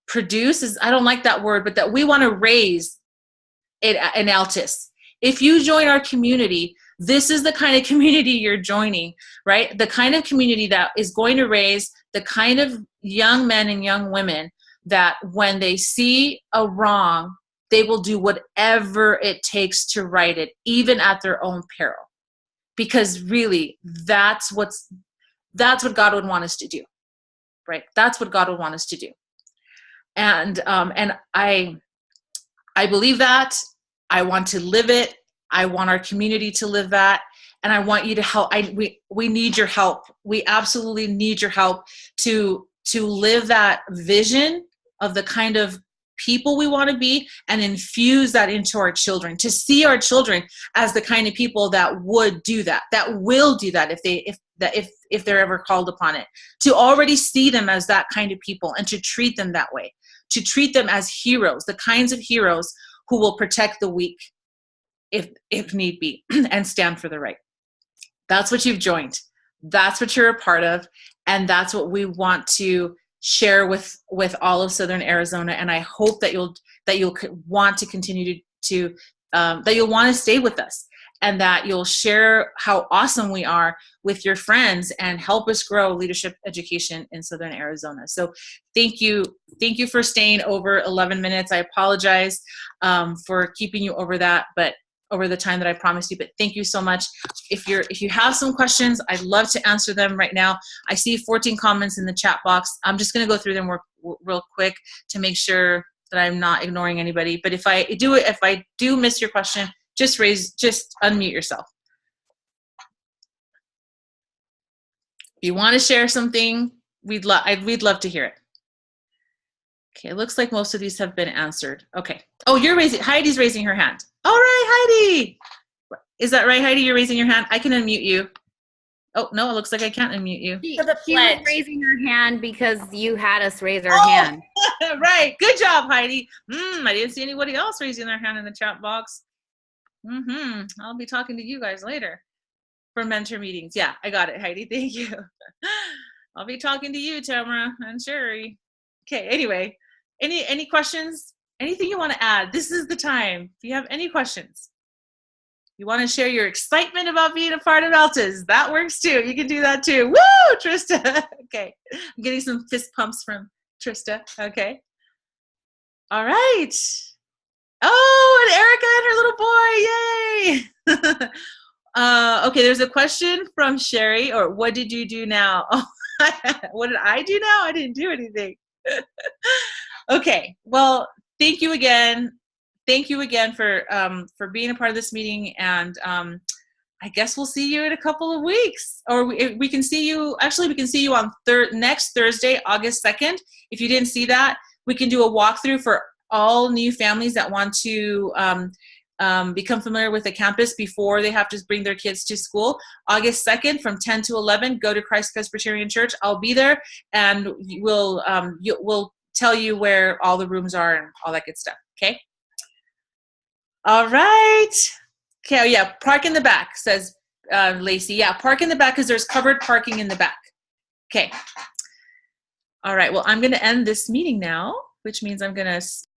produce. I don't like that word, but that we want to raise in Altus. If you join our community, this is the kind of community you're joining, right? The kind of community that is going to raise the kind of young men and young women that when they see a wrong, they will do whatever it takes to right it, even at their own peril. Because really, that's what God would want us to do, right? That's what God would want us to do. And I believe that. I want to live it. I want our community to live that. And I want you to help. We need your help. We absolutely need your help to live that vision of the kind of people we want to be and infuse that into our children, to see our children as the kind of people that would do that will do that if they're ever called upon it, to already see them as that kind of people and to treat them that way, to treat them as heroes, the kinds of heroes who will protect the weak if need be and stand for the right. That's what you've joined. That's what you're a part of. And that's what we want to share with all of Southern Arizona. And I hope that you'll want to continue to that you'll want to stay with us, and that you'll share how awesome we are with your friends and help us grow leadership education in Southern Arizona. So thank you for staying over 11 minutes. I apologize for keeping you over the time that I promised you, but thank you so much. If you have some questions, I'd love to answer them right now. I see 14 comments in the chat box. I'm just going to go through them real quick to make sure that I'm not ignoring anybody. But if I do miss your question, just unmute yourself. If you want to share something, we'd love to hear it. Okay, it looks like most of these have been answered. Okay. Oh, Heidi's raising her hand. All right, Heidi. Is that right, Heidi? You're raising your hand. I can unmute you. Oh, no, it looks like I can't unmute you. She was raising her hand because you had us raise our hand. Right. Good job, Heidi. I didn't see anybody else raising their hand in the chat box. I'll be talking to you guys later for mentor meetings. Yeah, I got it, Heidi. Thank you. I'll be talking to you, Tamara and Sherry. Okay, anyway, any questions? Anything you want to add? This is the time. If you have any questions, you want to share your excitement about being a part of Altus, that works too. You can do that too. Woo, Trista. Okay, I'm getting some fist pumps from Trista. Okay. All right. Oh, and Erica and her little boy. Yay. Okay, there's a question from Sherry, or what did you do now? Oh, what did I do now? I didn't do anything. Okay, well, thank you again. Thank you again for being a part of this meeting, and I guess we'll see you in a couple of weeks, or we can see you. Actually, we can see you on next Thursday, August 2nd. If you didn't see that, we can do a walkthrough for all new families that want to become familiar with the campus before they have to bring their kids to school. August 2nd from 10 to 11, go to Christ Presbyterian Church. I'll be there, and we'll tell you where all the rooms are and all that good stuff. Okay. All right. Okay. Oh, yeah. Park in the back, says Lacey. Yeah. Park in the back because there's covered parking in the back. Okay. All right. Well, I'm going to end this meeting now, which means I'm going to